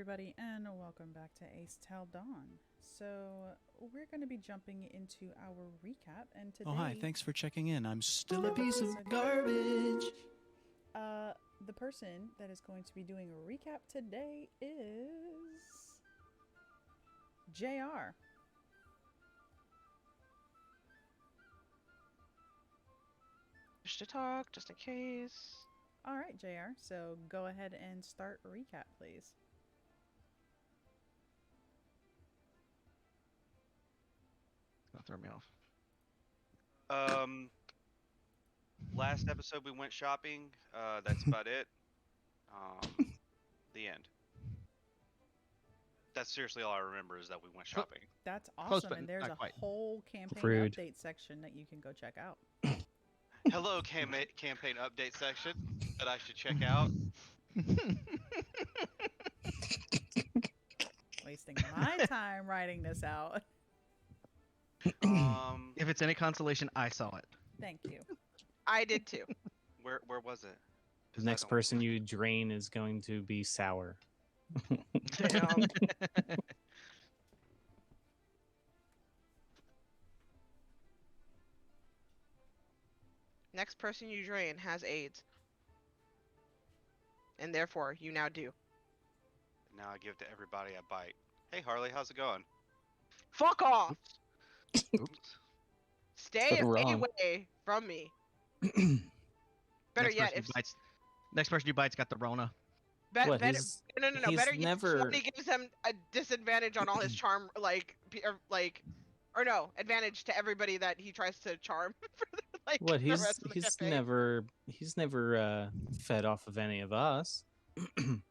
everybody, and welcome back to Aes'Taldon. So, we're going to be jumping into our recap, and today... Oh, hi, thanks for checking in. I'm still a piece of garbage. The person that is going to be doing a recap today is... JR. Just to talk, just in case. Alright, JR, so go ahead and start a recap, please. Don't throw me off. Last episode we went shopping. That's about it. The end. That's seriously all I remember is that we went shopping. That's Close, awesome, but and there's not a quite. whole campaign Rude. update section that you can go check out. Hello, campaign update section that I should check out. Wasting my time writing this out. If it's any consolation, I saw it. Thank you. I did too. Where was it? The next person you drain is going to be sour. Damn. Next person you drain has AIDS. And therefore, you now do. Now I give to everybody I bite. Hey Harley, how's it going? Fuck off! Oops. Stay Wrong. away from me. Better Next yet, person if who bites, next person you bite's got the Rona. What, better, he's no. he's Better yet, never- somebody gives him a disadvantage on all his charm, or no, advantage to everybody that he tries to charm. For the, what the rest of the he's campaign. never fed off of any of us.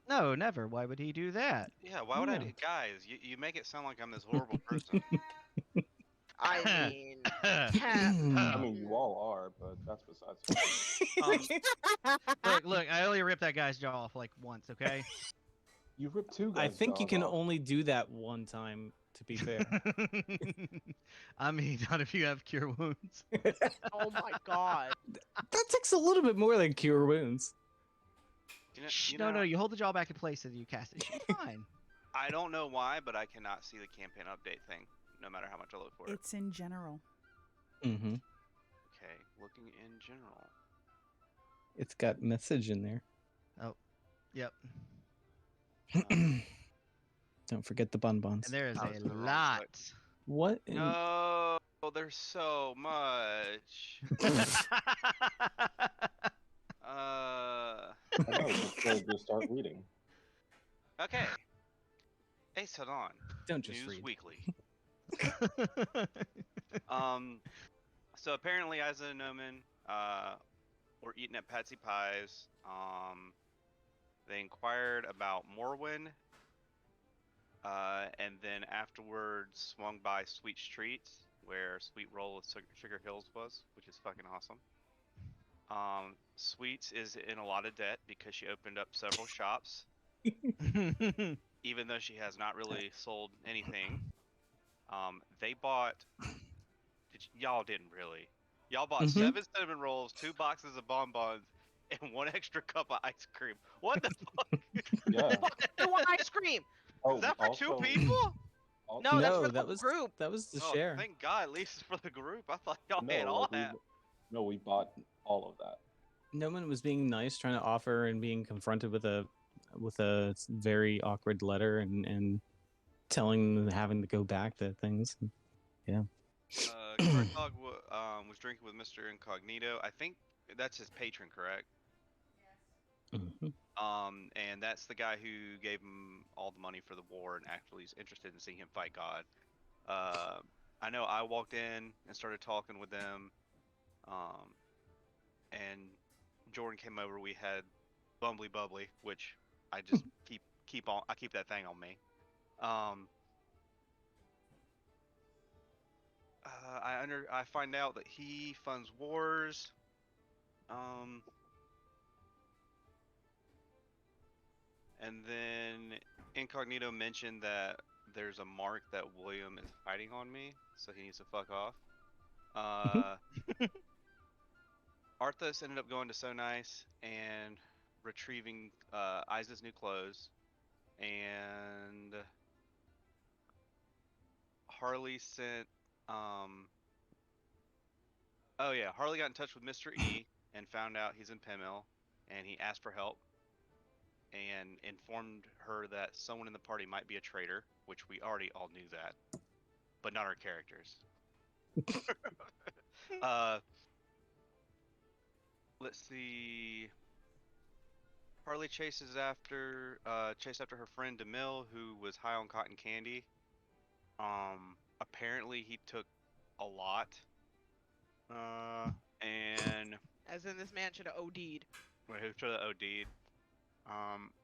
No, never. Why would he do that? Yeah, why would I No. do... Guys, you make it sound like I'm this horrible person. I mean, I mean, you all are, but that's besides the point. Look, I only ripped that guy's jaw off like once, okay? You ripped two I guys. think you jaws can off. only do that one time. To be fair, I mean, not if you have cure wounds. oh my god. that takes a little bit more than cure wounds. No, you hold the jaw back in place and you cast it. She's fine. I don't know why, but I cannot see the campaign update thing, no matter how much I look for it. It's in general. Mm-hmm. Okay, looking in general. It's got message in there. Yep. Don't forget the bonbons. And there is I was a in the wrong lot. What? in- No, there's so much. I know, just start reading. Okay. Aes'Taldon, Don't just News read. Weekly. So apparently Isa and Noman were eating at Patsy Pie's. They inquired about Morwen, and then afterwards swung by Sweet Streets, where Sweet Roll of Sugar Hills was, which is fucking awesome. Sweets is in a lot of debt because she opened up several shops, even though she has not really sold anything. They bought... Y'all didn't really. Y'all bought 7 cinnamon rolls, 2 boxes of bonbons, and 1 extra cup of ice cream. What the fuck? Yeah. I want ice cream. Oh, Is that for also, 2 people? No, that's for the that was group. That was the Oh, share. thank God, at least it's for the group. I thought y'all No, had all like, that. we bought all of that. No one was being nice, trying to offer, and being confronted with a very awkward letter, and telling them having to go back to things. Yeah. Correct Dog was drinking with Mr. Incognito. I think that's his patron, correct? Mhm. And that's the guy who gave him all the money for the war and actually is interested in seeing him fight God. I know I walked in and started talking with them, and Jordan came over. We had Bumbly Bubbly, which I just keep on. I keep that thing on me. I find out that he funds wars. And then Incognito mentioned that there's a mark that William is fighting on me, so he needs to fuck off. Arthas ended up going to So Nice and retrieving Isa's new clothes and Harley sent. Oh yeah, Harley got in touch with Mr. E and found out he's in Penmill, and he asked for help and informed her that someone in the party might be a traitor, which we already all knew that, but not our characters. Let's see. Harley chased after her friend DeMille, who was high on cotton candy. Apparently he took a lot. And As in, this man should have OD'd. he should have OD'd.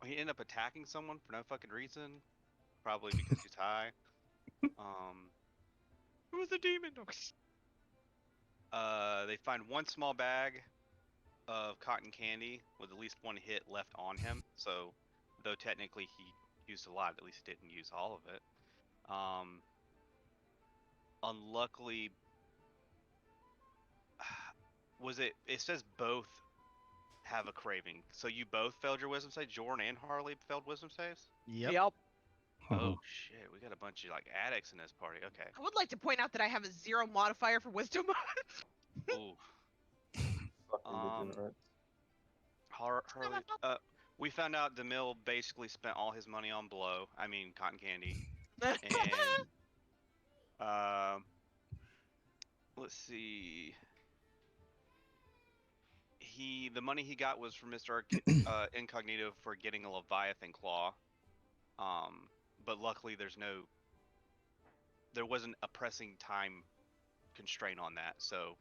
He ended up attacking someone for no fucking reason, probably because he's high. It was a demon. They find one small bag of cotton candy with at least one hit left on him. So, though technically he used a lot, at least he didn't use all of it. Unluckily, it says both have a craving. So you both failed your wisdom save? Jordan and Harley failed wisdom saves? Yep. Oh shit, we got a bunch of like addicts in this party. Okay. I would like to point out that I have a 0 modifier for wisdom. Ooh. Harley. We found out DeMille basically spent all his money on cotton candy. And let's see. The money he got was from Mr. Incognito for getting a Leviathan claw. But luckily there wasn't a pressing time constraint on that, so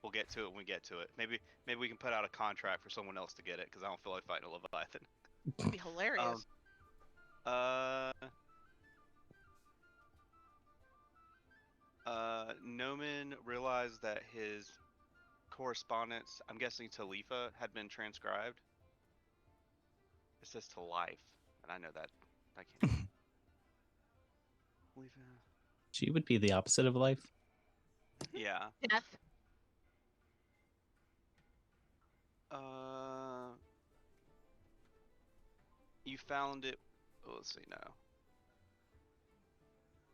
we'll get to it when we get to it. Maybe we can put out a contract for someone else to get it, because I don't feel like fighting a Leviathan. That'd be hilarious. Noman realized that his correspondence, I'm guessing to Lifa, had been transcribed. It says to life, and I know that I can't. Lifa. She would be the opposite of life. Yeah. Death. You found it. Oh, let's see now.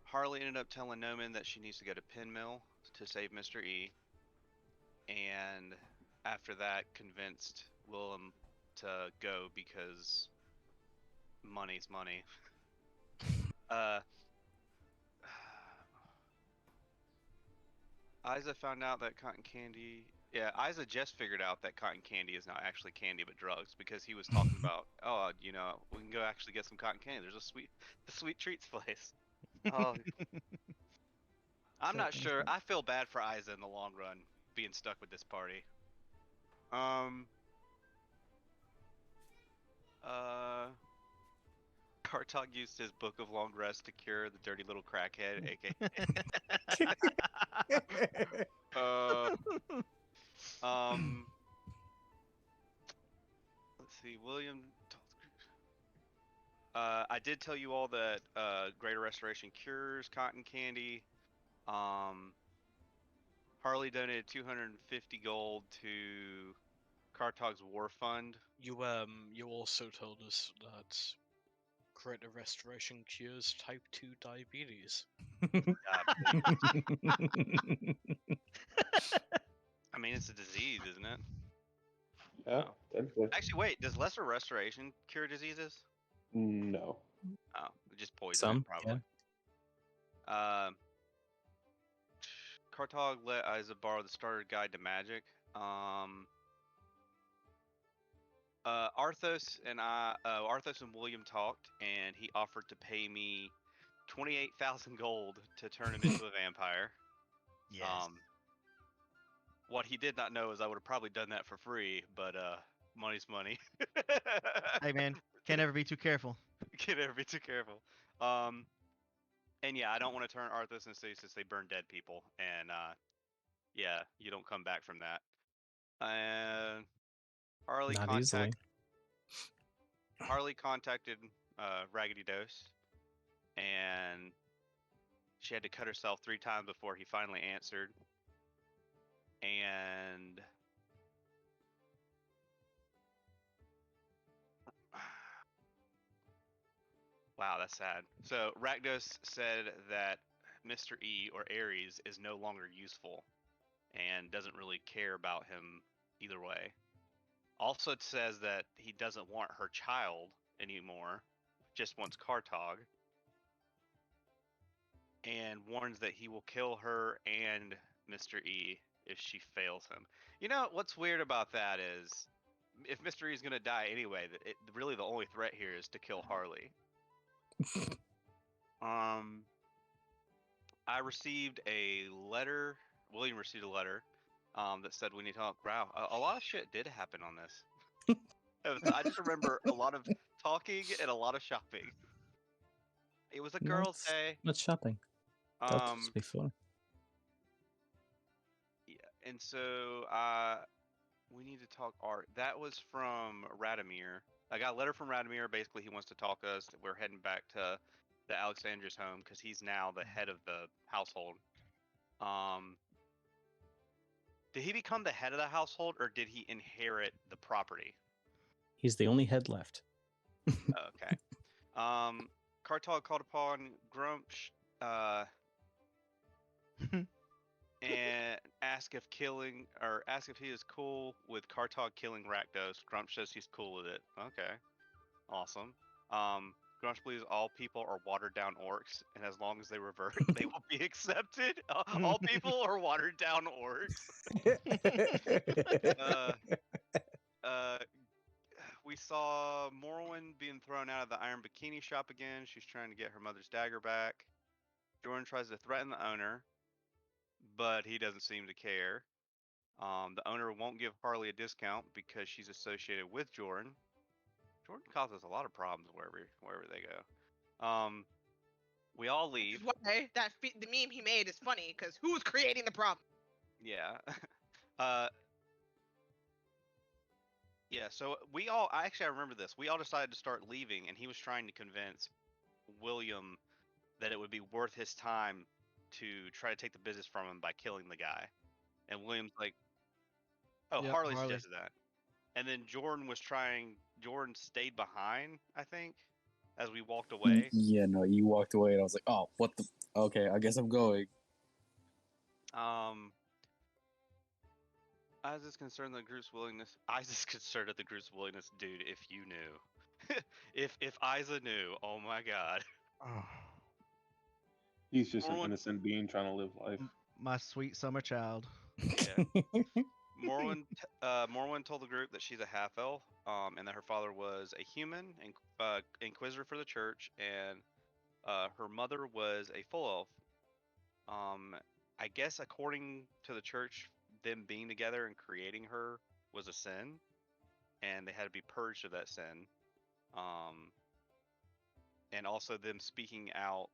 Harley ended up telling Noman that she needs to go to Penmill to save Mr. E. And after that, convinced Willem to go because money's money. Isa found out that cotton candy. Yeah, Isa just figured out that cotton candy is not actually candy but drugs, because he was talking about, we can go actually get some cotton candy. There's the sweet treats place. Oh, I'm not sure. I feel bad for Isa in the long run, being stuck with this party. Kartog used his Book of Long Rest to cure the dirty little crackhead, aka. Let's see, William. I did tell you all that Greater Restoration cures cotton candy. Harley donated 250 gold to Kartog's War Fund. You also told us that Greater Restoration cures type 2 diabetes. I mean, it's a disease, isn't it? Yeah, definitely. Actually, wait. Does Lesser Restoration cure diseases? No. Oh, just poison. Some, probably. Yeah. Kartog let Isa borrow the starter guide to magic. Arthos and William talked, and he offered to pay me 28,000 gold to turn him into a vampire. Yes. What he did not know is I would have probably done that for free, but money's money. Hey man, can't ever be too careful. Can't ever be too careful. And yeah, I don't want to turn Arthos and Stasis. They burn dead people, and yeah, you don't come back from that. And Harley contacted Raggedy Dose, and she had to cut herself 3 times before he finally answered. And that's sad. So Rakdos said that Mr. E or Ares is no longer useful and doesn't really care about him either way. Also, it says that he doesn't want her child anymore, just wants Kartog, and warns that he will kill her and Mr. E if she fails him. You know, what's weird about that is, if Mr. E is going to die anyway, really the only threat here is to kill Harley. I received a letter, William received a letter, that said we need to talk. Wow, a lot of shit did happen on this. I just remember a lot of talking and a lot of shopping. It was a girls' day. Let's shopping. That's supposed to be fun. Yeah, and so we need to talk art. That was from Radomir. I got a letter from Radomir. Basically, he wants to talk to us. We're heading back to the Alexander's home because he's now the head of the household. Did he become the head of the household, or did he inherit the property? He's the only head left. Okay. Kartog called upon Grumsh and asked if he is cool with Kartog killing Rakdos. Grumsh says he's cool with it. Okay. Awesome. Grumsh believes all people are watered down orcs, and as long as they revert, they will be accepted. All people are watered down orcs. We saw Morwen being thrown out of the Iron Bikini shop again. She's trying to get her mother's dagger back. Jordan tries to threaten the owner, but he doesn't seem to care. The owner won't give Harley a discount because she's associated with Jordan. Jordan causes a lot of problems wherever they go. We all leave. Why the meme he made is funny because who's creating the problem? Yeah. Yeah, so I remember this. We all decided to start leaving, and he was trying to convince William that it would be worth his time to try to take the business from him by killing the guy. And William's like, oh, Yep, Harley Harley. suggested that. And then Jordan stayed behind, I think, as we walked away. Yeah, no, you walked away, and I was like, oh, what the... Okay, I guess I'm going. Isaac's concerned at the group's willingness. Dude, if you knew. if Isa knew, oh my god. He's just an innocent being trying to live life. My sweet summer child. Yeah. Morwen told the group that she's a half-elf, and that her father was a human inquisitor for the church, and her mother was a full elf. I guess according to the church, them being together and creating her was a sin, and they had to be purged of that sin. And also them speaking out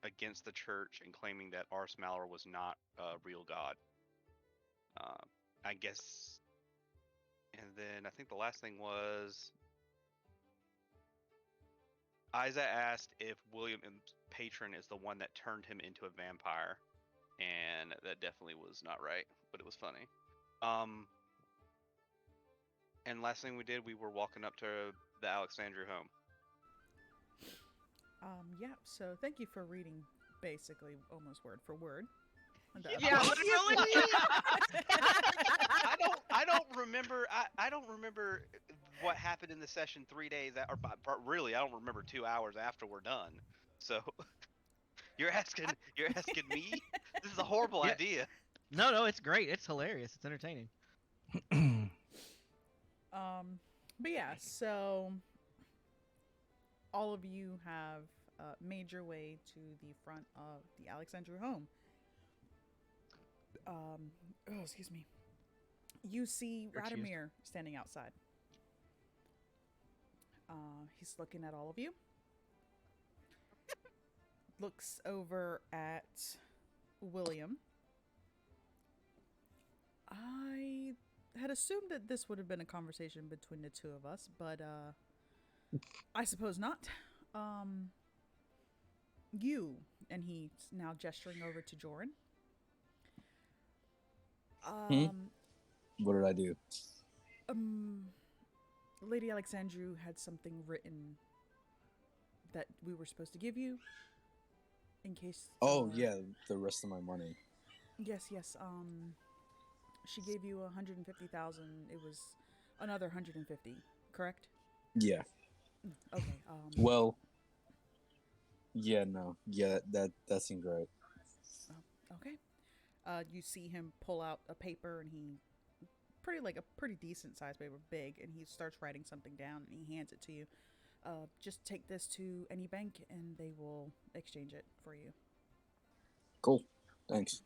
against the church and claiming that Ars Malor was not a real god. I guess, and then I think the last thing was Isa asked if William's patron is the one that turned him into a vampire, and that definitely was not right, but it was funny. And last thing we did, we were walking up to the Alexandria home. Yeah, so thank you for reading basically almost word for word. Yeah, literally. I don't remember. I don't remember what happened in the session 3 days, or really, I don't remember 2 hours after we're done. So you're asking me? This is a horrible idea. No, it's great. It's hilarious. It's entertaining. But yeah, so all of you have made your way to the front of the Alexandria home. Excuse me. You see Radomir standing outside. He's looking at all of you. Looks over at William. I had assumed that this would have been a conversation between the two of us, but I suppose not. You, and he's now gesturing over to Joran. What did I do? Lady Alexandru had something written that we were supposed to give you, in case. Oh yeah, the rest of my money. Yes, yes. She gave you 150,000. It was another 150, correct? Yeah. Okay. Well. Yeah. No. Yeah. That seems right. Okay. You see him pull out a paper, and he pretty decent sized paper, big, and he starts writing something down, and he hands it to you. Just take this to any bank, and they will exchange it for you. Cool. Thanks.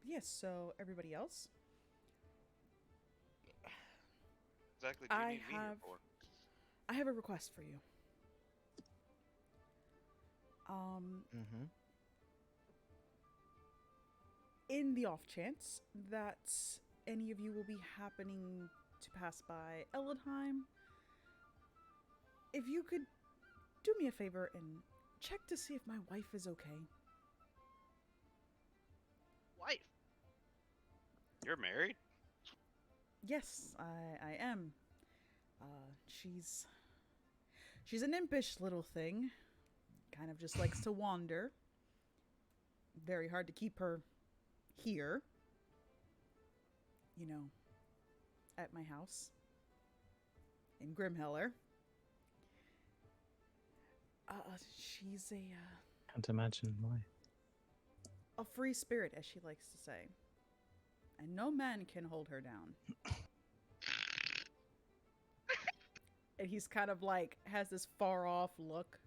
Yes. So everybody else. Exactly. Do you need me here for? I have a request for you. In the off chance that any of you will be happening to pass by Eldheim, if you could do me a favor and check to see if my wife is okay. Wife? You're married? Yes, I am. She's an impish little thing. Kind of just likes to wander. Very hard to keep her here. You know, at my house in Grimheller. She's Can't imagine why. a free spirit, as she likes to say. And no man can hold her down. And he's kind of like, has this far off look,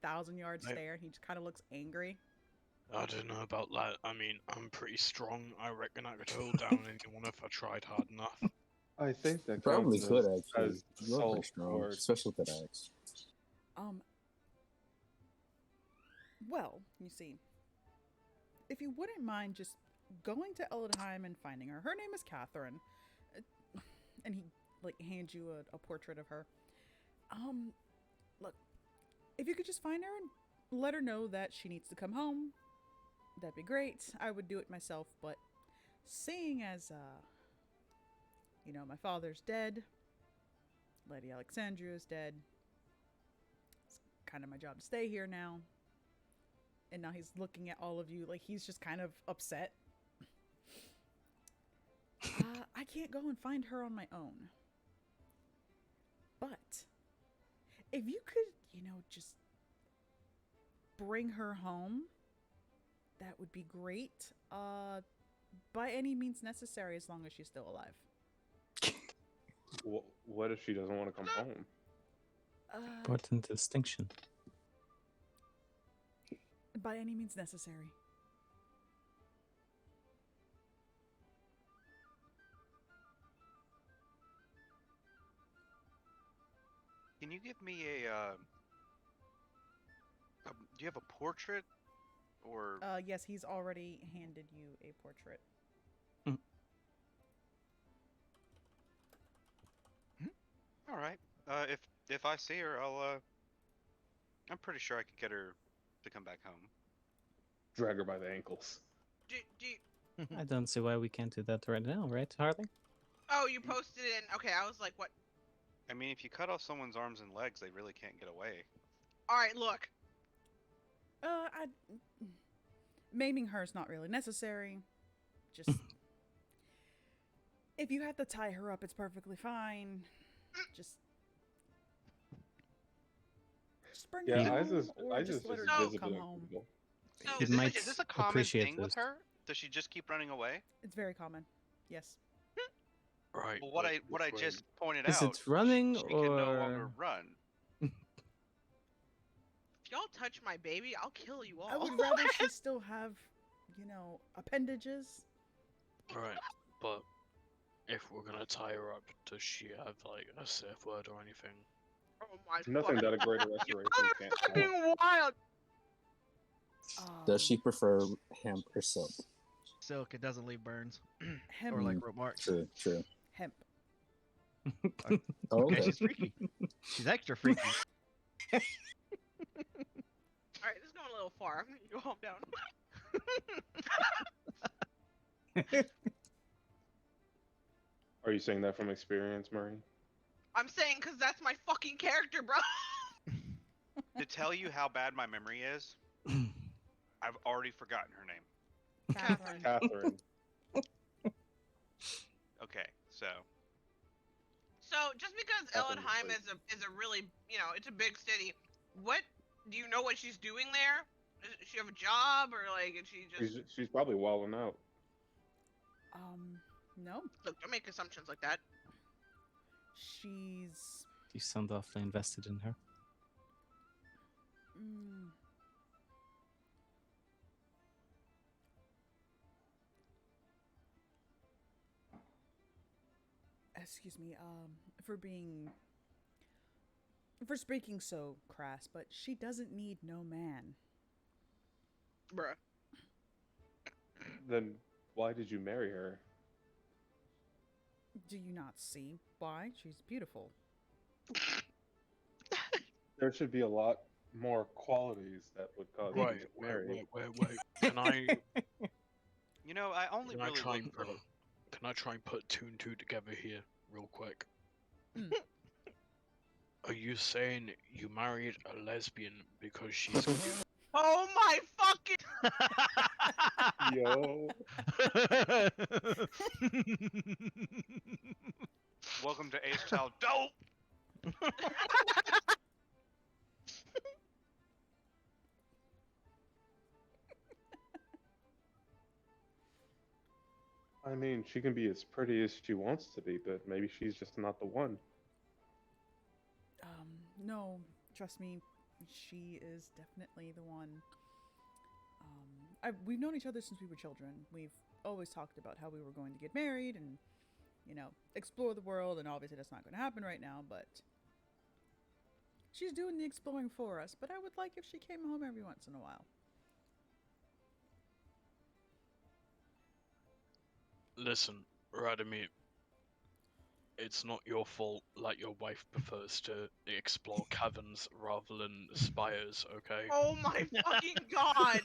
1,000-yard stare, and he just kind of looks angry. I don't know about that. I mean, I'm pretty strong. I reckon I could hold down anyone if I tried hard enough. I think that Probably counts could actually. as You're pretty assault strong, or especially with that axe. Well, you see, if you wouldn't mind just going to Eldheim and finding her. Her name is Catherine. And he, hands you a portrait of her. Look, if you could just find her and let her know that she needs to come home, that'd be great. I would do it myself, but seeing as, my father's dead, Lady Alexandria is dead, it's kind of my job to stay here now. And now he's looking at all of you like he's just kind of upset. I can't go and find her on my own. But if you could, just bring her home, that would be great. By any means necessary, as long as she's still alive. What if she doesn't want to come home? Important distinction. By any means necessary. Can you give me do you have a portrait? Or Yes, he's already handed you a portrait. All right. If I see her, I'm pretty sure I could get her to come back home. Drag her by the ankles. I don't see why we can't do that right now, right, Harley? Oh, you posted it in. Okay, I was like, what? I mean, if you cut off someone's arms and legs, they really can't get away. All right, look. Maiming her is not really necessary. Just if you have to tie her up, it's perfectly fine. Just bring her home, or just let her come home. So, is this a common thing with her? Does she just keep running away? It's very common. Yes. Right. Well, what I just pointed Is out. it running she or can no longer run. If y'all touch my baby, I'll kill you all. I would rather she still have, appendages. Right, but if we're gonna tie her up, does she have a safe word or anything? Oh my Nothing God. that a greater restoration can't help. Fucking wild. Does she prefer hemp or silk? Silk, it doesn't leave burns. Hemp. Or rope marks. True. Hemp. Oh, Okay, she's freaky. She's extra freaky. All right, this is going a little far. I'm gonna go home down. Are you saying that from experience, Murray? I'm saying because that's my fucking character, bro. To tell you how bad my memory is, I've already forgotten her name. Catherine. Catherine. Okay, so So just because Catherine Ellenheim was is a really, it's a big city. What do you know what she's doing there? Does she have a job or like is she just she's probably wilding out. No. look? Don't make assumptions like that. She's. You sound awfully invested in her. Mm, excuse me. For speaking so crass, but she doesn't need no man. Bruh. Then why did you marry her? Do you not see why? She's beautiful. There should be a lot more qualities that would cause you Wait, to wait, marry. wait. Can I I only can I really try look and for. can I try and put two and two together here real quick? Mm. Are you saying you married a lesbian because she's Oh my fucking! Yo. Welcome to Aes'Taldon. I mean, she can be as pretty as she wants to be, but maybe she's just not the one. No, trust me, she is definitely the one. We've known each other since we were children. We've always talked about how we were going to get married and, explore the world, and obviously that's not going to happen right now, but she's doing the exploring for us, but I would like if she came home every once in a while. Listen, Radomir, it's not your fault that your wife prefers to explore caverns rather than spires, okay? Oh my fucking god!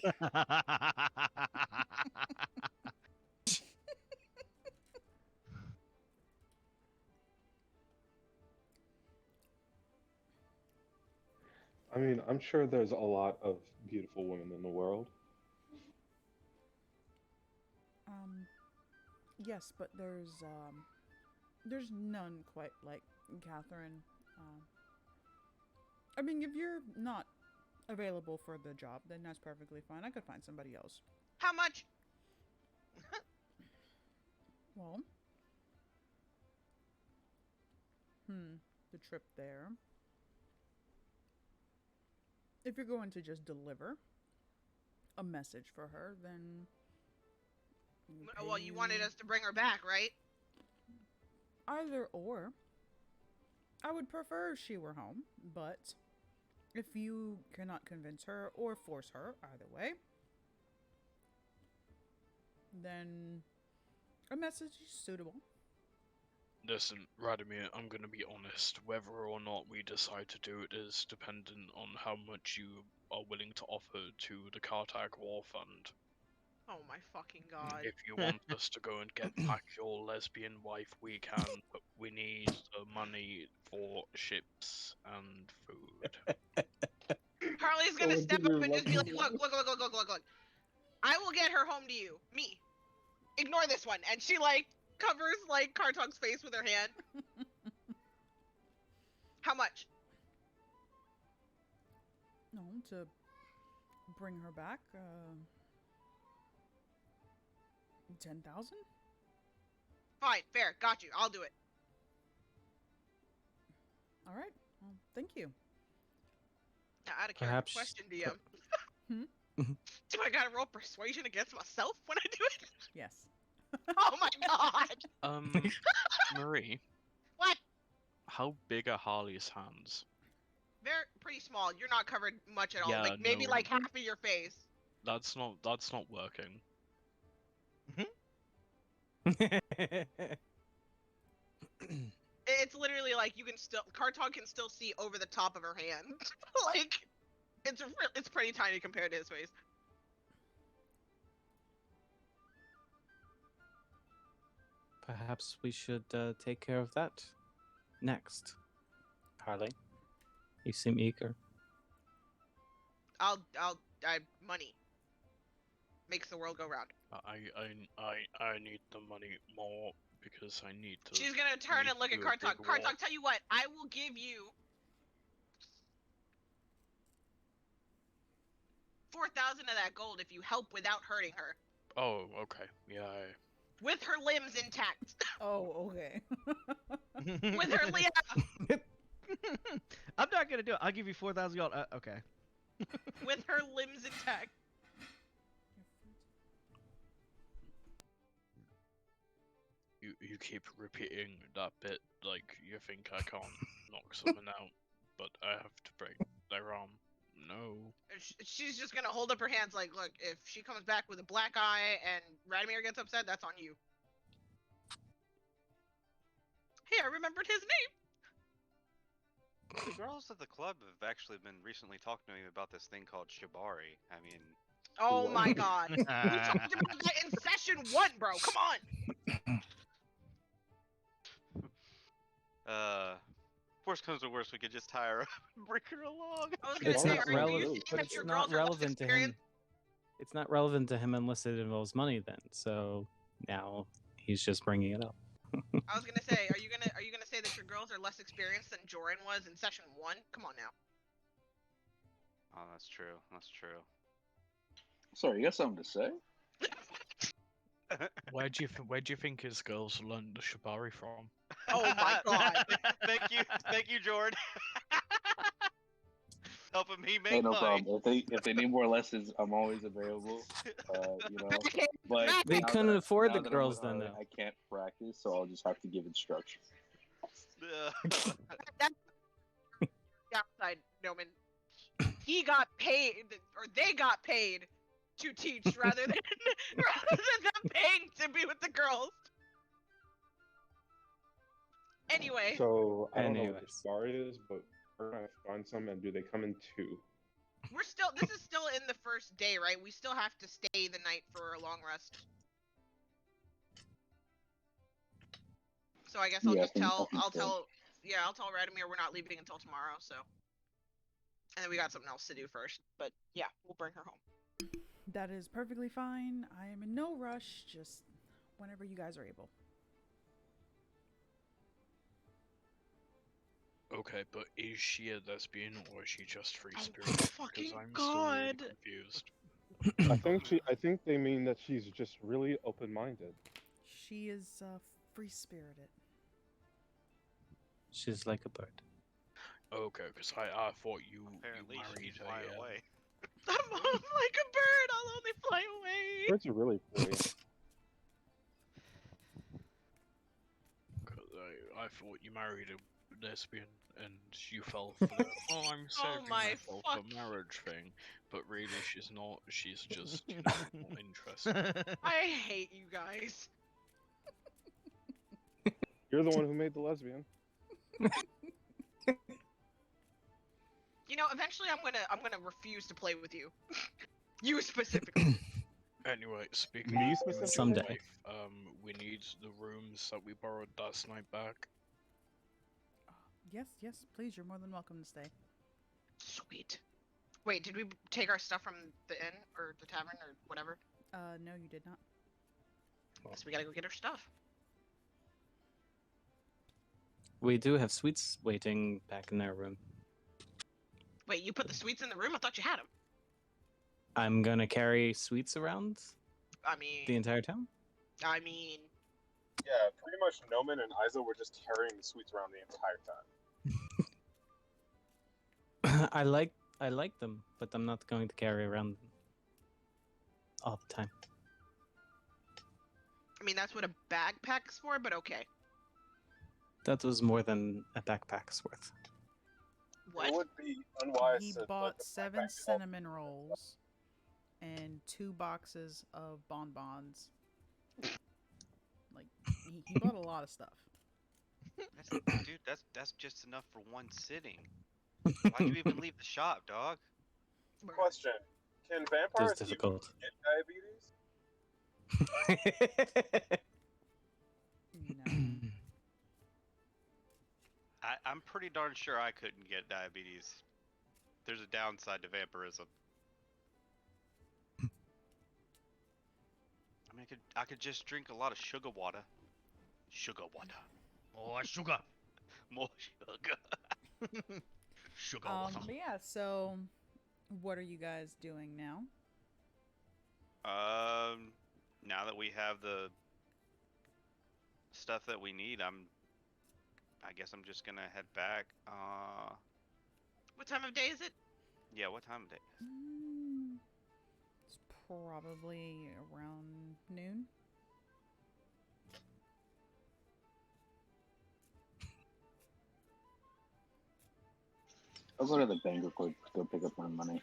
I mean, I'm sure there's a lot of beautiful women in the world. Yes, but there's none quite like Catherine. I mean, if you're not available for the job, then that's perfectly fine. I could find somebody else. How much? Well, the trip there. If you're going to just deliver a message for her, then Well, you wanted us to bring her back, right? either or. I would prefer if she were home, but if you cannot convince her or force her, either way, then a message is suitable. Listen, Radomir, I'm gonna be honest. Whether or not we decide to do it is dependent on how much you are willing to offer to the Kartag War Fund. Oh my fucking god. If you want us to go and get back your lesbian wife, we can, but we need the money for ships and food. Harley's gonna So step do up your and just be like, lovely look. I will get her home to you. Me. Ignore this one. And she, covers, Kartog's face with her hand. How much? No, to bring her back, 10,000? Fine, fair. Got you. I'll do it. All right. Well, thank you. Now, out of character Perhaps- question, DM. Hmm? Do I gotta roll persuasion against myself when I do it? Yes. Oh my god! Marie, What? how big are Harley's hands? They're pretty small. You're not covered much at all. Yeah, Maybe no. half of your face. That's not working. It's literally you can still Kartog can still see over the top of her hand. It's pretty tiny compared to his face. Perhaps we should take care of that next. Harley, you seem eager. Money makes the world go round. I need the money more because I need to. She's gonna turn and look at do a Kartok. big wall. Kartok, tell you what, I will give you 4,000 of that gold if you help without hurting her. Oh, okay. Yeah. With her limbs intact. Oh, okay. With her limbs. I'm not gonna do it. I'll give you 4,000 gold. Okay. With her limbs intact. You keep repeating that bit like you think I can't knock someone out, but I have to break their arm. No. She's just gonna hold up her hands like, look, if she comes back with a black eye and Radomir gets upset, that's on you. Hey, I remembered his name! The girls at the club have actually been recently talking to me about this thing called shibari. I mean... Oh my god. We talked about that in session 1, bro! Come on! Worst comes to worst, we could just tie her up and bring her along. I was gonna It's say, not are you relevant. saying But that it's your not girls are less relevant to him. experienced? It's not relevant to him unless it involves money. Then, so now he's just bringing it up. I was gonna say, are you gonna say that your girls are less experienced than Joran was in session 1? Come on now. Oh, that's true. That's true. Sorry, you got something to say? Where do you think his girls learned the shibari from? Oh my god. Thank you, Jordan. Helping me make Hey, no money. problem. If they need more lessons, I'm always available. You know, but They now couldn't that afford now the that girls I'm then, with her, though. I can't practice, so I'll just have to give instruction. That's the downside, Noman. He got paid, or they got paid to teach rather than them paying to be with the girls. Anyway. So I don't know what Anyways. the bar is, but we're gonna find some. And do they come in 2? This is still in the first day, right? We still have to stay the night for a long rest. So I guess I'll Yeah, just tell, I think so. I'll tell Radomir we're not leaving until tomorrow, so. And then we got something else to do first, but yeah, we'll bring her home. That is perfectly fine. I am in no rush, just whenever you guys are able. Okay, but is she a lesbian or is she just free Oh, spirit? fucking Because I'm God. still really confused. I think they mean that she's just really open-minded. She is free-spirited. She's like a bird. Okay, because I thought you Apparently, married she's flying a, away. I'm like a bird, I'll only fly away. Birds are really pretty. Cause I thought you married a lesbian and you fell for the I'm saving my myself fuck. for marriage thing, but really she's not. She's just not interested. I hate you guys. You're the one who made the lesbian. You know, eventually I'm gonna refuse to play with you. You specifically. Anyway, speaking Me of specifically? Someday. we need the rooms that we borrowed last night back. Yes, please, you're more than welcome to stay. Sweet. Wait, did we take our stuff from the inn or the tavern or whatever? No, you did not. Guess we gotta go get our stuff. We do have sweets waiting back in their room. Wait, you put the sweets in the room? I thought you had them. I'm gonna carry sweets around I mean, the entire town. I mean, Yeah, pretty much Noman and Isa were just carrying the sweets around the entire time. I like them, but I'm not going to carry around them all the time. I mean that's what a backpack's for, but okay. That was more than a backpack's worth. What? It would be unwise He to let bought the 7 backpack cinnamon rolls and 2 boxes of bonbons. Like, he bought a lot of stuff. Dude, that's just enough for one sitting. Why'd you even leave the shop, dog? Question: can It vampires was difficult. get diabetes? No. I'm pretty darn sure I couldn't get diabetes. There's a downside to vampirism. I mean, I could just drink a lot of sugar water. Sugar water. More sugar. More sugar. Sugar water. But yeah, so what are you guys doing now? Now that we have the stuff that we need, I guess I'm just gonna head back. What time of day is it? Yeah, what time of day? It's probably around noon. I'll go to the bank real quick, go pick up my money.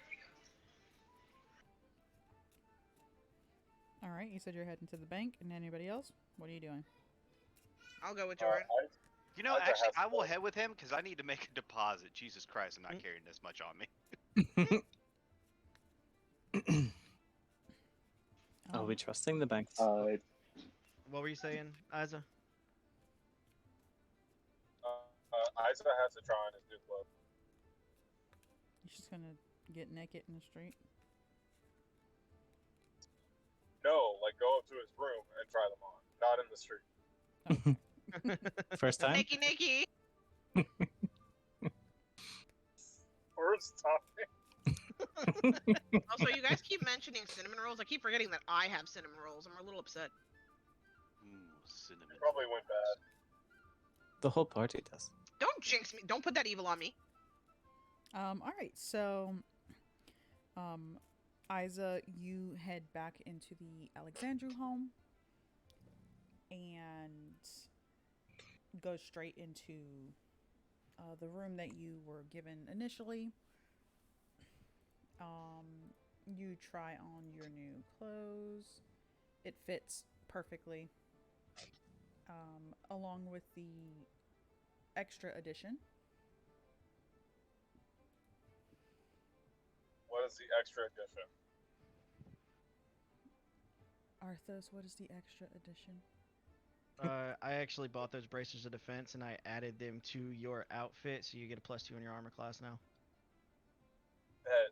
All right, you said you're heading to the bank, and anybody else? What are you doing? I'll go with Jordan. You know, Isaac actually, has I will to- head with him because I need to make a deposit. Jesus Christ, I'm not carrying this much on me. Are we trusting the banks? What were you saying, Isa? Isaac has to try on his new clothes. You're just gonna get naked in the street? No, like go up to his room and try them on, not in the street. First time? Nikki, Nikki. First time. Also, you guys keep mentioning cinnamon rolls. I keep forgetting that I have cinnamon rolls. I'm a little upset. Cinnamon. Probably went bad. The whole party does. Don't jinx me. Don't put that evil on me. All right, so, Isa, you head back into the Alexandru home and go straight into the room that you were given initially. You try on your new clothes. It fits perfectly, along with the extra edition. What is the extra edition? Arthos, what is the extra edition? I actually bought those bracers of defense and I added them to your outfit, so you get a +2 in your armor class now. That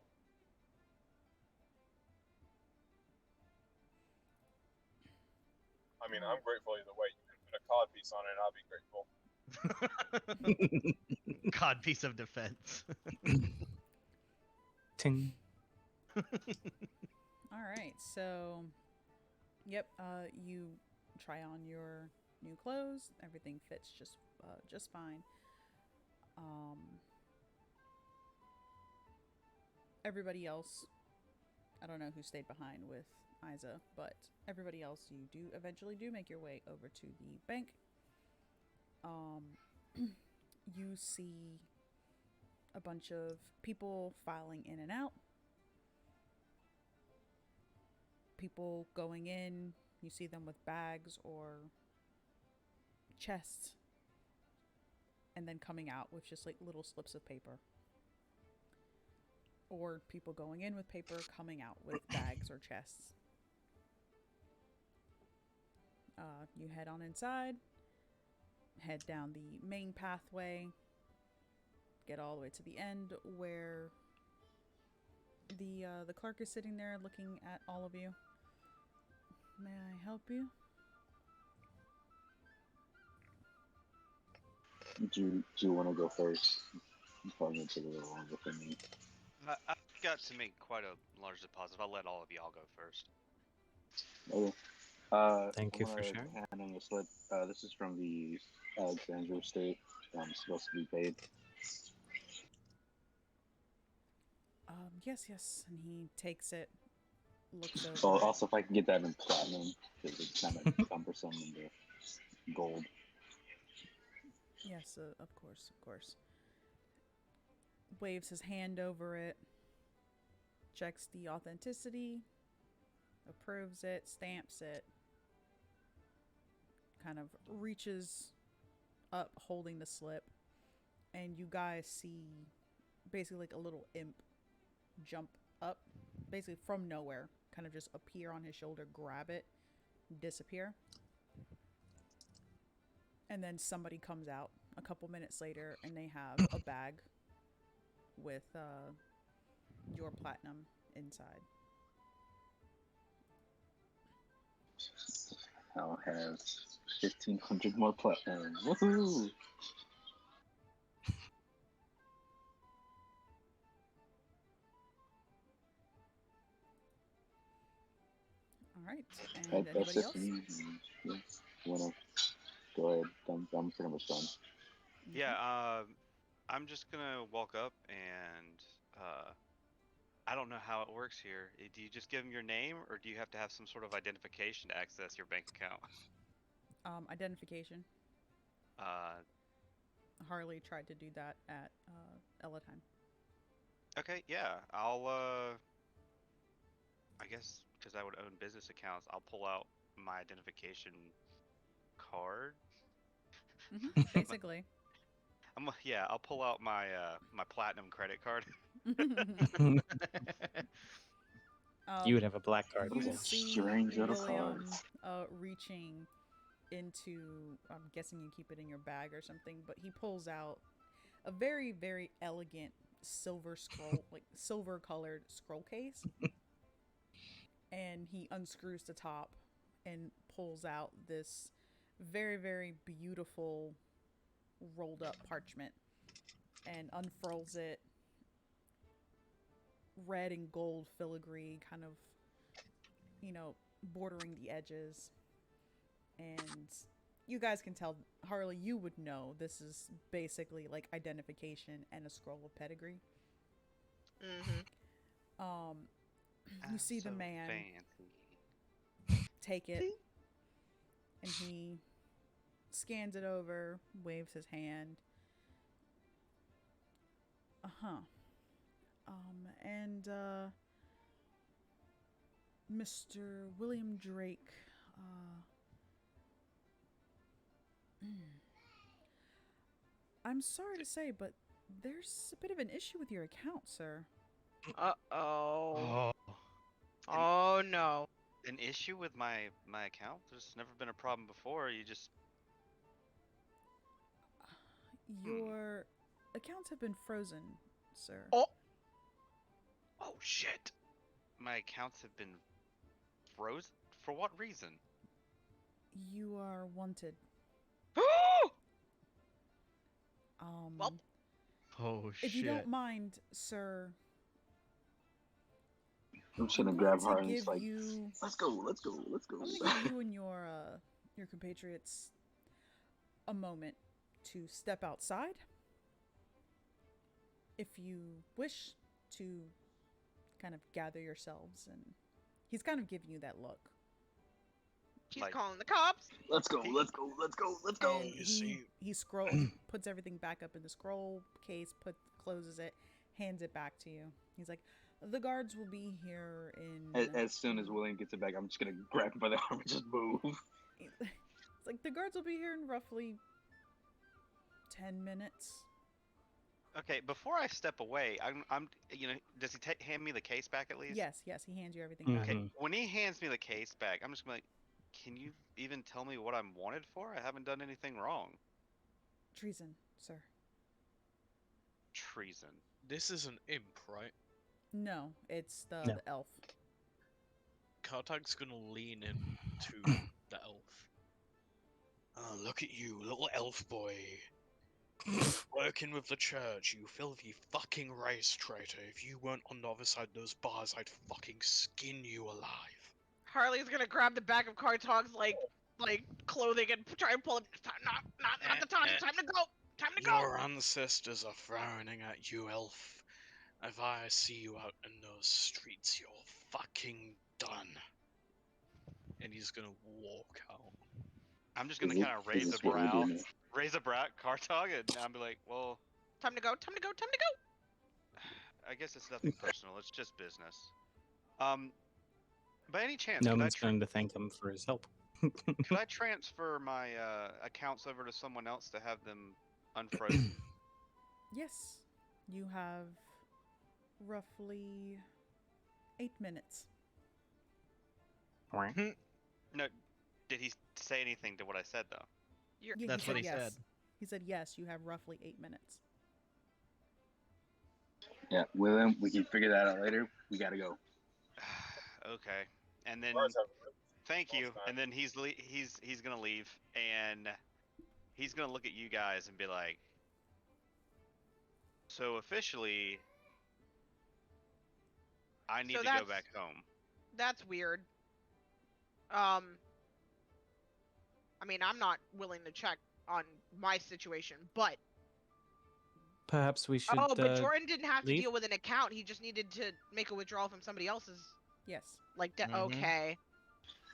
I mean, I'm grateful either way. You can put a cod piece on it, and I'll be grateful. God piece of defense. Ting. All right, so, yep, you try on your new clothes. Everything fits just fine. Everybody else, I don't know who stayed behind with Isa, but everybody else, you do eventually make your way over to the bank. You see a bunch of people filing in and out. People going in, you see them with bags or chests, and then coming out with just like little slips of paper. Or people going in with paper, coming out with bags or chests. You head on inside, head down the main pathway, get all the way to the end where the clerk is sitting there looking at all of you. May I help you? Do you want to go first? It's probably gonna take a little longer for me. I've got to make quite a large deposit. I'll let all of y'all go first. Okay. Thank you for sharing. Hand on your slip. This is from the Alexandria State. I'm supposed to be paid. Yes. And he takes it, looks over. Oh, it. also, if I can get that in platinum, because it's kind of cumbersome in the gold. Yes, of course. Waves his hand over it, checks the authenticity, approves it, stamps it, kind of reaches up holding the slip, and you guys see basically like a little imp jump up, basically from nowhere, kind of just appear on his shoulder, grab it, disappear. And then somebody comes out a couple minutes later, and they have a bag with your platinum inside. I'll have 1,500 more platinum. Woohoo! All right, and That's anybody it else? for me. Yeah. Wanna go ahead? I'm pretty much done. Yeah, I'm just gonna walk up and I don't know how it works here. Do you just give them your name, or do you have to have some sort of identification to access your bank account? Identification. Uh, Harley tried to do that at Ellatheim. okay, yeah, I'll I guess because I would own business accounts, I'll pull out my identification card. Basically. Yeah, I'll pull out my my platinum credit card. You would have a black card. You so- see Strange little William cards. reaching into, I'm guessing you keep it in your bag or something, but he pulls out a very, very elegant silver scroll, like silver colored scroll case. And he unscrews the top and pulls out this very, very beautiful rolled up parchment and unfurls it. Red and gold filigree, kind of, bordering the edges. And you guys can tell, Harley, you would know this is basically like identification and a scroll of pedigree. Mm-hmm. You see the So man fancy. take it, and he scans it over, waves his hand. And Mr. William Drake, I'm sorry to say, but there's a bit of an issue with your account, sir. Uh-oh. Oh, no. An issue with my account? There's never been a problem before. You just Your accounts have been frozen, sir. Oh shit. my accounts have been frozen. For what reason? You are wanted. Well, Oh If you shit. don't mind, sir, I'm just gonna I'm grab going her to and it's give like, you. let's go, let's go, let's go. I'm going to give you and your compatriots a moment to step outside. If you wish to kind of gather yourselves, and he's kind of giving you that look. she's Like- calling the cops. Let's go, let's go, let's go, let's go. And You see- he puts everything back up in the scroll case, closes it, hands it back to you. He's like, the guards will be here in. As soon as William gets it back, I'm just gonna grab him by the arm and just move. It's like the guards will be here in roughly 10 minutes. Okay, before I step away, I'm does he hand me the case back at least? Yes, he hands you everything back. Okay, Mhm. when he hands me the case back, I'm just gonna be like, can you even tell me what I'm wanted for? I haven't done anything wrong. Treason, sir. Treason. This is an imp, right? No, it's the No. elf. Kartag's gonna lean in to the elf. Oh, look at you, little elf boy. Working with the church, you filthy fucking race traitor. If you weren't on the other side of those bars, I'd fucking skin you alive. Harley's gonna grab the back of Kartog's like clothing and try and pull him. Not the time. Time to go. Time to go. Your ancestors are frowning at you, elf. If I see you out in those streets, you're fucking done. And he's gonna walk out. I'm just gonna Is kind of this- raise is a this what we're brow, doing? Kartog, and I'll be like, well, Time to go. Time to go. Time to go. I guess it's nothing personal. It's just business. By any chance, No could I, one's going to thank him for his help. could I transfer my accounts over to someone else to have them unfrozen? Yes, you have roughly 8 minutes. No, did he say anything to what I said though? Yeah, That's he what he yes. said. He said, yes, you have roughly 8 minutes. Yeah, William, we can figure that out later. We gotta go. Okay. And then Bars have really thank you. most time. And then he's gonna leave, and he's gonna look at you guys and be like, so officially, I need So to go that's- back home. That's weird. I mean, I'm not willing to check on my situation, but Perhaps we should. but Jordan didn't have to leave? deal with an account. He just needed to make a withdrawal from somebody else's. Yes. Like, Mhm. okay.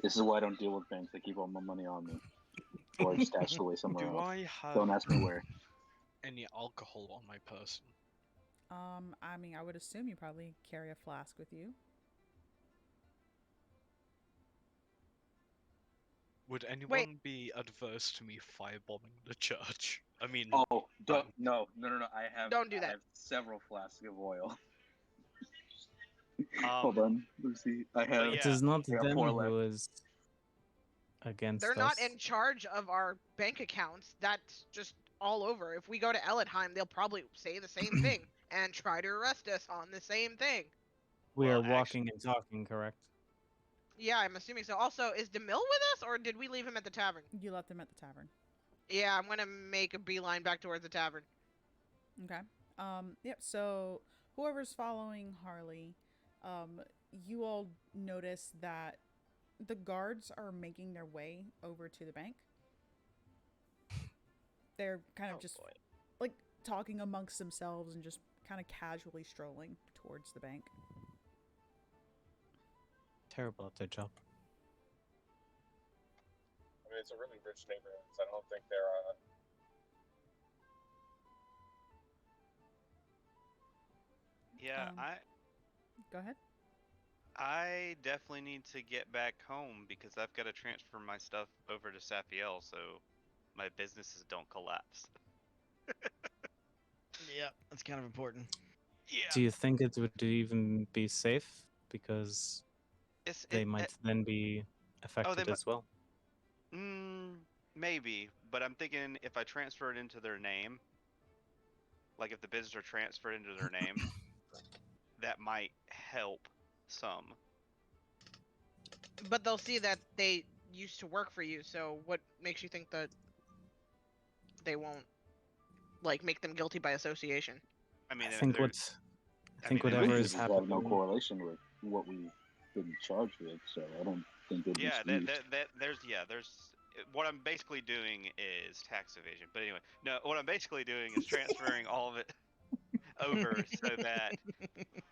This is why I don't deal with banks. They keep all my money on me, or stashed away somewhere Do else. I have Don't ask me where. any alcohol on my person? I mean, I would assume you probably carry a flask with you. Would anyone be adverse to me firebombing the church? I mean, Oh, no. I have. Don't do I that. have several flasks of oil. Um, Hold on. Let's see. I have. It is not I got them 4 left. who is against They're us. not in charge of our bank accounts. That's just all over. If we go to Eldheim, they'll probably say the same thing and try to arrest us on the same thing. We Well, are walking and talking, correct? Yeah, I'm assuming so. Also, is DeMille with us, or did we leave him at the tavern? You left them at the tavern. Yeah, I'm gonna make a beeline back towards the tavern. Okay. Yep. So whoever's following Harley, you all notice that the guards are making their way over to the bank. They're kind of just like talking amongst themselves and just kind of casually strolling towards the bank. Terrible at their job. I mean, it's a really rich neighborhood, so I don't think they're. yeah, Go ahead. I definitely need to get back home because I've got to transfer my stuff over to Safiel so my businesses don't collapse. Yeah, that's kind of important. Yeah. Do you think it would even be safe? Because they might then be affected as well. Maybe, but I'm thinking if I transfer it into their name, like if the business are transferred into their name, that might help some. But they'll see that they used to work for you, so what makes you think that they won't, like, make them guilty by association? I mean, I think whatever Businesses is have happening. no correlation with what we've been charged with, so I don't think they'd be Yeah, excused. there's what I'm basically doing is tax evasion. But anyway, no, what I'm basically doing is transferring all of it over so that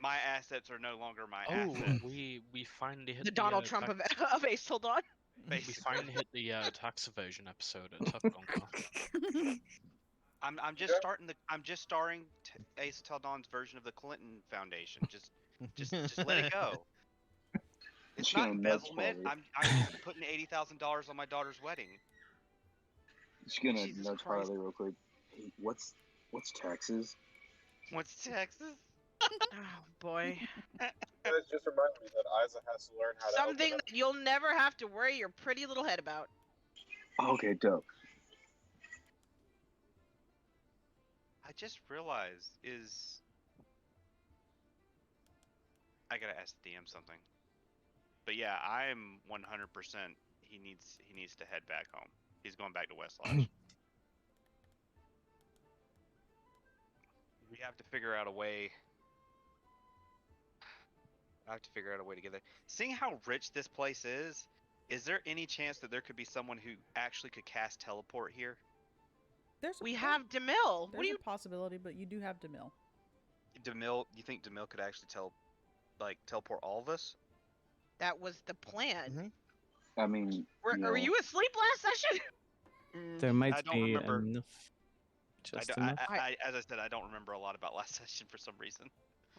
my assets are no longer my Oh, assets. we finally hit The Donald Trump of Aes'Taldon. We finally hit the tax evasion episode at Tough Gonka. I'm just starring Aes'Taldon's version of the Clinton Foundation. Just let it go. It's not embezzlement. I'm putting $80,000 on my daughter's wedding. Just gonna Jesus nudge Christ. Harley real quick. Hey, what's taxes? What's Texas? Oh boy. Guys, just remind me that Isa has to learn how to. Something that you'll never have to worry your pretty little head about. Okay, dope. I just realized I gotta ask the DM something. But yeah, I'm 100%. He needs to head back home. He's going back to West Lodge. We have to figure out a way. I have to figure out a way to get there. Seeing how rich this place is there any chance that there could be someone who actually could cast teleport here? We have DeMille. There's a possibility, but you do have DeMille. You think DeMille could actually teleport all of us? That was the plan. I mean, Were you asleep last session? There might I don't be remember. enough. Just enough. As I said, I don't remember a lot about last session for some reason.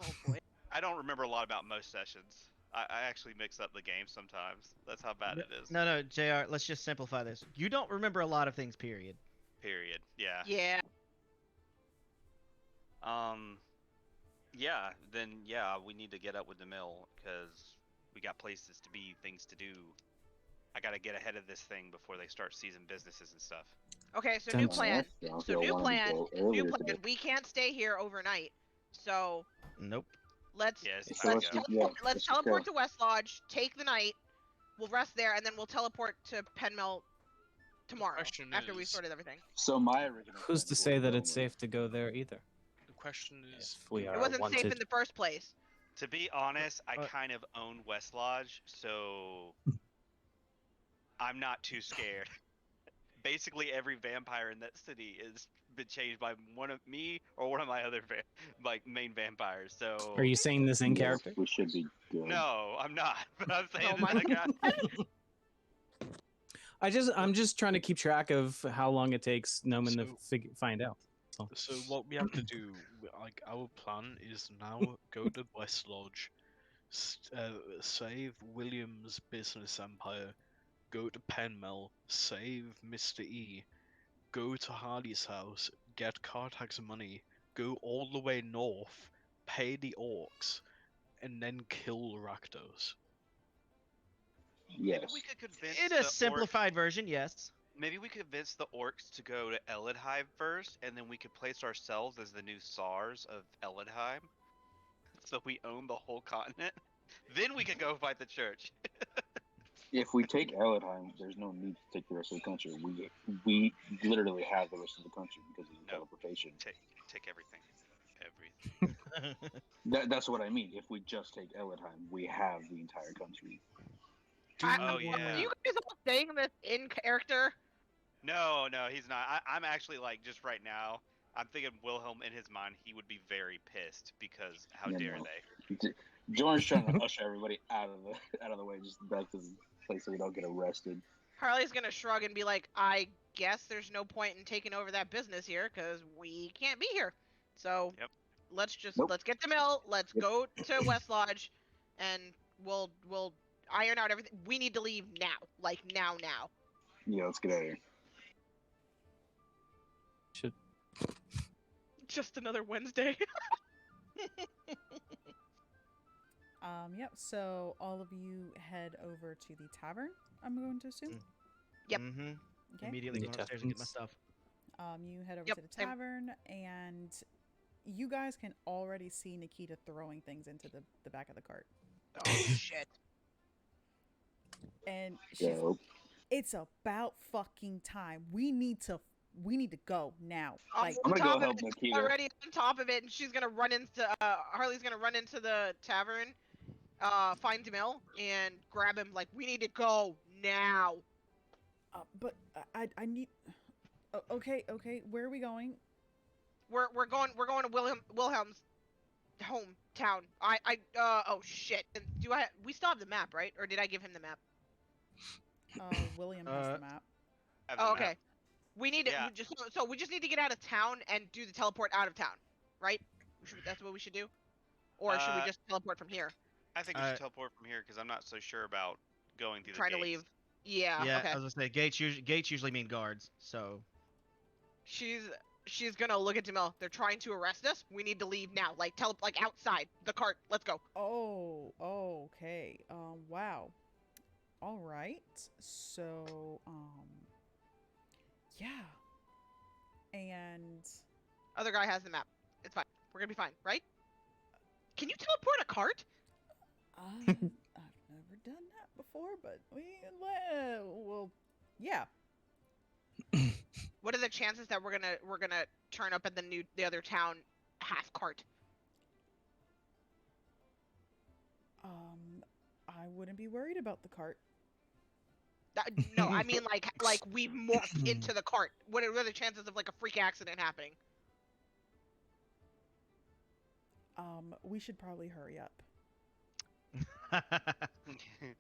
Oh boy. I don't remember a lot about most sessions. I actually mix up the game sometimes. That's how bad it is. No, JR, let's just simplify this. You don't remember a lot of things, period. Period. Yeah. Yeah. Yeah. Then yeah, we need to get up with the mill because we got places to be, things to do. I gotta get ahead of this thing before they start seizing businesses and stuff. Okay, so Dun- new Dun- plan. Well, if So y'all new wanted to plan. go New earlier plan. today. We can't stay here overnight. So Nope. let's Yeah, it's So time let's to go. teleport. Let's just teleport go. to West Lodge. Take the night. We'll rest there, and then we'll teleport to Penmel tomorrow question after we've is- sorted everything. So my original. Who's plan to was say that go it's with- safe to go there either? The question is, If we It are wasn't wanted. safe in the first place. To be honest, I Uh, kind of own West Lodge, so I'm not too scared. Basically, every vampire in that city has been changed by one of me or one of my other main vampires. So Are you saying this in Yes, character? we should be good. no, I'm not. But I'm saying Oh my that I got. I'm just trying to keep track of how long it takes Noman to So- find out. so what we have to do, like our plan is now go to West Lodge, save William's business empire, go to Penmel, save Mr. E, go to Hardy's house, get Cartax's money, go all the way north, pay the orcs, and then kill Rakdos. Yes. Maybe we could convince In the a simplified version, yes. Maybe we could convince the orcs to go to Elidheim first, and then we could place ourselves as the new SARS of Elidheim, so we own the whole continent. Then we could go fight the church. If we take Eladheim, there's no need to take the rest of the country. We literally have the rest of the country because of the No. teleportation. Take everything. Everything. That's what I mean. If we just take Eladheim, we have the entire country. Oh Are yeah. you guys all saying this in character? No, he's not. I'm actually like just right now. I'm thinking Wilhelm in his mind he would be very pissed because how Yeah, dare no. they? Jordan's trying to usher everybody out of the way, just back to the place so we don't get arrested. Harley's gonna shrug and be like, I guess there's no point in taking over that business here because we can't be here. So Yep. let's get the mill. Let's Yep. go to West Lodge, and we'll iron out everything. We need to leave now, like now. Yeah, let's get out of here. Should Just another Wednesday. Yep. So all of you head over to the tavern. I'm going to assume. Yep. Mm-hmm. Okay. Immediately New going upstairs and get my Testament. stuff. You head over Yep, to the same. tavern, and you guys can already see Nikita throwing things into the back of the cart. Oh shit. And she's, Go. it's about fucking time. We need to go now. I'm Like, I'm gonna go top of help it, Nikita. already on top of it, and she's gonna run into Harley's gonna run into the tavern, find Demille and grab him. Like, we need to go now. but I need. Okay. Where are we going? We're going to Wilhelm's hometown. Oh shit. And we still have the map, right? Or did I give him the map? William has the map. Have the Oh, map. okay. We need Yeah. we just need to get out of town and do the teleport out of town, right? That's what we should do, or should we Uh, just teleport from here? I think we should teleport from here because I'm not so sure about going through Trying the to gates. leave. Yeah. Yeah, Okay. I was gonna say gates usually mean guards, so She's gonna look at Demille. They're trying to arrest us. We need to leave now. Like outside the cart. Let's go. Oh, okay. Wow. All right. So, yeah. And Other guy has the map. It's fine. We're gonna be fine, right? Can you teleport a cart? I've never done that before, but well, yeah. What are the chances that we're gonna turn up at the other town half cart? I wouldn't be worried about the cart. No, I mean like we morphed into the cart. What are the chances of like a freak accident happening? We should probably hurry up.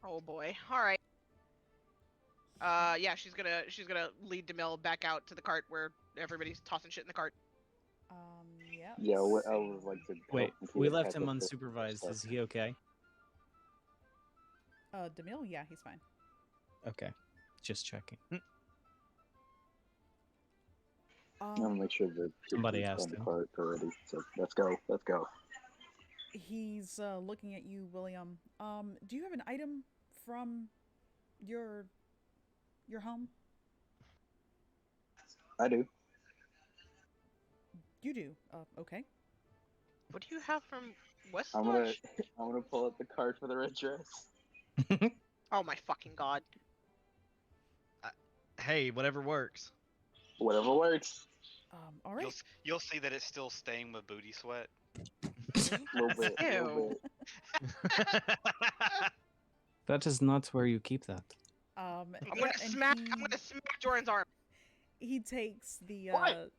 Oh boy. All right. Yeah, she's gonna lead Demille back out to the cart where everybody's tossing shit in the cart. Yeah. Yeah, I would like to. Wait, help we Nikita left catch him up to unsupervised. stuff. Is he okay? Demille, yeah, he's fine. Okay, just checking. I'm gonna make sure that Somebody he's asked on the him. cart already. So let's go. Let's go. He's looking at you, William. Do you have an item from your home? I do. You do. Okay. What do you have from West I'm Lodge? gonna pull up the card for the red dress. Oh my fucking god. Hey, whatever works. Whatever works. All right. You'll see that it's still staying with booty sweat. Little bit. Little Ew. bit. That is not where you keep that. I'm yeah, gonna and smack. I'm gonna smack Jordan's arm. He takes the What?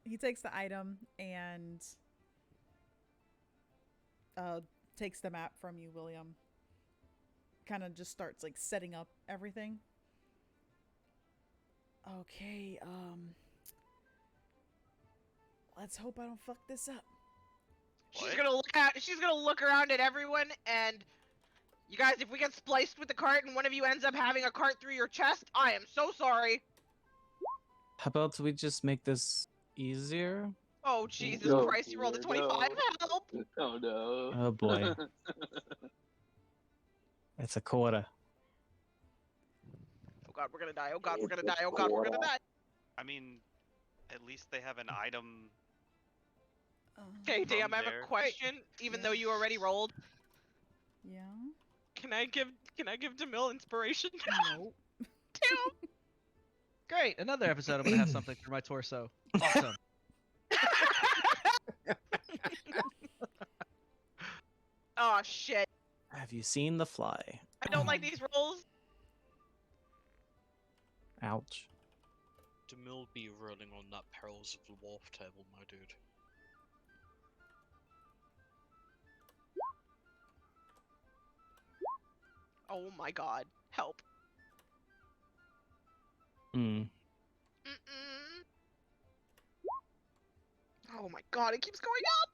he takes the item and takes the map from you, William. Kind of just starts like setting up everything. Okay, let's hope I don't fuck this up. She's What? gonna look at. She's gonna look around at everyone, and you guys, if we get spliced with the cart and one of you ends up having a cart through your chest, I am so sorry. How about we just make this easier? Oh Jesus No, Christ! You rolled a dear, 25. no. Help! Oh no. Oh boy. It's a quarter. Oh god, we're gonna die. Oh god, we're gonna die. Oh god, we're gonna die. I mean, at least they have an item. Okay, From damn. I have there. a question. Even though you already rolled, Yeah. can I give Demille inspiration? Nope. Damn. Great, another episode. I'm gonna have something for my torso. Awesome. Oh shit! Have you seen the fly? I don't like these rolls. Ouch. Demille be rolling on that perils of the wharf table, my dude. Oh my god! Help! Hmm. Mm-mm. Oh my god! It keeps going up.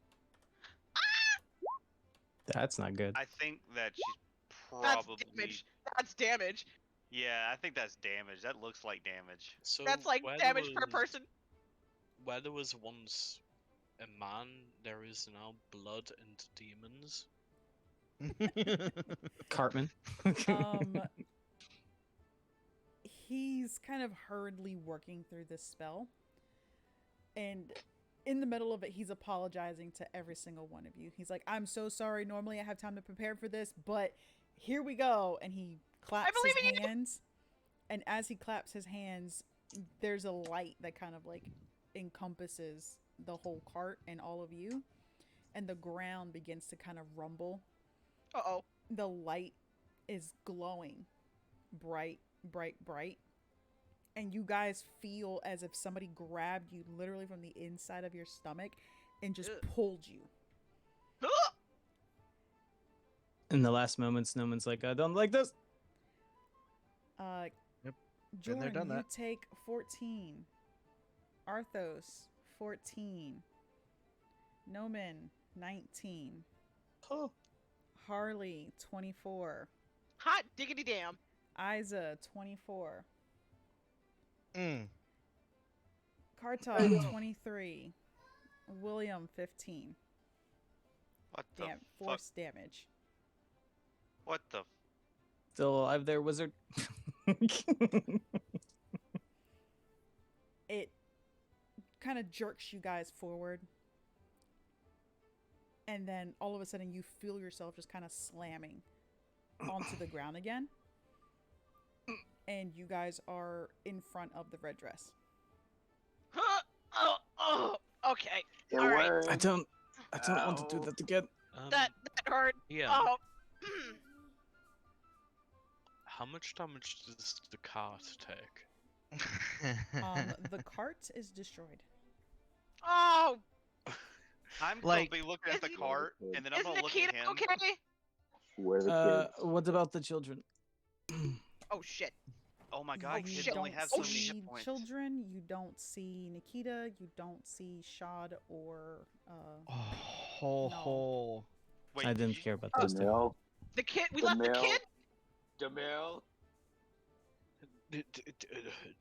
That's not good. I think that she's That's probably. damage. That's damage. Yeah, I think that's damage. That looks like damage. So That's like where damage there per was- person. Where there was once a man, there is now blood and demons. Cartman. He's kind of hurriedly working through this spell. And in the middle of it, he's apologizing to every single one of you. He's like, I'm so sorry. Normally I have time to prepare for this, but here we go. And he claps believe his in you. hands. And as he claps his hands, there's a light that kind of like encompasses the whole cart and all of you. And the ground begins to kind of rumble. Uh-oh. The light is glowing bright, bright, bright. And you guys feel as if somebody grabbed you literally from the inside of your stomach and just Ugh. pulled you. In the last moments, Snowman's like, I don't like this. Yep. Been there, Jordan, done you that. take 14. Arthos, 14. Noman, 19. Huh. Harley, 24. Hot diggity damn. Isa, 24. Mm. Kartog, 23. William, 15. What the Damn, fuck? force damage. What the? Still alive there, wizard. It kind of jerks you guys forward. And then all of a sudden you feel yourself just kind of slamming onto the ground again. And you guys are in front of the red dress. Oh, okay. It All right. worked. I don't want to do that again. That hurt. Yeah. Oh. How much damage does the cart take? The cart is destroyed. Oh. I'm Like- gonna be looking at the Isn't- cart, and then I'm Is gonna look at Nikita him. okay? Where the kids? What about the children? Oh shit. Oh my god, You kids shit. only don't have so many see hit points. children. You don't see Nikita. You don't see Shad or Ho. Wait, I did didn't you- care about those two. Demille. The kid. We left the Demille. kid. Demille.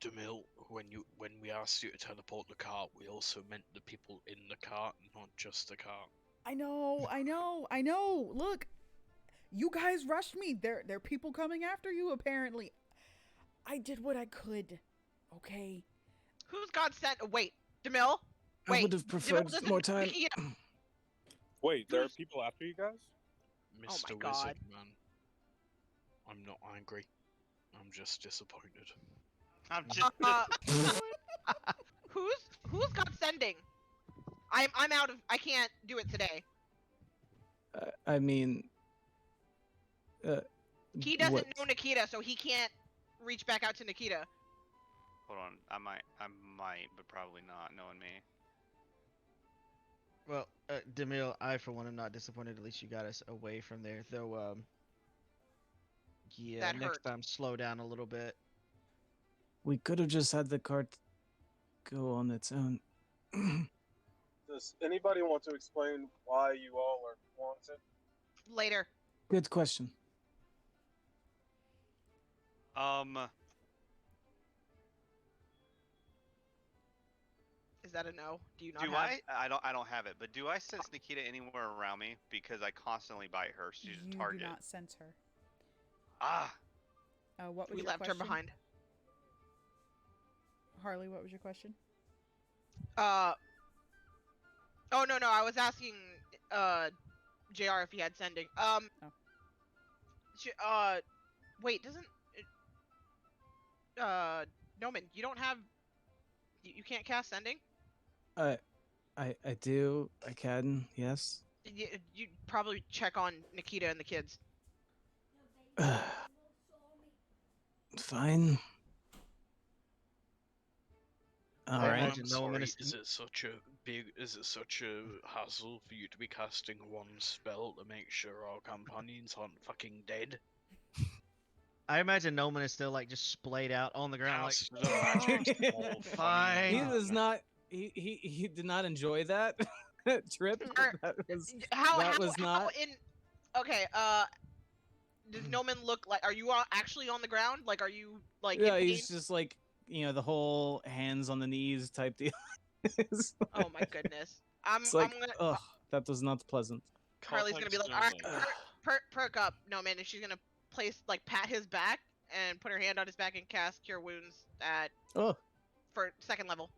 Demille, when we asked you to teleport the cart, we also meant the people in the cart, not just the cart. I know. Look, you guys rushed me. There are people coming after you. Apparently, I did what I could. Okay. Who's God sent? Wait, DeMille. I Wait, would have DeMille preferred doesn't more know time. Nikita. Wait, there are Who's- people after you guys? Oh Mr. my Wizard, God. man. I'm not angry. I'm just disappointed. I'm just. Uh, who's God sending? I'm out of. I can't do it today. I mean, He doesn't what? know Nikita, so he can't reach back out to Nikita. Hold on. I might, but probably not, knowing me. Well, Demille, I for one am not disappointed. At least you got us away from there. Though, yeah, That next hurt. time slow down a little bit. We could have just had the cart go on its own. Does anybody want to explain why you all are wanted? Later. Good question. Is that a no? Do you not Do have? I don't have it, but do I sense Nikita anywhere around me? Because I constantly bite her. She's You a target. do not sense her. Ah. What was We your left question? her behind. Harley, what was your question? Oh no, I was asking JR if he had sending. Oh. Wait, doesn't Noman, you don't have you can't cast sending? I do. I can. Yes. You probably check on Nikita and the kids. Fine. All I right. imagine I'm no one sorry, is- is it such a hassle for you to be casting one spell to make sure our companions aren't fucking dead? I imagine Noman is still like just splayed out on the ground, Cast like the magic spell, Fine. He man. was not. He did not enjoy that trip. That was How was not. in okay, does Noman look like, are you actually on the ground? Like, are you like Yeah, in pain? he's just like the whole hands on the knees type deal. Oh my goodness. It's like, I'm gonna ugh, that was not pleasant. Harley's gonna be like, all right, perk up, Noman, and she's gonna pat his back and put her hand on his back and cast Cure Wounds for second level.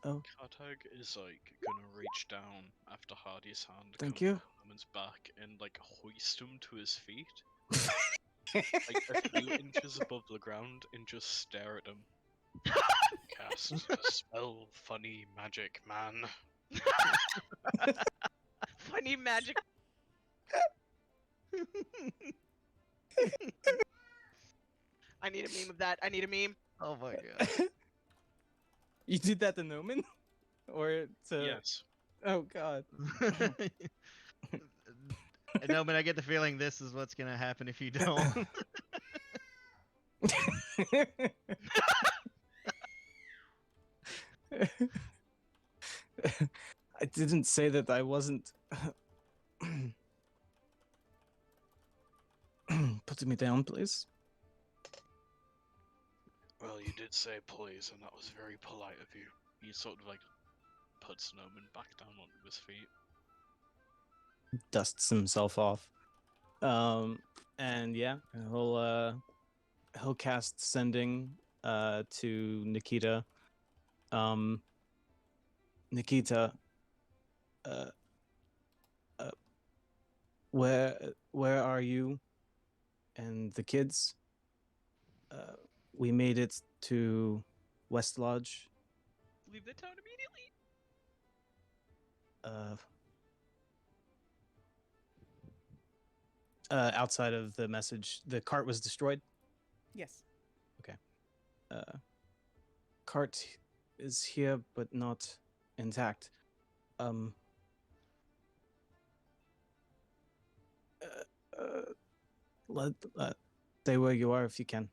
Kartag is like gonna reach down after Hardy's hand, Thank come you. to Norman's back, and like hoist him to his feet, like a few inches above the ground, and just stare at him. Cast a spell, funny magic man. Funny magic. I need a meme of that. I need a meme. Oh my god. You did that to Noman, or to? Yes. Oh God. Noman, I get the feeling this is what's gonna happen if you don't. I didn't say that I wasn't putting me down, please. Well, you did say please, and that was very polite of you. He sort of like puts Noman back down onto his feet. Dusts himself off. And yeah, he'll cast sending to Nikita. Nikita, where are you and the kids? We made it to West Lodge. Leave the town immediately. Outside of the message, the cart was destroyed. Yes. Cart is here, but not intact. Stay where you are if you can.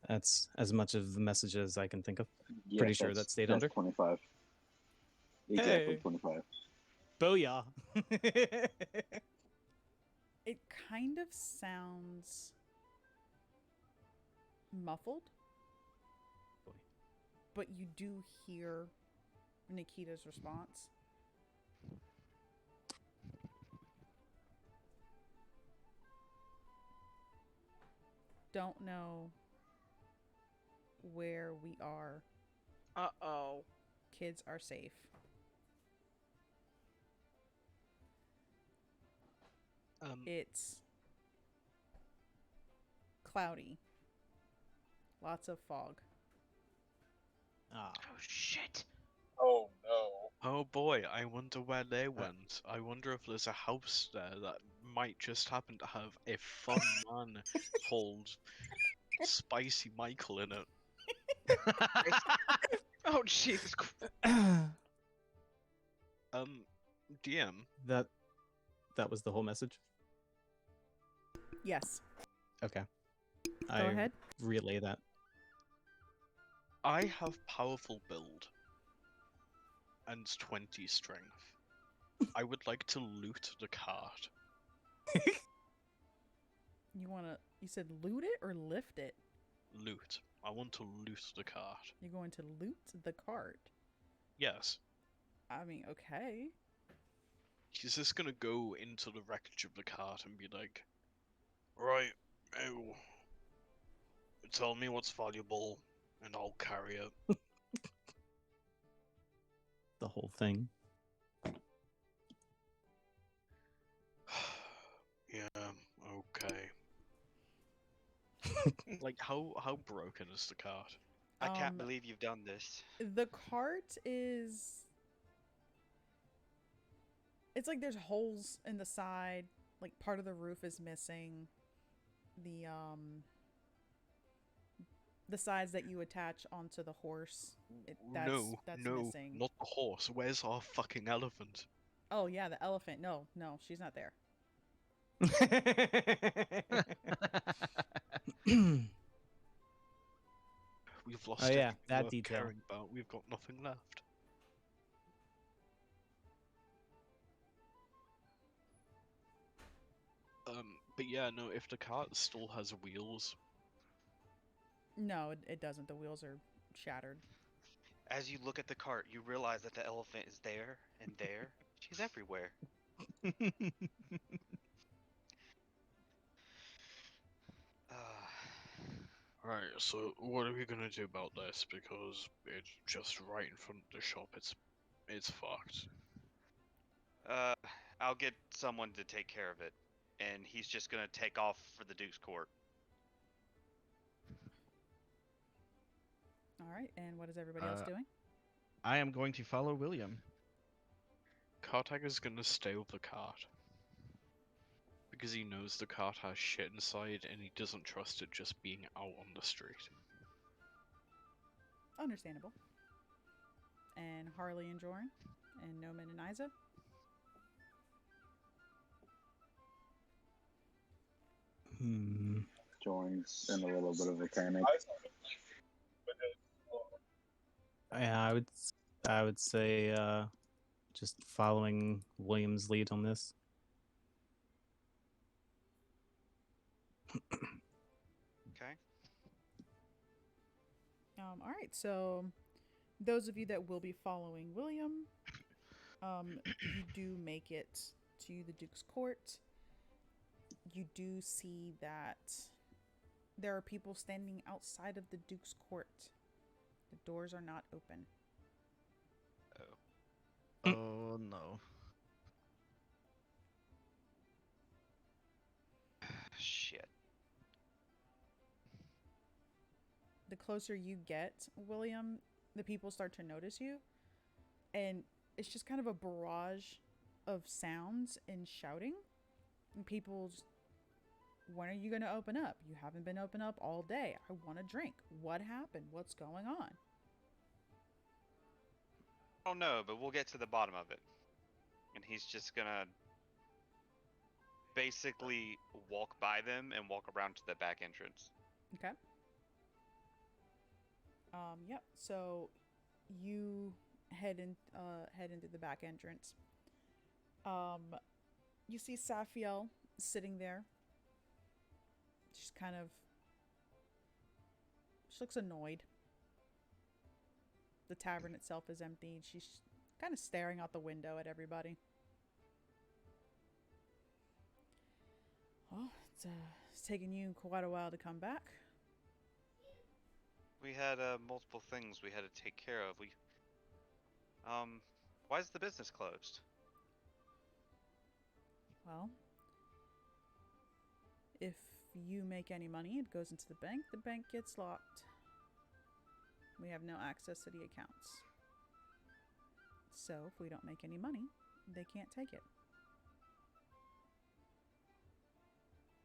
That's as much of the message as I can think of. Yeah, Pretty sure that stayed under. 25. Exactly, Hey. 25. Booyah! It kind of sounds muffled, but you do hear Nikita's response. Don't know where we are. Uh-oh. Kids are safe. It's cloudy. Lots of fog. Ah. Oh, shit. Oh no. Oh boy, I wonder where they went. I wonder if there's a house there that might just happen to have a fun man called Spicy Michael in it. Oh, Jesus Christ. DM, that was the whole message. Yes. Okay. Go ahead. Relay that. I have powerful build and 20 strength. I would like to loot the cart. You said loot it or lift it? Loot. I want to loot the cart. You're going to loot the cart? Yes. I mean, okay. He's just gonna go into the wreckage of the cart and be like, right, oh, tell me what's valuable and I'll carry it. The whole thing. Yeah, okay. Like, how broken is the cart? I can't believe you've done this. The cart is... It's like there's holes in the side. Like part of the roof is missing. The sides that you attach onto the horse. That's no, missing. not the horse. Where's our fucking elephant? Oh yeah, the elephant. No, she's not there. We've lost Oh, yeah, everything that worth detail. caring about. We've got nothing left. But yeah, no, if the cart still has wheels, No, it doesn't. The wheels are shattered. As you look at the cart, you realize that the elephant is there and there. She's everywhere. Right, so what are we gonna do about this? Because it's just right in front of the shop. It's fucked. I'll get someone to take care of it, and he's just gonna take off for the Duke's Court. All right, and what is everybody else doing? I am going to follow William. Cartagger's gonna stay with the cart. Because he knows the cart has shit inside and he doesn't trust it just being out on the street. Understandable. And Harley and Jorn, and Noman and Isa. Joins in a little bit of a panic. Yeah, I would say just following William's lead on this. Okay. All right, so those of you that will be following William, you do make it to the Duke's Court. You do see that there are people standing outside of the Duke's Court. The doors are not open. Oh no. Shit. The closer you get, William, the people start to notice you. And it's just kind of a barrage of sounds and shouting. And people's, when are you going to open up? You haven't been open up all day. I want a drink. What happened? What's going on? I don't know, but we'll get to the bottom of it. And he's just gonna basically walk by them and walk around to the back entrance. Okay. Yep. So you head into the back entrance. You see Safiel sitting there. She's kind of, she looks annoyed. The tavern itself is empty. She's kind of staring out the window at everybody. Oh, it's taken you quite a while to come back. We had multiple things we had to take care of. Why is the business closed? Well, if you make any money, it goes into the bank. The bank gets locked. We have no access to the accounts. So if we don't make any money, they can't take it.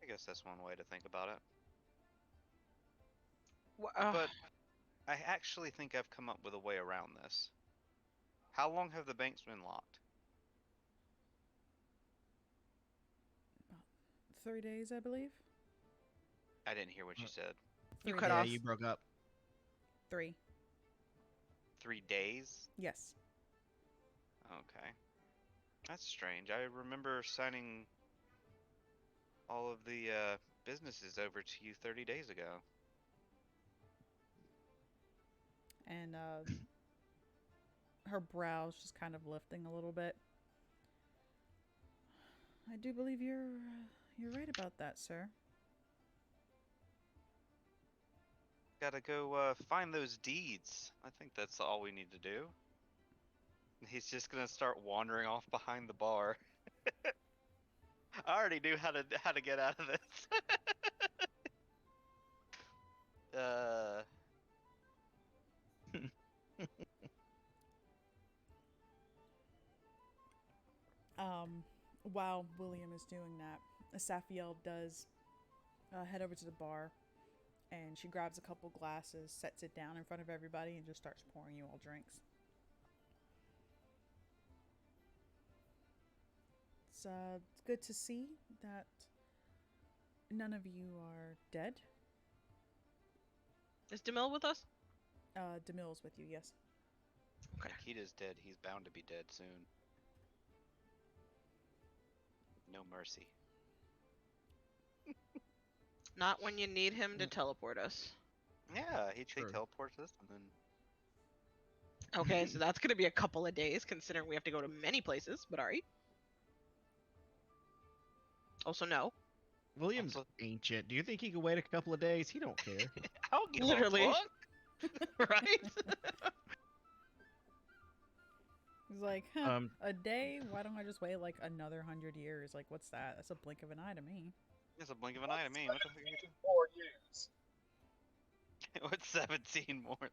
I guess that's one way to think about it. But But I actually think I've come up with a way around this. How long have the banks been locked? About 3 days, I believe. I didn't hear what you said. You 3 cut Yeah, off. you broke up. 3. 3 days? Yes. Okay. That's strange. I remember signing all of the businesses over to you 30 days ago. And her brows just kind of lifting a little bit. I do believe you're right about that, sir. Gotta go find those deeds. I think that's all we need to do. He's just gonna start wandering off behind the bar. I already knew how to get out of this. While William is doing that, Safiel does head over to the bar, and she grabs a couple glasses, sets it down in front of everybody, and just starts pouring you all drinks. It's good to see that none of you are dead. Is Demille with us? DeMille's with you, yes. Okay. Nikita's dead. He's bound to be dead soon. No mercy. Not when you need him to teleport us. Yeah, he True. teleports us and then. Okay, so that's gonna be a couple of days, considering we have to go to many places. But alright. Also, no. William's Also- ancient. Do you think he could wait a couple of days? He don't care. I don't give Literally. a fuck. Right? He's like, huh, Um, a day? Why don't I just wait like another 100 years? Like, what's that? That's a blink of an eye to me. It's a blink of an eye to me. What the fuck are you 4 years. doing? What's 17 more?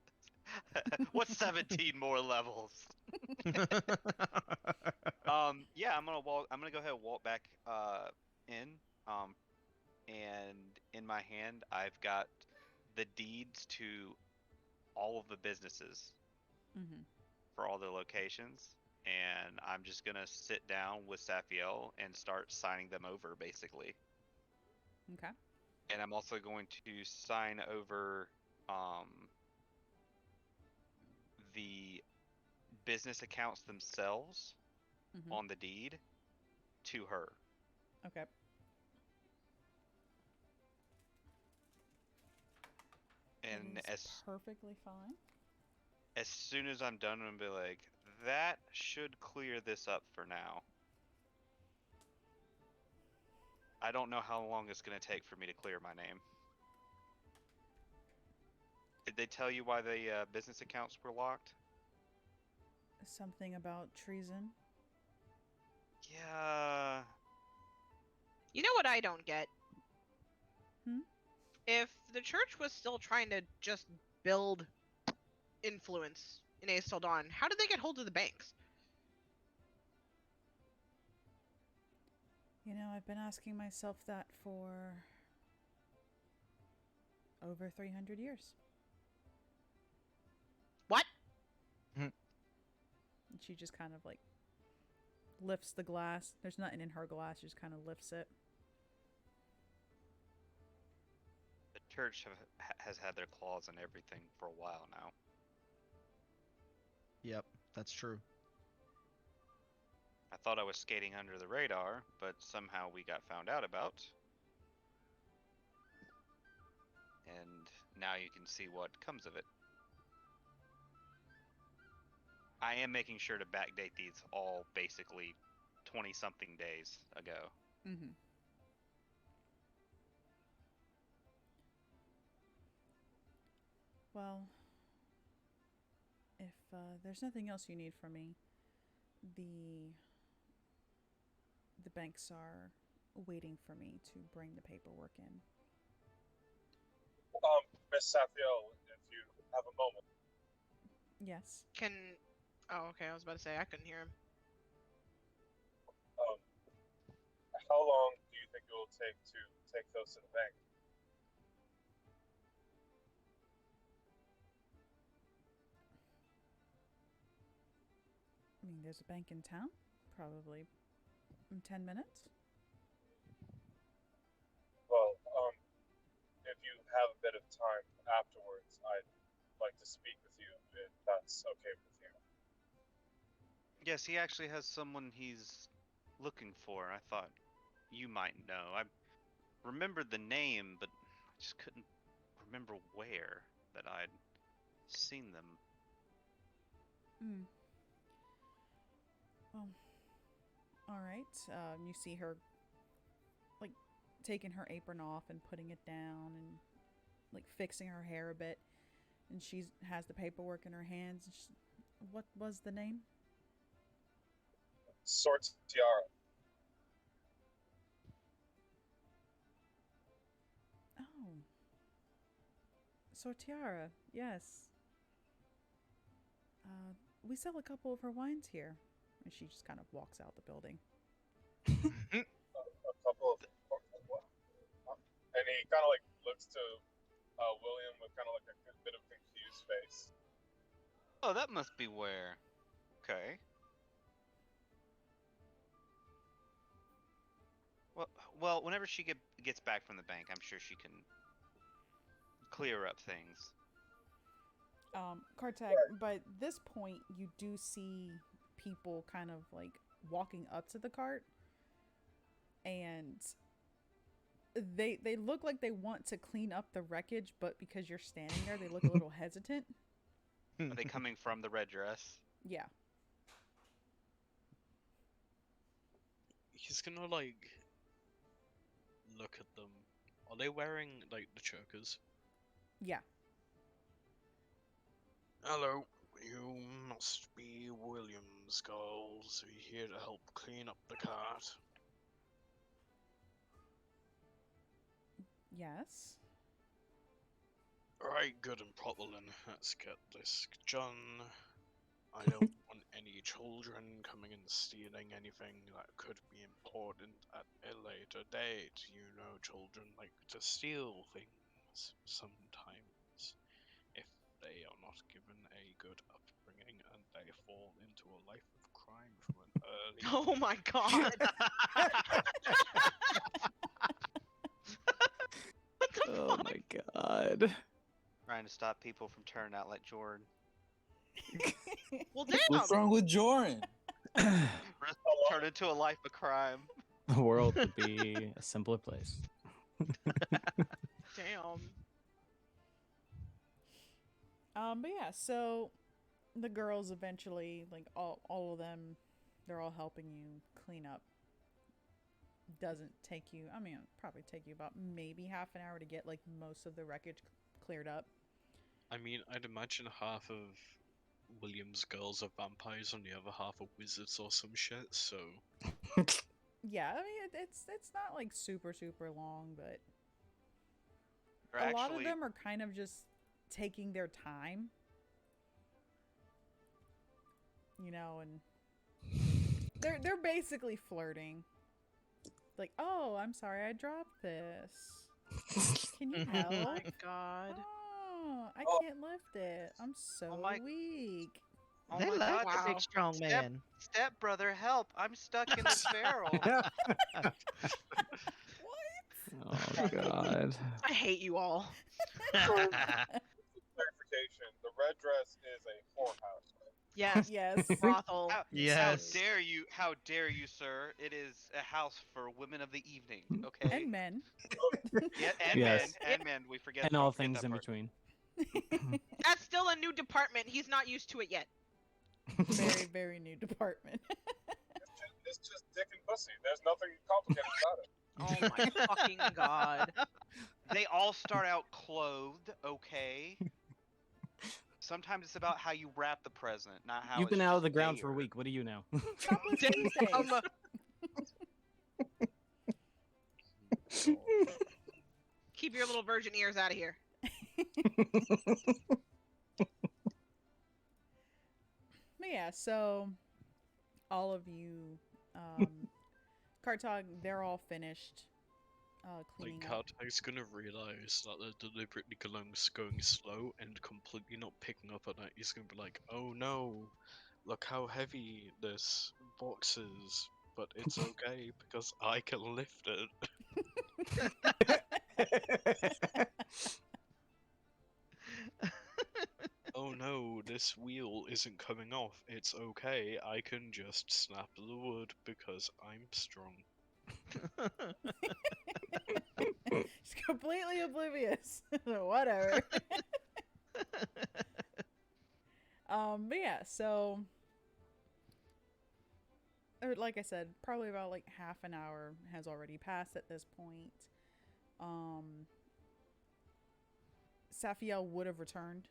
What's 17 more levels? Yeah, I'm gonna go ahead and walk back in. And in my hand I've got the deeds to all of the businesses Mm-hmm. for all the locations, and I'm just gonna sit down with Safiel and start signing them over basically. Okay. And I'm also going to sign over the business accounts themselves Mm-hmm. on the deed to her. Okay. And That is perfectly fine. as soon as I'm done, I'm gonna be like, that should clear this up for now. I don't know how long it's gonna take for me to clear my name. Did they tell you why the business accounts were locked? Something about treason. Yeah. You know what I don't get? Hmm? If the church was still trying to just build influence in Aes'Taldon, how did they get hold of the banks? You know, I've been asking myself that for over 300 years. What? And she just kind of like lifts the glass. There's nothing in her glass. She just kind of lifts it. The church has had their claws in everything for a while now. Yep, that's true. I thought I was skating under the radar, but somehow we got found out about. And now you can see what comes of it. I am making sure to backdate these all basically 20-something days ago. Mm-hmm. Well, if there's nothing else you need from me, the the banks are waiting for me to bring the paperwork in. Miss Safiel, if you have a moment. Yes. Can. Oh, okay. I was about to say I couldn't hear him. Um, how long do you think it will take to take those to the bank? I mean, there's a bank in town. Probably in 10 minutes. Well, if you have a bit of time afterwards, I'd like to speak with you if that's okay with you. Yes, he actually has someone he's looking for. I thought you might know. I remembered the name, but I just couldn't remember where that I'd seen them. Hmm. Well, all right. You see her, like, taking her apron off and putting it down and, like, fixing her hair a bit. And she has the paperwork in her hands. What was the name? Sortiara. Oh. Sortiara, yes. We sell a couple of her wines here. And she just kind of walks out the building. A couple of, and he kind of like looks to William with kind of like a bit of confused face. Oh, that must be where. Okay. Well, whenever she gets back from the bank, I'm sure she can clear up things. Kartak, by this point, you do see people kind of like walking up to the cart, and they look like they want to clean up the wreckage, but because you're standing there, they look a little hesitant. Are they coming from the red dress? Yeah. He's gonna like look at them. Are they wearing like the chokers? Yeah. Hello, you must be William's girls. We're here to help clean up the cart. Yes. Right, good and proper then. Let's get this done. I don't want any children coming and stealing anything that could be important at a later date. You know, children like to steal things sometimes if they are not given a good upbringing and they fall into a life of crime from an early Oh my god. Oh my god. Trying to stop people from turning out like Jordan. Well, damn. What's wrong with Joran? Turn into a life of crime. The world would be a simpler place. Damn. But yeah, so the girls eventually, like all of them, they're all helping you clean up. Doesn't take you, I mean, it'll probably take you about maybe half an hour to get like most of the wreckage cleared up. I mean, I'd imagine half of William's girls are vampires and the other half are wizards or some shit, so... Yeah, I mean, it's not like super long, but Or a lot of actually, them are kind of just taking their time. You know, and they're basically flirting. Like, oh, I'm sorry, I dropped this. Can you help? Oh my god. Oh, I can't lift it. I'm so weak. oh They my like God, a big strong man. Step brother, help! I'm stuck in this barrel. Oh god. I hate you all. Clarification: the red dress is a whorehouse. Yes. Yes. Brothel. Yes. How dare you, sir? It is a house for women of the evening, okay? And men. Yeah, and Yes. men. We forget. And we all forget things that in part. between. That's still a new department. He's not used to it yet. Very new department. It's just dick and pussy. There's nothing complicated about it. Oh my fucking god. They all start out clothed, okay? Sometimes it's about how you wrap the present, not how You've it's been out of just the ground for a there. week. What do you know? Topless Tuesdays. Keep your little virgin ears out of here. But yeah, so all of you, Kartog, they're all finished cleaning Like, up. Kartag's gonna realize that they're deliberately going slow and completely not picking up on it. He's gonna be like, oh no, look how heavy this box is, but it's okay because I can lift it. Oh no, this wheel isn't coming off. It's okay, I can just snap the wood because I'm strong. She's completely oblivious. Whatever. But yeah, so like I said, probably about like half an hour has already passed at this point. Safiel would have returned.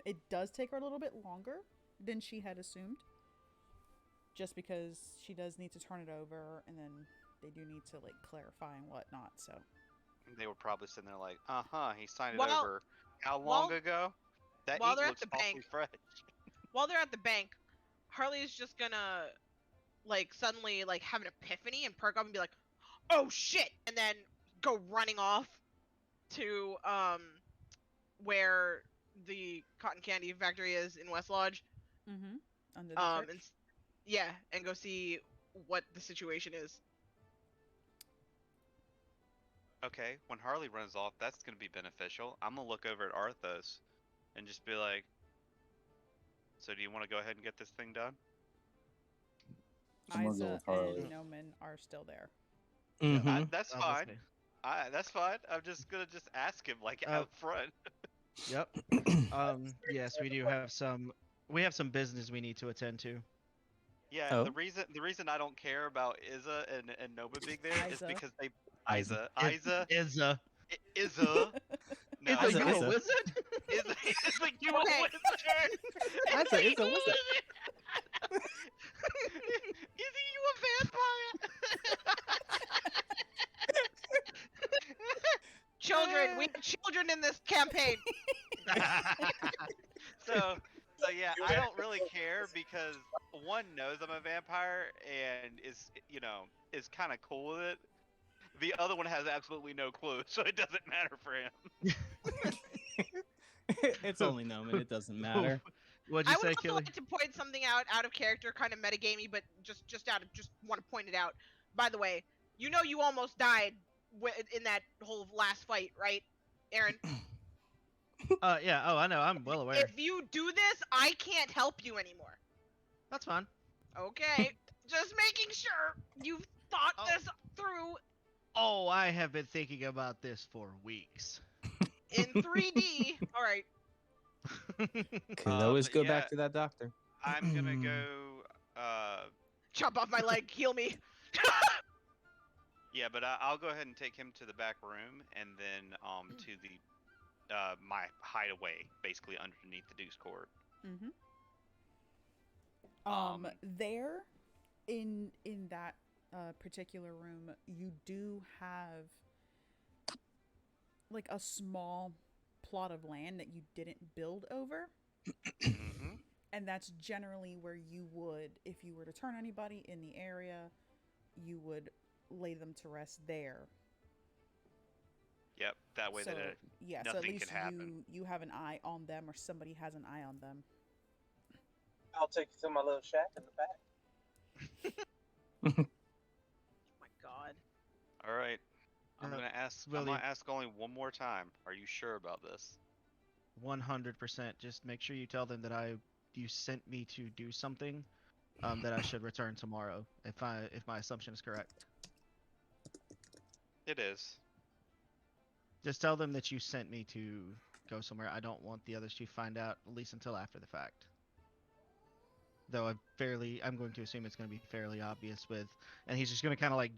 It does take her a little bit longer than she had assumed, just because she does need to turn it over, and then they do need to like clarify and whatnot. So They were probably sitting there like, he signed it Well, over how long ago? That while ink they're at looks the awfully bank- fresh. While they're at the bank, Harley's just gonna like suddenly like have an epiphany and perk up and be like, "Oh shit!" and then go running off to where the cotton candy factory is in West Lodge. Under the church. And go see what the situation is. Okay, when Harley runs off, that's going to be beneficial. I'm going to look over at Arthos and just be like, so do you want to go ahead and get this thing done? I'm gonna go Isa with Harley. and Noman are still there. That's I was fine. gonna That's fine. I'm just going to just ask him, like, out front. Yep. Yes, we do have some. We have some business we need to attend to. Yeah, Oh. the reason I don't care about Izza and Nova being there is Isa. because they Isa. Isa Izza. Izza. No, Izza, you Isa. a wizard? Izza, you Okay. a wizard. Isa, Isa, what's that? Izzy, you a vampire? Children, we have children in this campaign. So yeah, I don't really care because one knows I'm a vampire and is kind of cool with it. The other one has absolutely no clue, so it doesn't matter for him. It's only Noman. It doesn't matter. What'd I you would say, also Killy? like to point something out of character, kind of metagamey, but just want to point it out. By the way, you know you almost died in that whole last fight, right, Aaron? Yeah. Oh, I know. I'm well aware. If you do this, I can't help you anymore. That's fine. Okay, just making sure you've thought Oh. this through Oh, I have been thinking about this for weeks. in 3D. All right. Could always but go yeah. back to that doctor. I'm gonna go. Chop off my leg, heal me. Yeah, but I'll go ahead and take him to the back room, and then to the my hideaway, basically underneath the Deuce Court. There, in that particular room, you do have like a small plot of land that you didn't build over. Mm-hmm. And that's generally where you would, if you were to turn anybody in the area, you would lay them to rest there. Yep, that way so, that yeah, so at nothing least can happen. you have an eye on them, or somebody has an eye on them. I'll take you to my little shack in the back. Oh my god. All right, I'm Uh, gonna ask. I'm Willie. gonna ask only one more time. Are you sure about this? 100%. Just make sure you tell them that you sent me to do something, that I should return tomorrow. If my assumption is correct. It is. Just tell them that you sent me to go somewhere. I don't want the others to find out, at least until after the fact. Though I'm going to assume it's going to be fairly obvious and he's just going to kind of like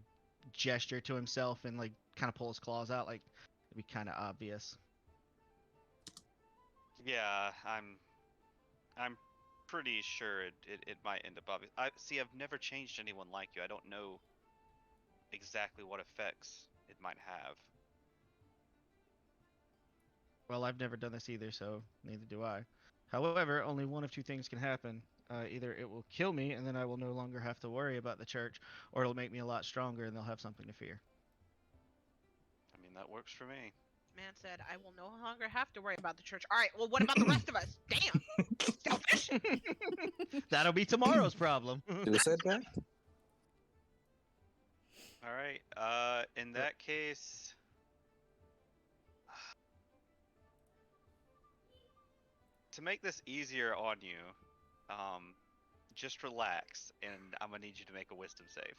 gesture to himself and like kind of pull his claws out, like it'd be kind of obvious. Yeah, I'm pretty sure it might end up obvious. I've never changed anyone like you. I don't know exactly what effects it might have. Well, I've never done this either, so neither do I. However, only one of two things can happen. Either it will kill me, and then I will no longer have to worry about the church, or it'll make me a lot stronger, and they'll have something to fear. I mean, that works for me. Man said, I will no longer have to worry about the church. All right, well, what about the rest of us? Damn! Selfish! That'll be tomorrow's problem. Suicide pact? All right. In that case, to make this easier on you, just relax, and I'm gonna need you to make a wisdom save.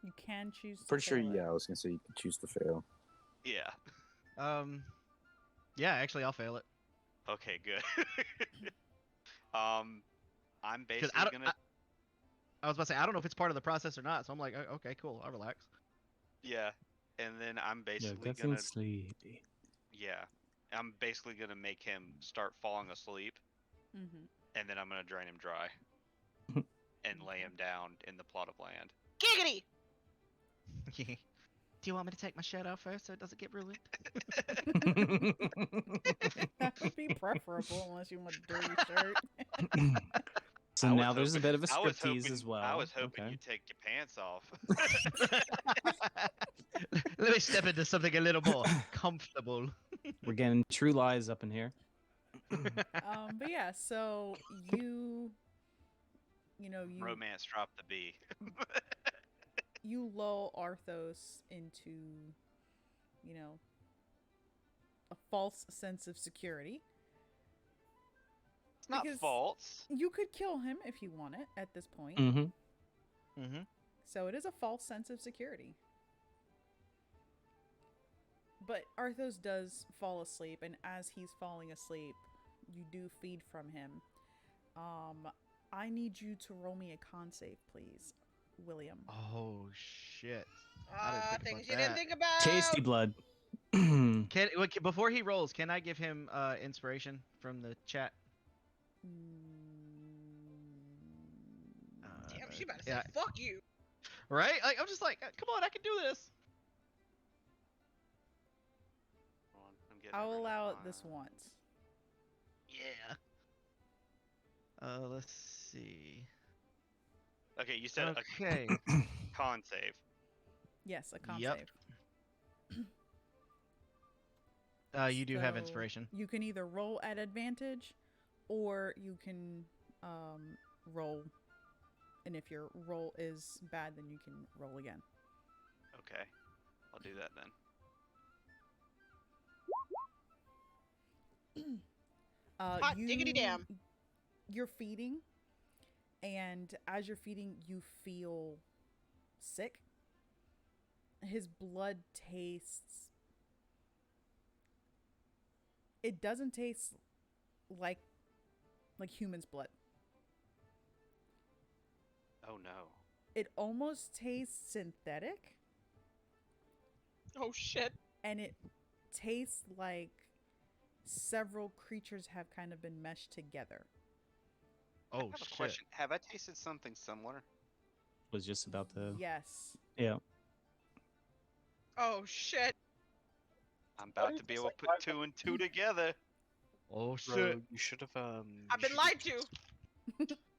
You can choose to Pretty sure, fail it. yeah, I was gonna say you can choose to fail. Yeah. Yeah, actually, I'll fail it. Okay, good. I'm 'Cause basically gonna. I was about to say, I don't know if it's part of the process or not, so I'm like, okay, cool, I'll relax. Yeah, and then I'm Yeah, basically getting gonna. sleepy. Yeah, I'm basically gonna make him start falling asleep, Mm-hmm. and then I'm gonna drain him dry, and lay him down in the plot of land. Giggity! Do you want me to take my shirt off first so it doesn't get ruined? That would be preferable unless you want a dirty shirt. So I was now there's a bit of a I was striptease hoping- as well. I was hoping Okay. you'd take your pants off. Let me step into something a little more comfortable. We're getting true lies up in here. But yeah, so you Romance dropped the B. you lull Arthos into, a false sense of security. It's not Because false. You could kill him if you want it at this point. Mm-hmm. Mm-hmm. So it is a false sense of security. But Arthos does fall asleep, and as he's falling asleep, you do feed from him. I need you to roll me a con save, please, William. Oh shit! I didn't think Things about you didn't that. think about. Tasty blood. Before he rolls, can I give him inspiration from the chat? Damn, she about to say, Yeah. fuck you. Right? Like, I'm just like, come on, I can do this. Hold on, I'm getting I'll it allow right it this now. once. Yeah. Let's see. Okay, you said Okay. a con save. Yes, a con Yep. save. You do have So, inspiration. You can either roll at advantage, or you can roll, and if your roll is bad, then you can roll again. Okay, I'll do that then. Hot diggity damn. You're feeding, and as you're feeding, you feel sick. His blood tastes. It doesn't taste like human's blood. Oh no. It almost tastes synthetic, Oh shit. and it tastes like several creatures have kind of been meshed together. I Oh have a shit. question. Have I tasted something similar? Was just about to. Yes. Yeah. Oh shit. I'm about to be able to put two and two together. Oh shit. Bro, you should have I've been lied to.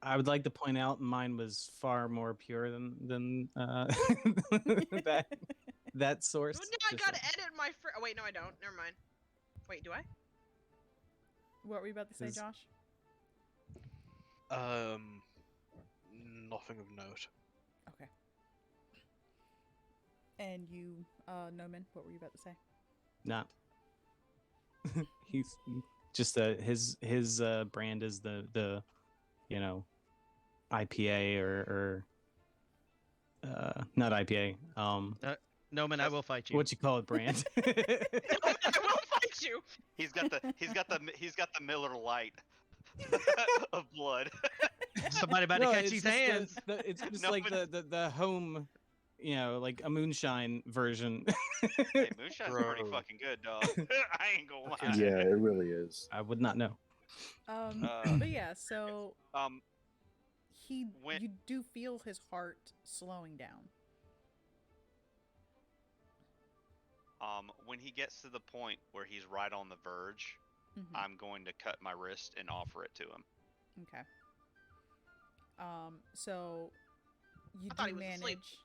I would like to point out mine was far more pure than that source. Well, now I Just gotta saying. edit my oh wait, no I don't. Never mind. Wait, do I? What were you about to say, Is- Josh? nothing of note. Okay. And you, Noman, what were you about to say? Nah. He's just his brand is the IPA or not IPA. No man, I will fight you. What you call it, brand? I will fight you. He's got the Miller Lite of blood. Somebody about to No, catch it's these just hands. It's just No, like but- the home. you know, like a moonshine version. Hey, Moonshine's pretty Bro. fucking good, dog. I ain't gonna lie. Okay. Yeah, it really is. I would not know. But yeah, so When you do feel his heart slowing down. when he gets to the point where he's right on the verge, Mhm. I'm going to cut my wrist and offer it to him. Okay. So you I thought do he was asleep. manage.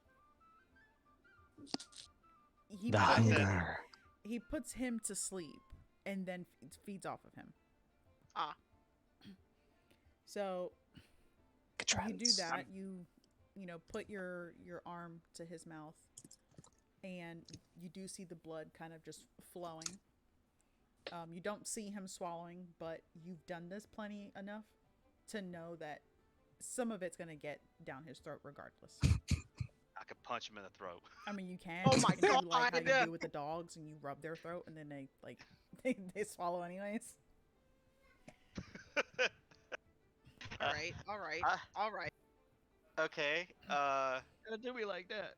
He The put him- hunger. he puts him to sleep and then feeds off of him. Ah. So you do Catrans. that. You know, put your arm to his mouth, and you do see the blood kind of just flowing. You don't see him swallowing, but you've done this plenty enough to know that some of it's gonna get down his throat regardless. I could punch him in the throat. I mean, you can. Oh my you can do, like how God. you do with the dogs, and you rub their throat, and then they they swallow anyways. All right, all right, all right. Okay. Do we like that?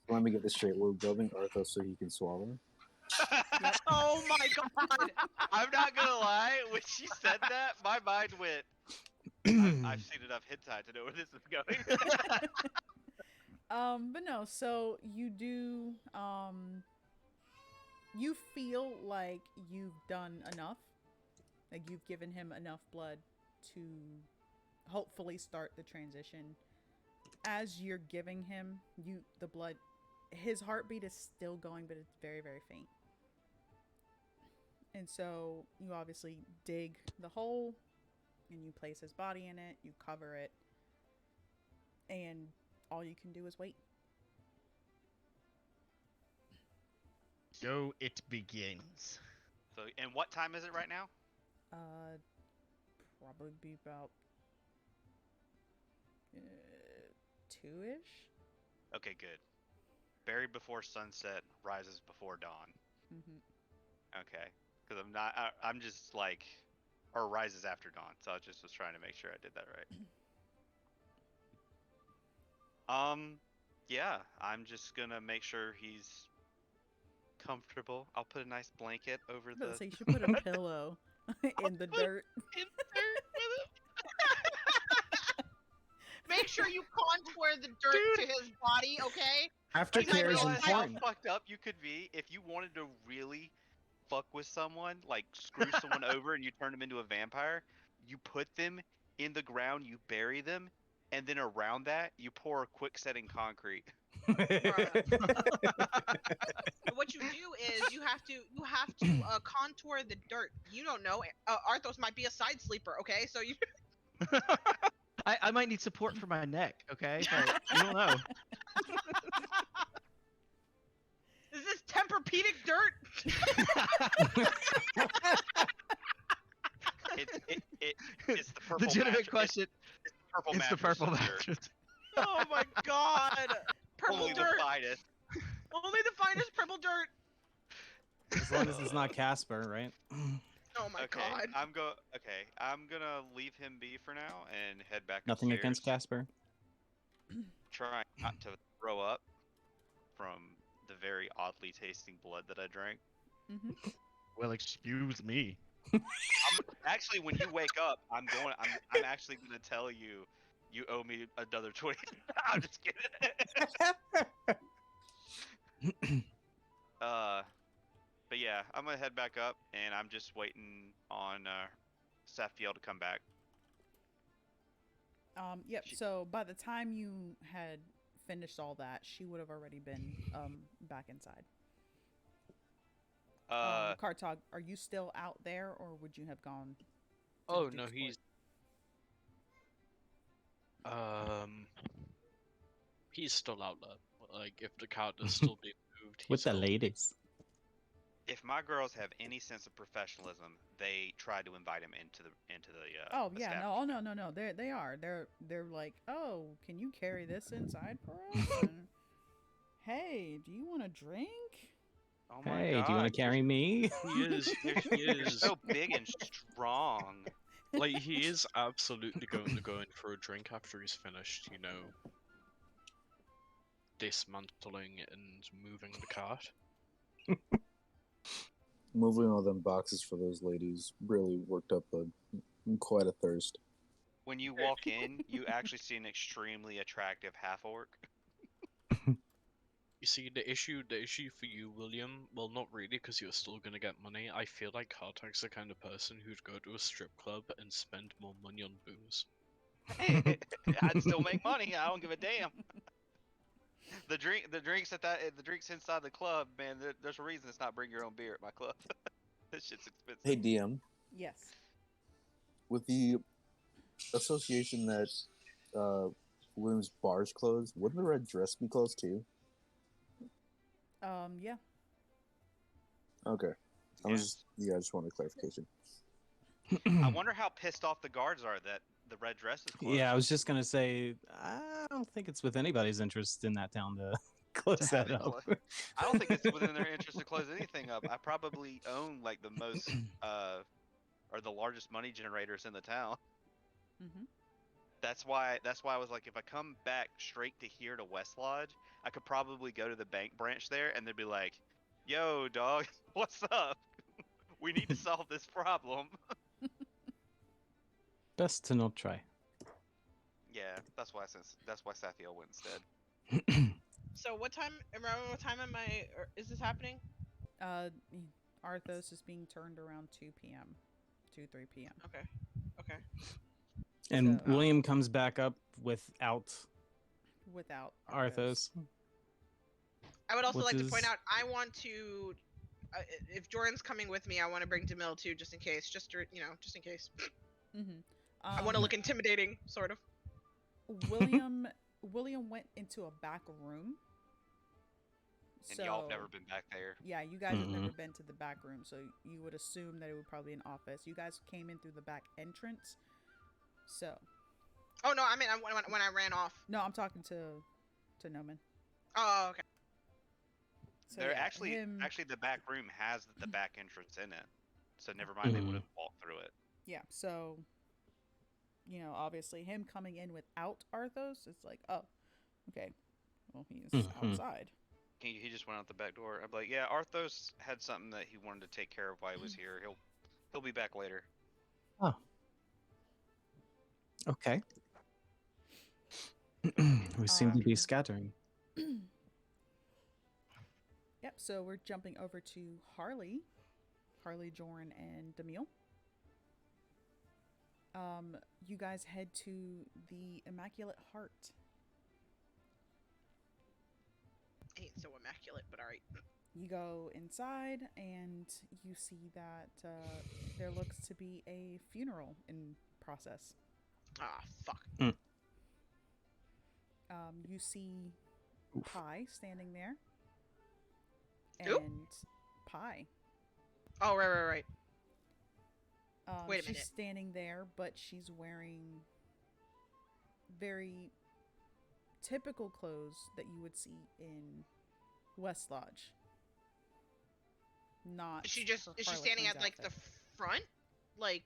Let me get this straight. We're rubbing Arthos so he can swallow. Oh my god! I'm not gonna lie. When she said that, my mind went. I've seen enough hentai to know where this is going. But no. So you do. You feel like you've done enough. Like you've given him enough blood to hopefully start the transition. As you're giving him the blood, his heartbeat is still going, but it's very, very faint. And so you obviously dig the hole and you place his body in it, you cover it, and all you can do is wait. So it begins. So, and what time is it right now? Probably be about 2-ish. Okay, good. Buried before sunset, rises before dawn. Mm-hmm. Okay, because I'm not. I'm just like, or rises after dawn. So I just was trying to make sure I did that right. Yeah, I'm just gonna make sure he's comfortable. I'll put a nice blanket over the. So you should put a pillow in the dirt. Make sure you contour the dirt to his body, okay? Aftercare is realize how important. fucked up you could be if you wanted to really fuck with someone, like screw someone over and you turn them into a vampire. You put them in the ground, you bury them, and then around that you pour quicksetting concrete. What you do is you have to contour the dirt. You don't know. Arthos might be a side sleeper, okay? So you. I might need support for my neck, okay? But you don't know. Is this Tempur-Pedic dirt? It's the purple Legitimate mattress. question. It's the purple mattress. Oh my god! Purple Only dirt. the finest. Only the finest purple dirt. As long as it's not Casper, right? Oh my Okay, god. I'm gonna leave him be for now and head back Nothing upstairs. against Casper. Trying not to throw up from the very oddly tasting blood that I drank. Mm-hmm. Well, excuse me. Actually, when you wake up, I'm actually gonna tell you owe me another 20. I'm just kidding. But yeah, I'm gonna head back up, and I'm just waiting on Safiel to come back. Yep. So by the time you had finished all that, she would have already been back inside. Kartog, are you still out there, or would you have gone? To Oh the no, Duke's he's still out there. Like if the character's still being moved, With he's the still- ladies. If my girls have any sense of professionalism, they try to invite him into the Oh yeah, establishment. no. They are. They're like, oh, can you carry this inside for us? And, hey, do you want a drink? Oh my Hey, god. do you want to carry me? He is. He You're is. so big and strong. Like, he is absolutely going to go in for a drink after he's finished, you know, dismantling and moving the cart. Moving all them boxes for those ladies really worked up quite a thirst. When you walk in, you actually see an extremely attractive half orc. You see, the issue for you, William, well, not really, because you're still gonna get money. I feel like Kartak's the kind of person who'd go to a strip club and spend more money on booze. I'd still make money. I don't give a damn. The drinks inside the club, man. There's a reason it's not bring your own beer at my club. This shit's expensive. Hey DM, Yes. with the association that William's bar's closed, wouldn't the red dress be closed too? Yeah. Okay. I Yeah. just wanted clarification. I wonder how pissed off the guards are that the red dress is closed. Yeah, I was just gonna say, I don't think it's with anybody's interest in that town to close To have that it up. I don't think it's within their interest to close anything up. I probably own like the most or the largest money generators in the town. Mm-hmm. That's why I was like, if I come back straight to here to West Lodge, I could probably go to the bank branch there and they'd be like, "Yo, dog, what's up? We need to solve this problem." Best to not try. Yeah, that's why Sathiel went instead. So what time? Remember what time am I? Or is this happening? Arthos is being turned around 2 p.m. 3 p.m. Okay. Okay. And So- William comes back up without Without Arthos. I would also Which like to point is- out, I want to, if Jordan's coming with me, I want to bring Demille too, just in case. Just in case. Mm-hmm. I want to look intimidating, sort of. William went into a back room. And y'all have never been back there. Yeah, you guys have Mhm. never been to the back room, so you would assume that it would probably be an office. You guys came in through the back entrance. So, Oh no, I mean when I ran off. no, I'm talking to Noman. Oh, okay. So They're yeah, actually him- the back room has the back entrance in it. So never mind, they would have walked through it. Yeah, so obviously him coming in without Arthos, it's like, oh, okay, well, he's Mhm. outside. He just went out the back door. I'm like, yeah, Arthos had something that he wanted to take care of while he was here. He'll be back later. Oh. Okay. We seem to be scattering. Yep, so we're jumping over to Harley, Joran, and Demille. You guys head to the Immaculate Heart. Ain't so immaculate, but alright. You go inside and you see that there looks to be a funeral in process. Ah, fuck. You see Oof. Pie standing there. Who? And Pie. Oh, right. Wait a she's minute. standing there, but she's wearing very typical clothes that you would see in West Lodge. Not. Is she her standing Harlequin's at like the outfit. front, like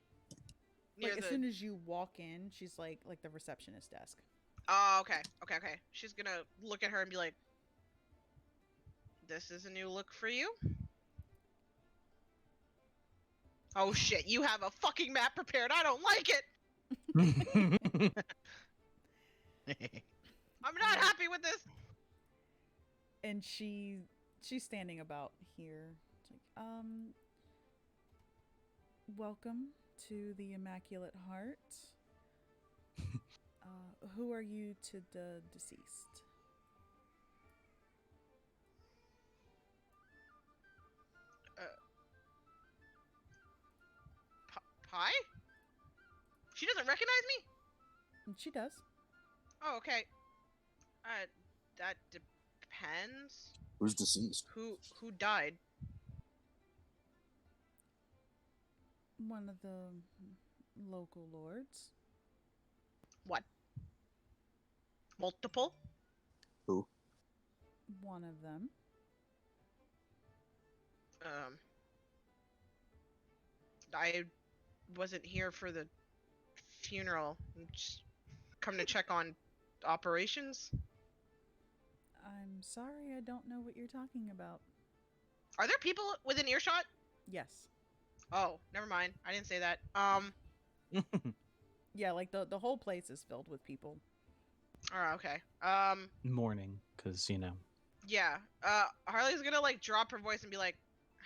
near Like the? as soon as you walk in, she's like the receptionist desk. Oh, okay. She's gonna look at her and be like, "This is a new look for you." Oh shit! You have a fucking map prepared. I don't like it. I'm not happy with this. And she's standing about here. It's like, welcome to the Immaculate Heart. Who are you to the deceased? Pie? She doesn't recognize me? And she does. Oh, okay. That depends. Who's deceased? Who died? One of the local lords. What? Multiple? Who? One of them. I wasn't here for the funeral? Just come to check on operations? I'm sorry, I don't know what you're talking about. Are there people within earshot? Yes. Oh, never mind. I didn't say that. Yeah, like the whole place is filled with people. Oh, okay. Morning, because Yeah. Harley's gonna like drop her voice and be like,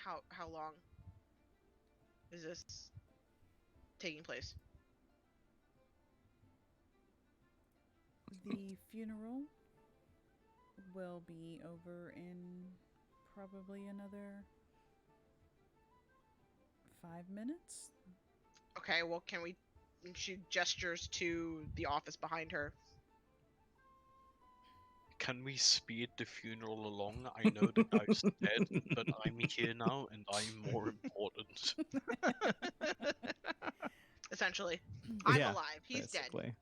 how long is this taking place? The funeral will be over in probably another 5 minutes. Okay, well, can we? She gestures to the office behind her. Can we speed the funeral along? I know the guy's dead, but I'm here now and I'm more important. Essentially, I'm Yeah, alive. He's dead. basically.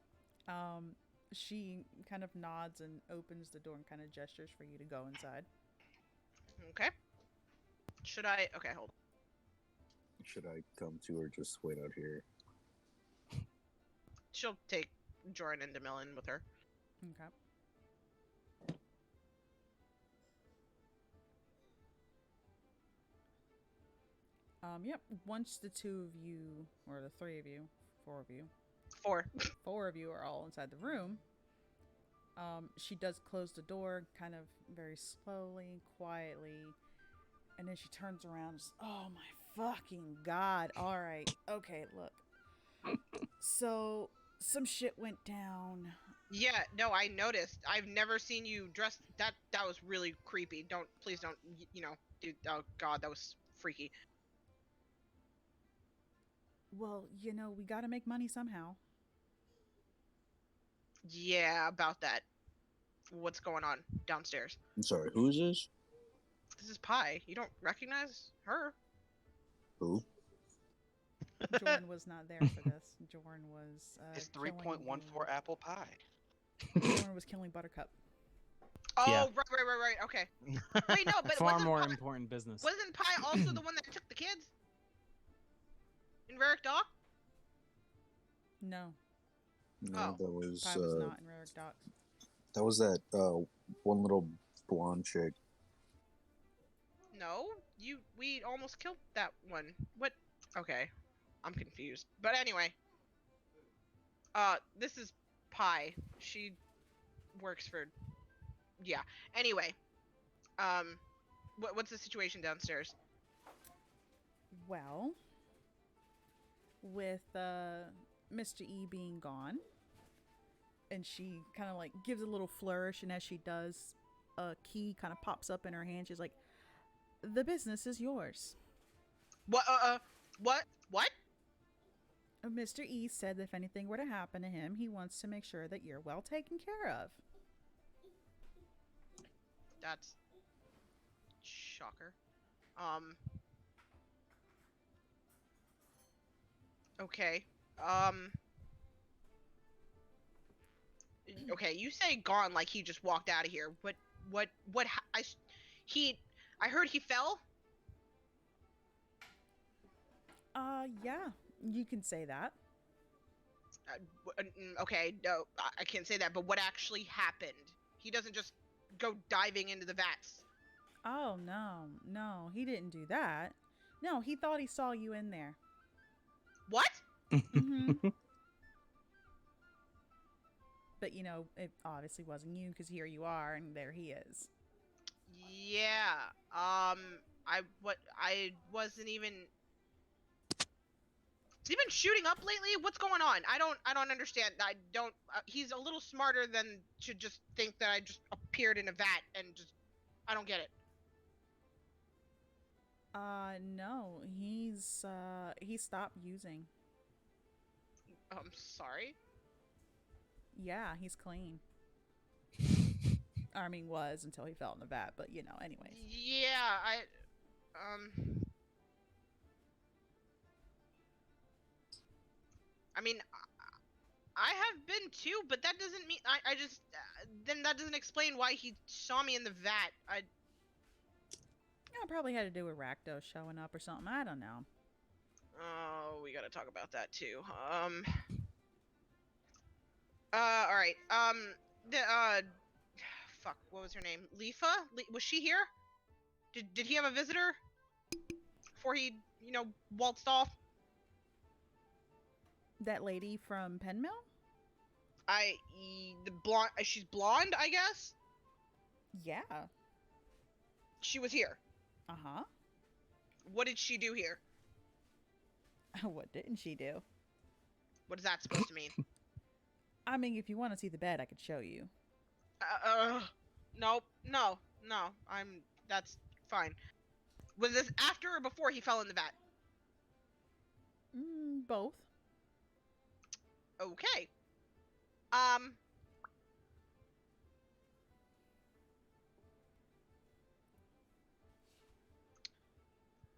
She kind of nods and opens the door and kind of gestures for you to go inside. Okay. Should I? Okay, hold on. Should I come to or just wait out here? She'll take Jordan and DeMillan with her. Okay. Yep. Once the two of you, or the three of you, four of you, four of you are all inside the room, she does close the door kind of very slowly, quietly, and then she turns around and says, "Oh my fucking god. All right. Okay, look. So, some shit went down. Yeah, no, I noticed. I've never seen you dressed. That was really creepy. Please don't. Dude. Oh god, that was freaky. Well, we gotta make money somehow." Yeah, about that. What's going on downstairs? I'm sorry, who is this? This is Pi. You don't recognize her? Who? Jordan was not there for this. Jordan was It's killing 3.14 apple pie. Jordan was killing Buttercup. Oh, Yeah. right. Okay. Wait, no, but Far wasn't more Pi, important business. wasn't Pi also the one that took the kids? In Rarick Dock? No, No, Oh. that was Pi was not in Rarick Docks. that was that one little blonde chick. No, we almost killed that one. What? Okay, I'm confused. But anyway, this is Pi. She works for. Yeah. Anyway, what's the situation downstairs? Well, with Mr. E being gone, and she kind of like gives a little flourish, and as she does, a key kind of pops up in her hand. She's like, "The business is yours." What? What? Mr. E said that if anything were to happen to him, he wants to make sure that you're well taken care of. That's shocker. Okay. Okay, you say gone like he just walked out of here. I heard he fell. Yeah, you can say that. Okay, no, I can't say that, but what actually happened? He doesn't just go diving into the vats. Oh, no, he didn't do that. No, he thought he saw you in there. What? Mm-hmm. But, it obviously wasn't you, because here you are, and there he is. Yeah, I wasn't even... Has he been shooting up lately? What's going on? I don't understand. He's a little smarter than to just think that I just appeared in a vat and just... I don't get it. No, he stopped using. I'm sorry? Yeah, he's clean. I mean, was until he fell in the vat, but anyways. Yeah, I mean, I have been too, but that doesn't mean I just then that doesn't explain why he saw me in the vat. Yeah, probably had to do with Rakdos showing up or something. I don't know. Oh, we gotta talk about that too. All right. The fuck. What was her name? Leafa? Was she here? Did he have a visitor before he, waltzed off? That lady from Penmill? The blonde. She's blonde, I guess. Yeah. She was here. Uh-huh. What did she do here? What didn't she do? What is that supposed to mean? I mean, if you want to see the bed, I could show you. Nope. No. That's fine. Was this after or before he fell in the vat? Both. Okay.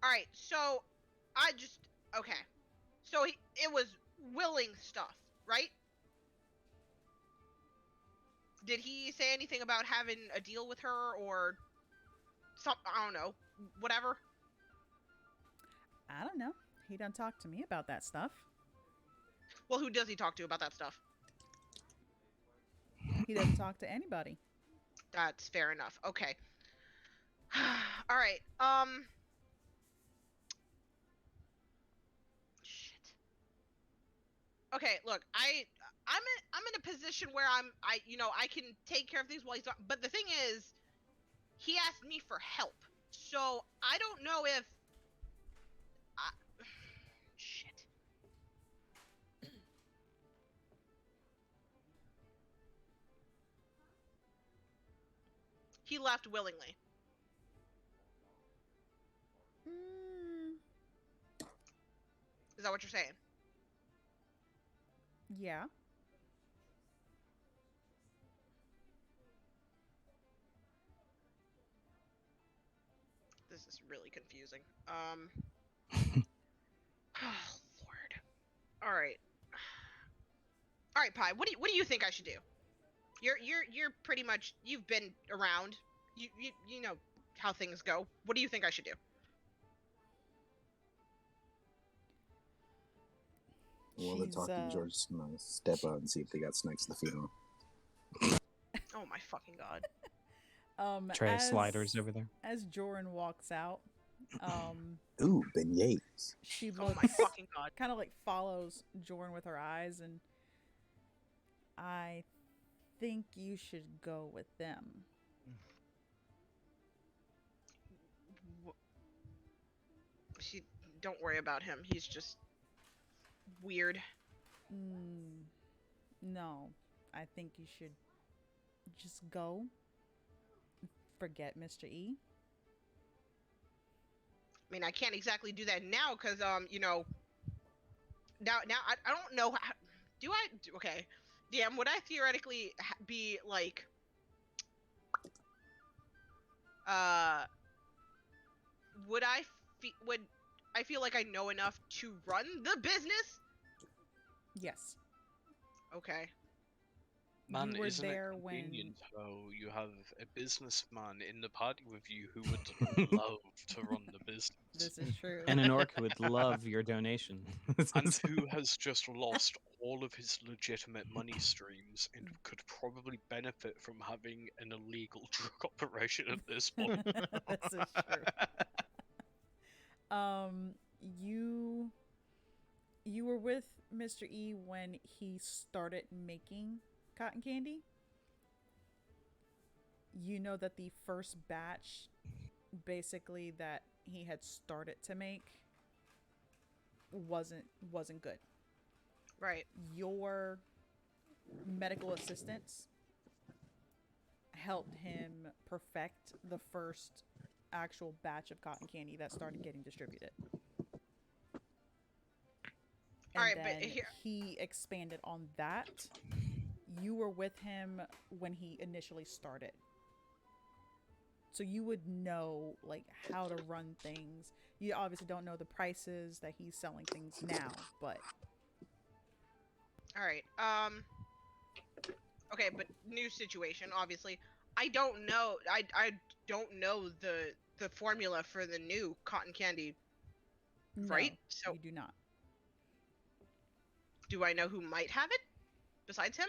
Alright, so okay. So it was willing stuff, right? Did he say anything about having a deal with her or I don't know, whatever? I don't know. He done talk to me about that stuff. Well, who does he talk to about that stuff? He doesn't talk to anybody. That's fair enough. Okay. All right. Shit. Okay, look, I'm in a position where I can take care of things while he's not, but the thing is, he asked me for help. So, I don't know if shit. He left willingly. Is that what you're saying? Yeah. This is really confusing. Oh, Lord. All right. All right, Pi. What do you think I should do? You're pretty much, you've been around. You know how things go. What do you think I should do? While they're talking, George is gonna step out and see if they got snacks to feed on. Oh my fucking god. Tray of sliders over there. As Joran walks out, Ooh, beignets. she Oh looks my fucking god. kind of like follows Joran with her eyes, and I think you should go with them. Don't worry about him. He's just weird. No, I think you should just go. Forget Mr. E. I mean, I can't exactly do that now because now I don't know how, okay, damn, would I theoretically be like would I feel like I know enough to run the business? Yes. Okay. Man, You were isn't there it when- convenient how you have a businessman in the party with you who would love to run the business? This is true. And an orc who would love your donation. And who has just lost all of his legitimate money streams and could probably benefit from having an illegal drug operation at this point. This is true. You were with Mr. E when he started making cotton candy. You know that the first batch, basically, that he had started to make wasn't good. Right. Your medical assistants helped him perfect the first actual batch of cotton candy that started getting distributed. And All right, then but here he expanded on that. You were with him when he initially started. So you would know like how to run things. You obviously don't know the prices that he's selling things now, but all right. Okay, but new situation, obviously. I don't know. I don't know the formula for the new cotton candy, no, right? So you do not. do I know who might have it besides him?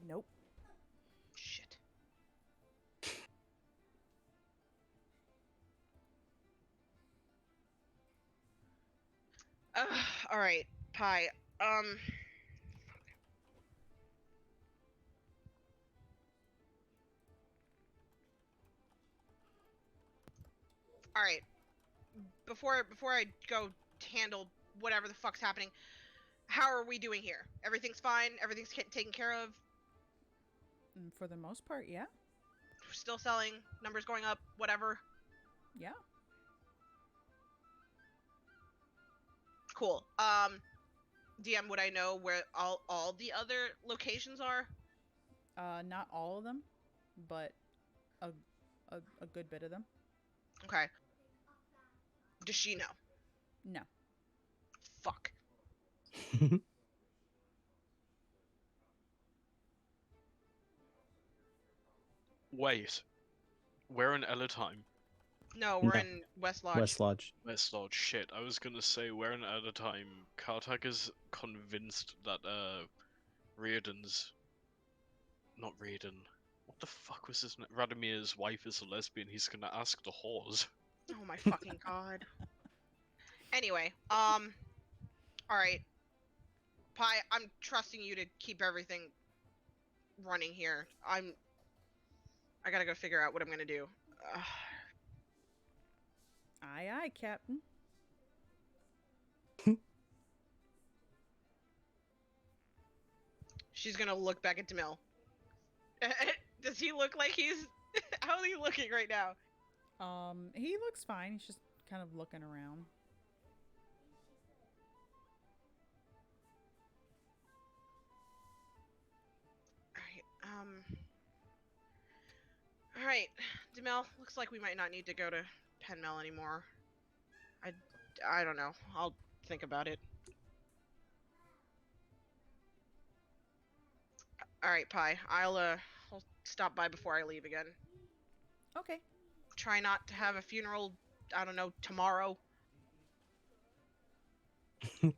Nope. Shit. All right, Pi. All right. Before I go handle whatever the fuck's happening, how are we doing here? Everything's fine. Everything's taken care of. For the most part, yeah. Still selling. Numbers going up. Whatever. Yeah. Cool. DM, would I know where all the other locations are? Not all of them, but a good bit of them. Okay. Does she know? No. Fuck. Wait. We're in Elatime. No, we're No. in West Lodge. West Lodge. West Lodge. Shit, I was gonna say we're in Elatime. Kartak is convinced that Riordan's not Riordan. What the fuck was his name? Radomir's wife is a lesbian. He's gonna ask the whores. Oh my fucking god. Anyway, all right. Pi, I'm trusting you to keep everything running here. I gotta go figure out what I'm gonna do. Aye, aye, Captain. She's gonna look back at Demille. Does he look like he's... How is he looking right now? He looks fine. He's just kind of looking around. Alright, Demille, looks like we might not need to go to Penmel anymore. I don't know. I'll think about it. Alright, Pi. I'll stop by before I leave again. Okay. Try not to have a funeral, I don't know, tomorrow. And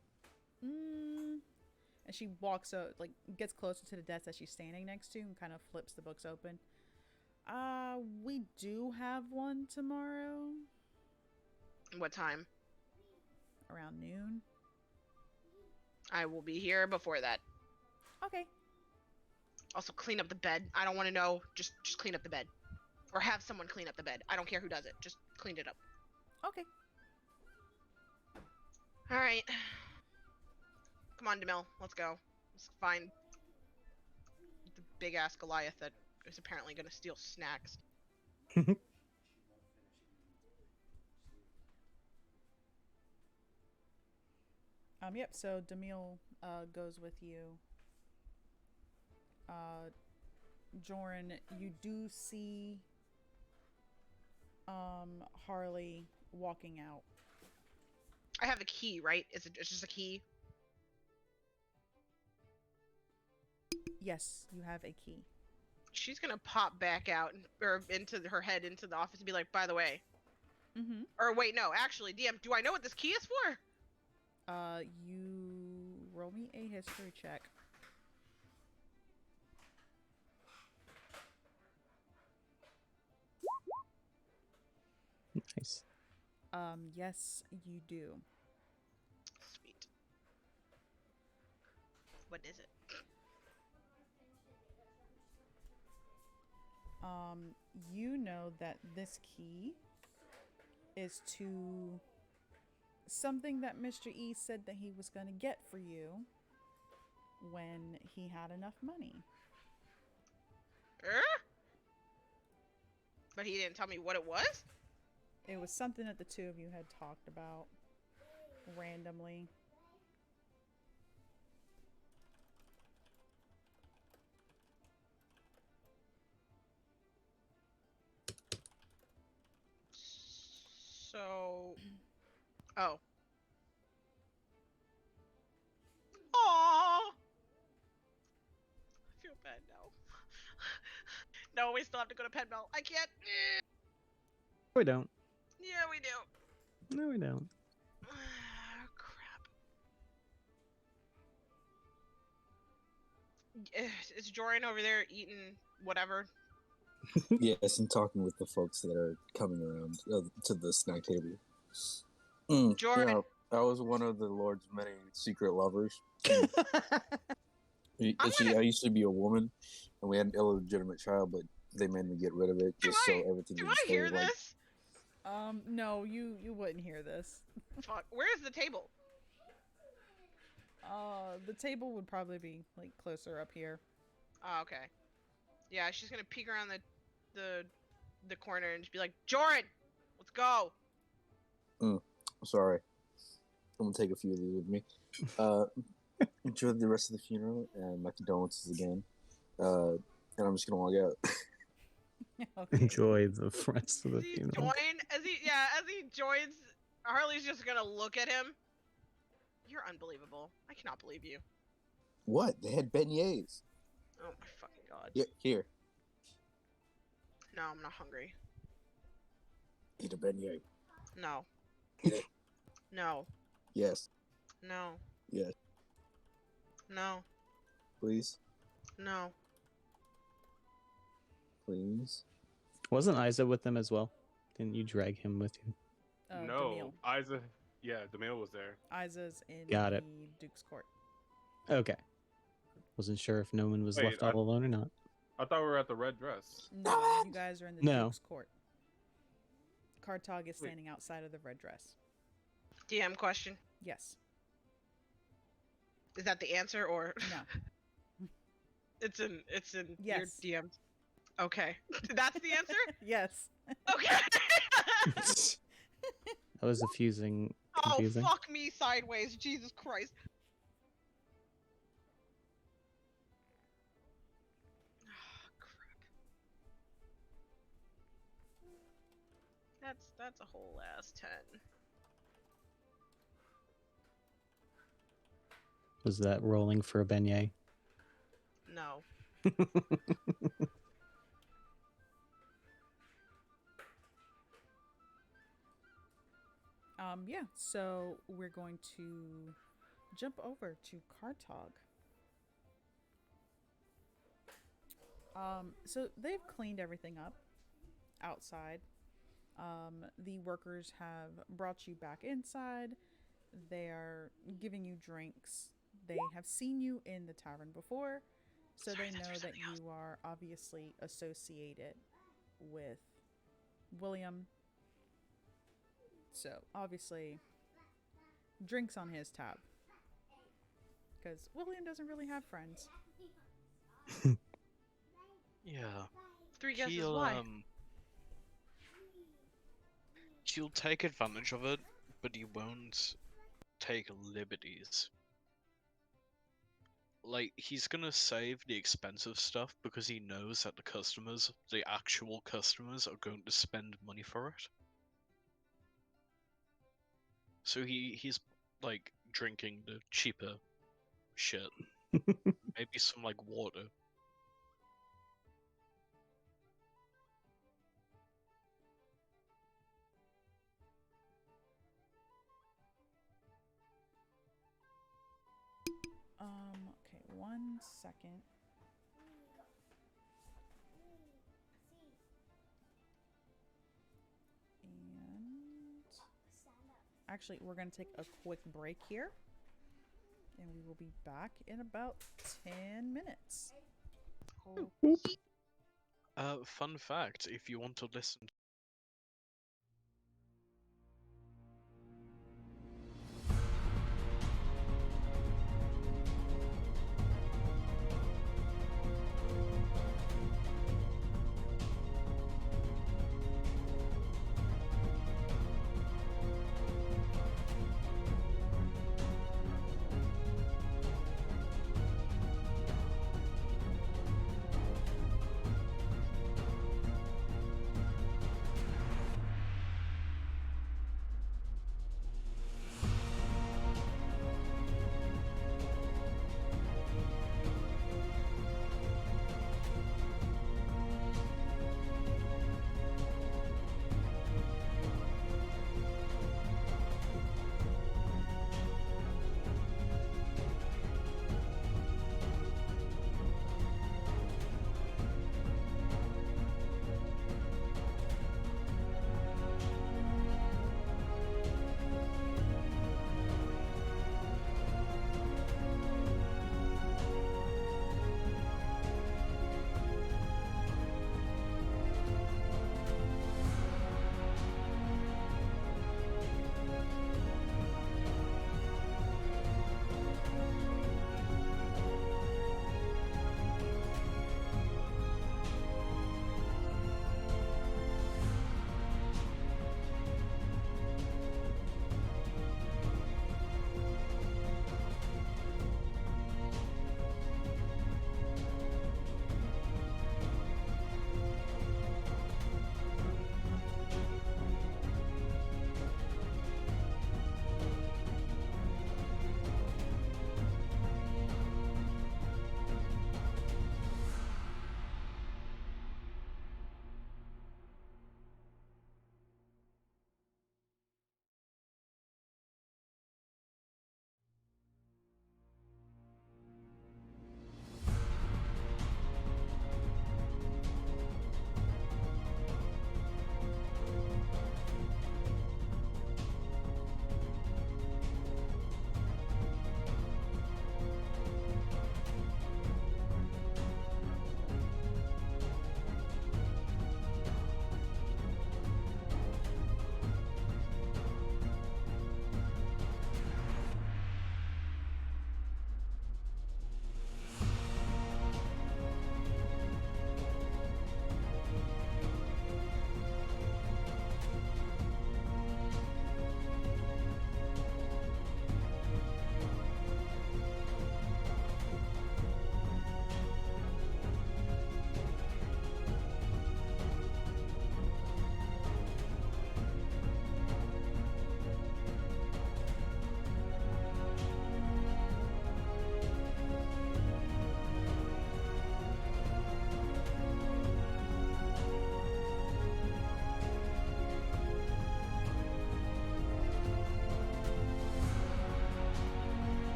she walks up, like, gets closer to the desk that she's standing next to and kind of flips the books open. We do have one tomorrow. What time? Around noon. I will be here before that. Okay. Also, clean up the bed. I don't want to know. Just clean up the bed. Or have someone clean up the bed. I don't care who does it. Just clean it up. Okay. Alright. Come on, Demille. Let's go. Let's find the big-ass Goliath that is apparently going to steal snacks. Yep, so Demille goes with you. Joran, you do see Harley walking out. I have a key, right? It's just a key? Yes, you have a key. She's gonna pop back out or into her head into the office and be like, by the way. Mm-hmm. Or wait, no, actually, DM, do I know what this key is for? You roll me a history check. Nice. Yes, you do. Sweet. What is it? You know that this key is to something that Mr. E said that he was going to get for you when he had enough money. But he didn't tell me what it was? It was something that the two of you had talked about randomly. So... Oh. Aww! I feel bad now. No, we still have to go to Penmel. I can't. We don't. Yeah, we do. No, we don't. Crap. Is Joran over there eating whatever? Yes, and talking with the folks that are coming around to the snack table. Jordan. Yeah, I was one of the Lord's many secret lovers. I used to be a woman, and we had an illegitimate child, but they made me get rid of it just so everything Do would I stay hear like. this? No, you wouldn't hear this. Fuck. Where's the table? The table would probably be like closer up here. Oh, okay. Yeah, she's gonna peek around the corner and just be like, Joran, let's go. Sorry, I'm gonna take a few of these with me. Enjoy the rest of the funeral, and my condolences again. And I'm just gonna walk out. Okay. Enjoy the rest of the As he funeral. as he joins, Harley's just gonna look at him. You're unbelievable. I cannot believe you. What? They had beignets. Oh my fucking god. Yeah, here. No, I'm not hungry. Eat a beignet. No. Eat it. No. Yes. No. Yes. No. Please. No. Please. Wasn't Isa with them as well? Didn't you drag him with you? No, Isa. Yeah, Demille was there. Isa's in Got the it. Duke's court. Okay. Wasn't sure if no one was Wait, left all alone or not. I thought we were at the red dress. No, you guys are in the No. Duke's court. Kartog is standing outside of the red dress. DM question. Yes. Is that the answer or No. it's in Yes. your DM? Okay. That's the answer? Yes. Okay. That was confusing. Oh, fuck me sideways. Jesus Christ. Oh, crap. That's a whole ass 10. Was that rolling for a beignet? No. Yeah, so we're going to jump over to Kartog. So they've cleaned everything up outside. The workers have brought you back inside. They are giving you drinks. They have seen you in the tavern before, so they know that you are obviously associated with William. So, obviously, drinks on his tab. Because William doesn't really have friends. Yeah. 3 guesses He'll, why. He'll take advantage of it, but he won't take liberties. Like, he's gonna save the expensive stuff because he knows that the actual customers, are going to spend money for it. So he's like drinking the cheaper shit. Maybe some like water. Okay, 1 second. And actually, we're going to take a quick break here. And we will be back in about 10 minutes. Fun fact, if you want to listen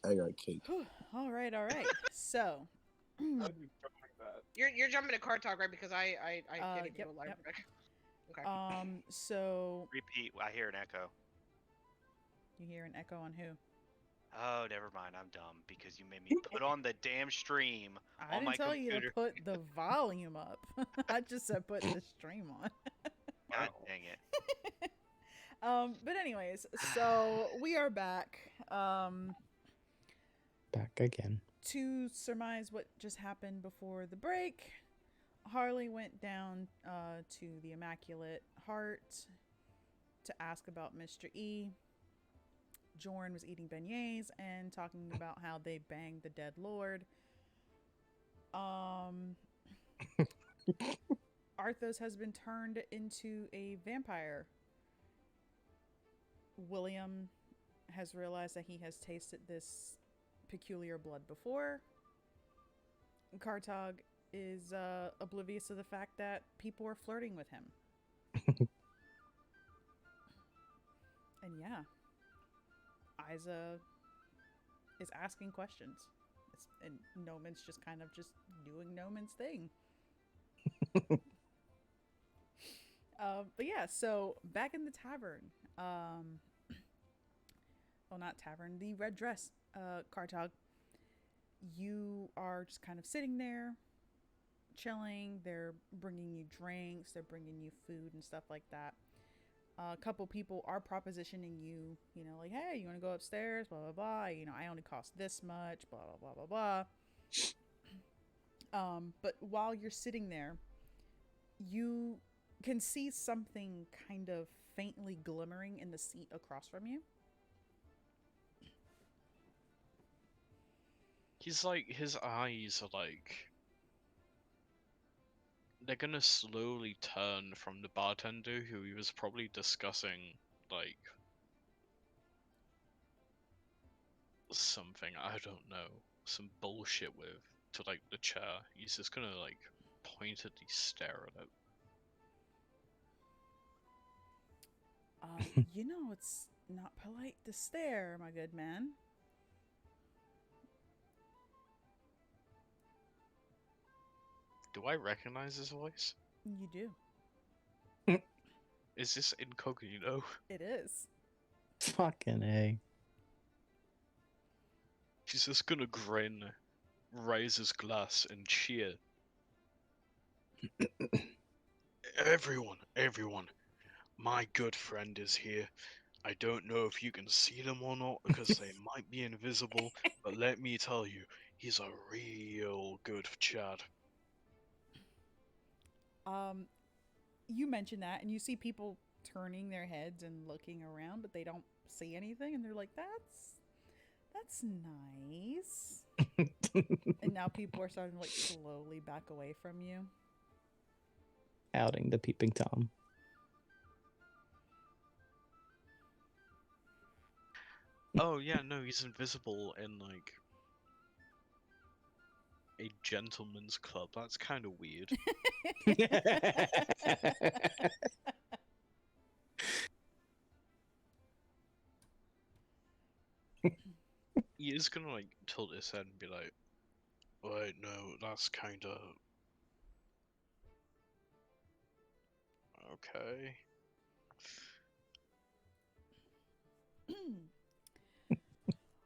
I got cake. All right. So, How do you jumping that? You're jumping to car talk, right? Because I didn't even yep, go live. yep. Okay. So Repeat. I hear an echo. you hear an echo on who? Oh, never mind. I'm dumb because you made me put on the damn stream I on didn't my tell you to computer. put the volume up. I just said put the stream on. God Wow. dang it. But anyways, so we are back. Back again. To surmise what just happened before the break, Harley went down to the Immaculate Heart to ask about Mr. E. Jorn was eating beignets and talking about how they banged the dead lord. Arthos has been turned into a vampire. William has realized that he has tasted this peculiar blood before. Kartog is oblivious of the fact that people are flirting with him. And yeah, Isa is asking questions. And Noman's just kind of just doing Noman's thing. But yeah, so back in the tavern. Well, not tavern, the Red Dress, Kartog. You are just kind of sitting there, chilling. They're bringing you drinks, they're bringing you food and stuff like that. A couple people are propositioning you, like, hey, you want to go upstairs, blah, blah, blah. I only cost this much, blah, blah, blah, blah, blah. But while you're sitting there, you can see something kind of faintly glimmering in the seat across from you. He's like, his eyes are like, they're gonna slowly turn from the bartender who he was probably discussing, like, something, I don't know, some bullshit with, to like the chair. He's just gonna like pointedly stare at it. It's not polite to stare, my good man. Do I recognize his voice? You do. Is this incognito? It is. Fucking A. He's just gonna grin, raise his glass, and cheer. Everyone, my good friend is here. I don't know if you can see them or not because they might be invisible, but let me tell you, he's a real good Chad. You mentioned that, and you see people turning their heads and looking around, but they don't see anything, and they're like, that's nice. And now people are starting to like slowly back away from you. Outing the peeping Tom. Oh yeah, no, he's invisible in like a gentleman's club. That's kind of weird. He is gonna like tilt his head and be like, "Wait, no, that's kind of okay."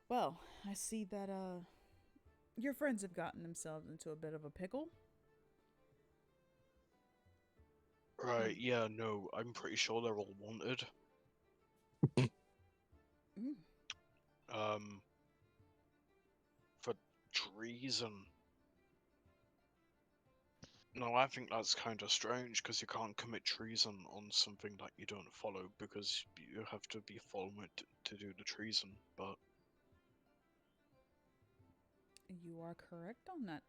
Well, I see that your friends have gotten themselves into a bit of a pickle. Right? Yeah, no, I'm pretty sure they're all wanted. Mm. For treason. No, I think that's kind of strange because you can't commit treason on something that you don't follow because you have to be following it to do the treason. But You are correct on that.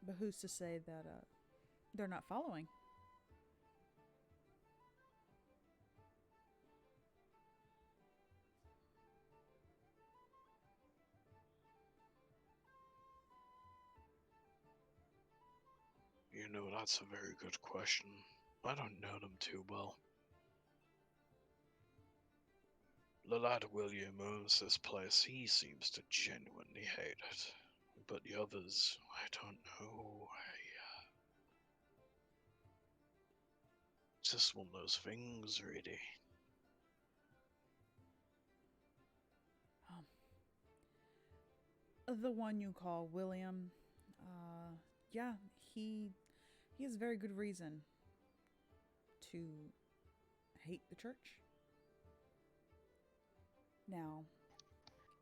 But who's to say that they're not following? you know, that's a very good question. I don't know them too well. The lad William owns this place. He seems to genuinely hate it. But the others, I don't know. It's just one of those things, really. The one you call William, yeah, he has very good reason to hate the church. Now,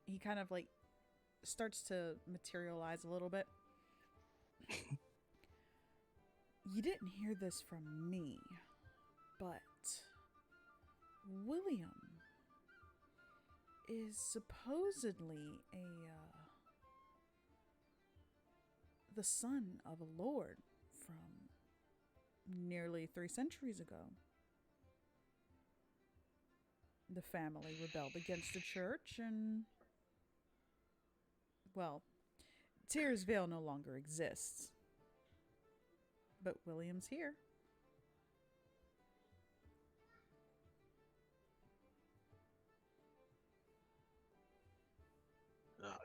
he kind of like starts to materialize a little bit. You didn't hear this from me, but William is supposedly the son of a lord from nearly 3 centuries ago. The family rebelled against the church and, well, Tyersvale no longer exists. But William's here.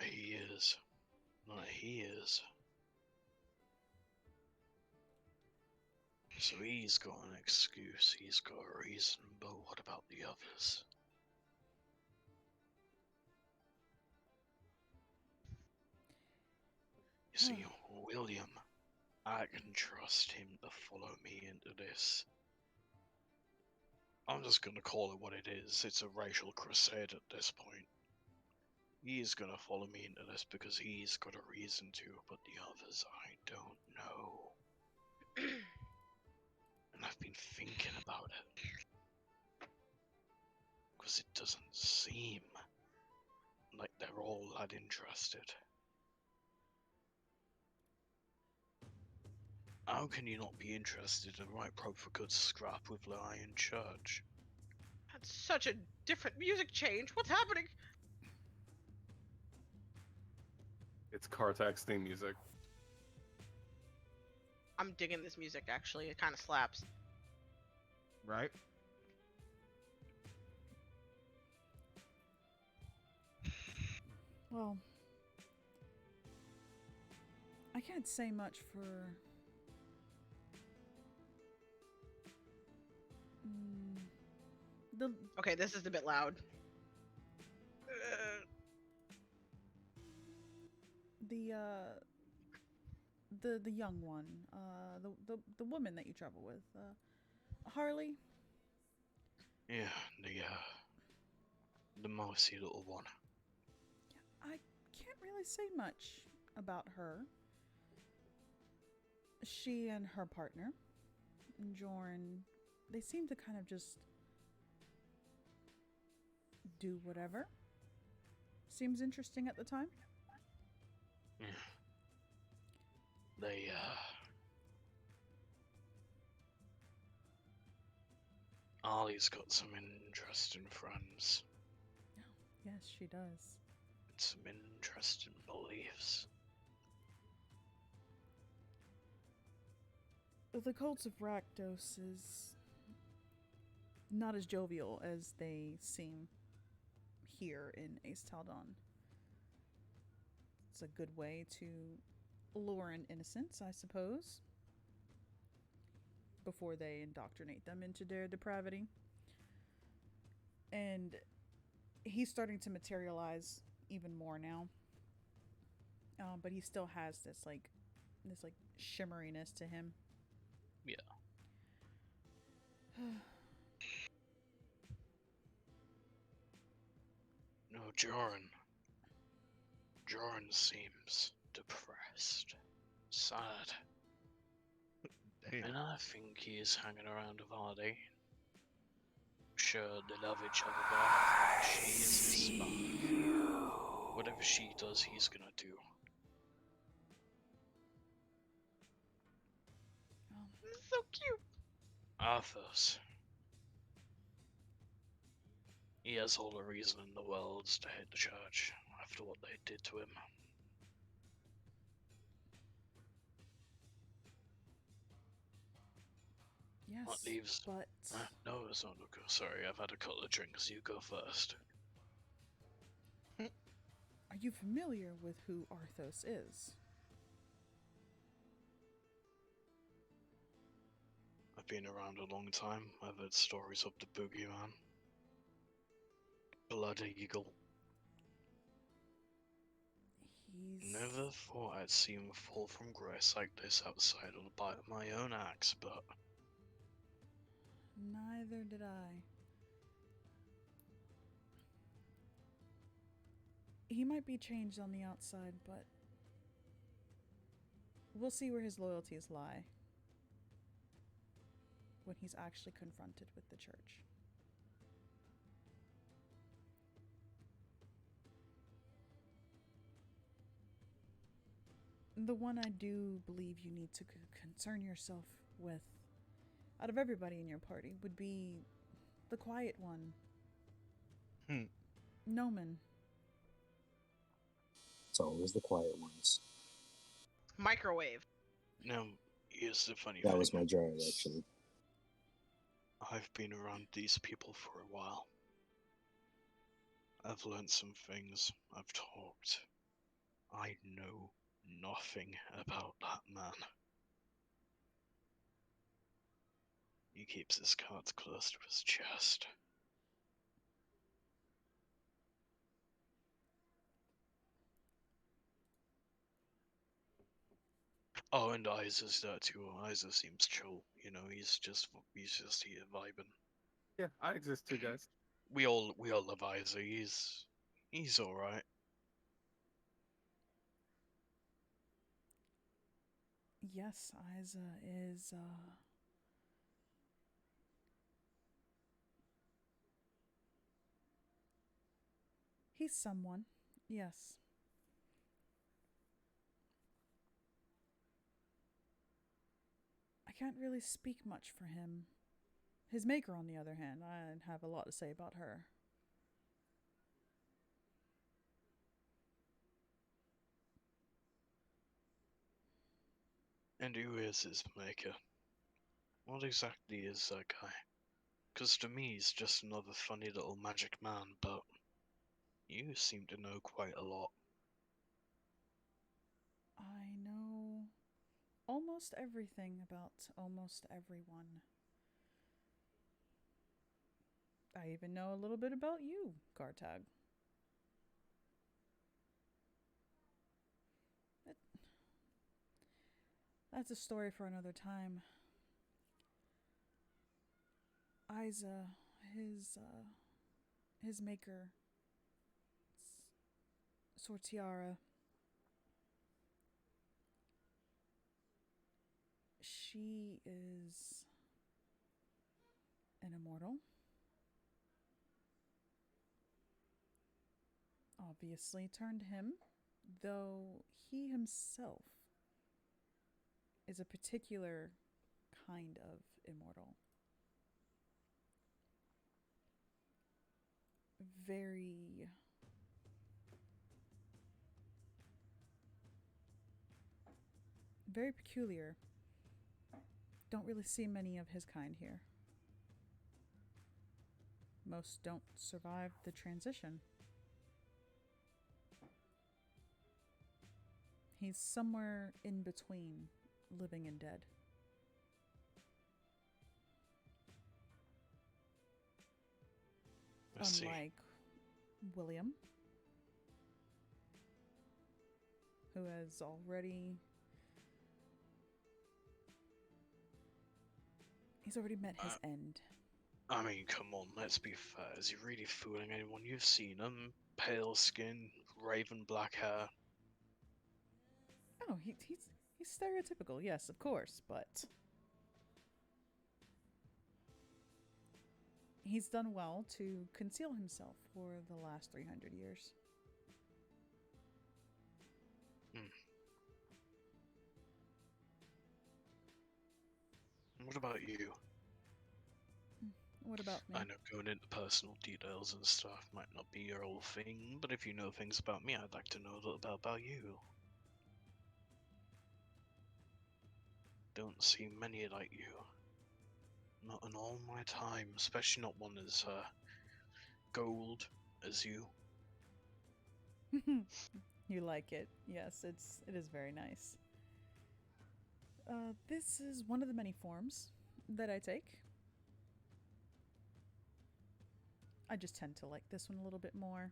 He is. He is. So he's got an excuse, he's got a reason, but what about the others? You see, William, I can trust him to follow me into this. I'm just gonna call it what it is. It's a racial crusade at this point. He's gonna follow me into this because he's got a reason to, but the others, I don't know. And I've been thinking about it. Because it doesn't seem like they're all that interested. How can you not be interested in right probe for good scrap with the Iron Church? That's such a different music change. What's happening? It's Kartak's theme music. I'm digging this music, actually. It kind of slaps. Right? Well, I can't say much for... Okay, this is a bit loud. The young one, the woman that you travel with, Harley. Yeah, the mousy little one. Yeah, I can't really say much about her. She and her partner, Jorn, they seem to kind of just do whatever. Seems interesting at the time. Yeah. They, Ollie's got some interesting friends. Oh, yes, she does. And some interesting beliefs. The cults of Rakdos is not as jovial as they seem here in Aes'Taldon. It's a good way to lure in innocence, I suppose, before they indoctrinate them into their depravity. And he's starting to materialize even more now. But he still has this shimmeriness to him. Yeah. No, Jorn seems depressed, sad. Damn. And I think he is hanging around with Hardy. Sure, they love each other, but I think she is his spark. Whatever she does, he's gonna do. This is so cute. Arthur's. He has all the reason in the world to hate the church after what they did to him. Yes, That leaves. but... No, it's not okay. Sorry, I've had a couple of drinks. You go first. Are you familiar with who Arthos is? I've been around a long time. I've heard stories of the boogeyman. Blood Eagle. He's... Never thought I'd see him fall from grace like this outside of the bite of my own axe, but Neither did I. He might be changed on the outside, but we'll see where his loyalties lie when he's actually confronted with the church. The one I do believe you need to concern yourself with, out of everybody in your party, would be the quiet one. Noman. It's always the quiet ones. Microwave. now here's the funny That thing. was my droid, actually. I've been around these people for a while. I've learned some things. I've talked. I know nothing about that man. He keeps his cards close to his chest. Oh, and Isa's there too. Isa seems chill. You know, he's just here vibing. Yeah, I exist too, guys. We all love Isa. He's all right. Yes, Isa is, he's someone. Yes. I can't really speak much for him. His maker, on the other hand, I have a lot to say about her. And who is his maker? What exactly is that guy? 'Cause to me, he's just another funny little magic man, but you seem to know quite a lot. I know almost everything about almost everyone. I even know a little bit about you, Gartag. That's a story for another time. Isa, his maker, Sortiara. She is an immortal. Obviously turned him, though he himself is a particular kind of immortal. Very peculiar. Don't really see many of his kind here. Most don't survive the transition. He's somewhere in between living and dead. I see. Unlike William, who has already... He's already met his end. I mean, come on, let's be fair. Is he really fooling anyone? You've seen him. Pale skin, raven black hair. Oh, he's stereotypical, yes, of course, but he's done well to conceal himself for the last 300 years. What about you? What about me? I know going into personal details and stuff might not be your whole thing, but if you know things about me, I'd like to know a little bit about you. Don't see many like you. Not in all my time, especially not one as gold as you. You like it? Yes, it is very nice. This is one of the many forms that I take. I just tend to like this one a little bit more.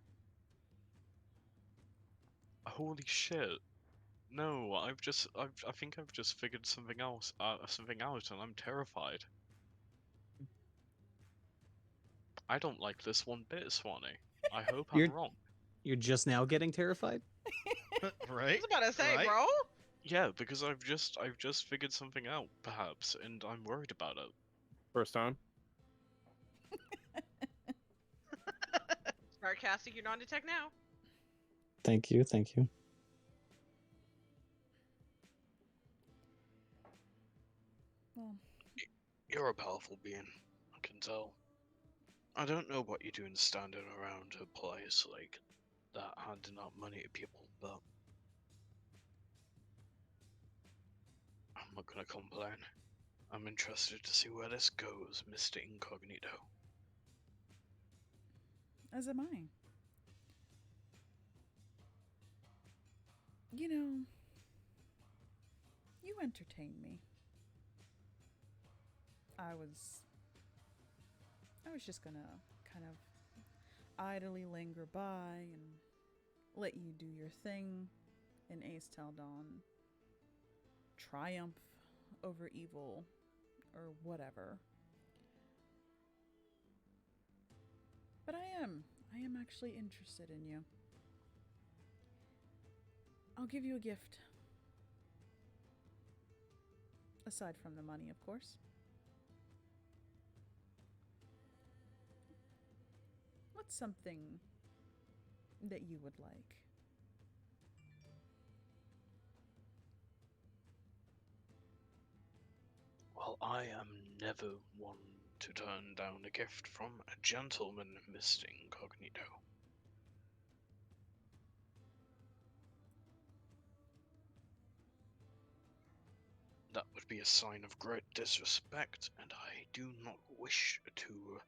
Holy shit. No, I think I've just figured something else, something out, and I'm terrified. I don't like this one bit, Swanee. I hope I'm You're wrong. you're just now getting terrified? I Right? was about to say, Right? bro. Yeah, because I've just figured something out, perhaps, and I'm worried about it. First time. Start casting your non-detect now. Thank you, thank you. Well, You're a powerful being, I can tell. I don't know what you're doing standing around a place like that handing out money to people, but I'm not gonna complain. I'm interested to see where this goes, Mr. Incognito. as am I. You know, you entertain me. I was I was just gonna kind of idly linger by and let you do your thing in Aes'Taldon. Triumph over evil or whatever. But I am actually interested in you. I'll give you a gift. Aside from the money, of course. What's something that you would like? Well, I am never one to turn down a gift from a gentleman, Mr. Incognito. That would be a sign of great disrespect, and I do not wish to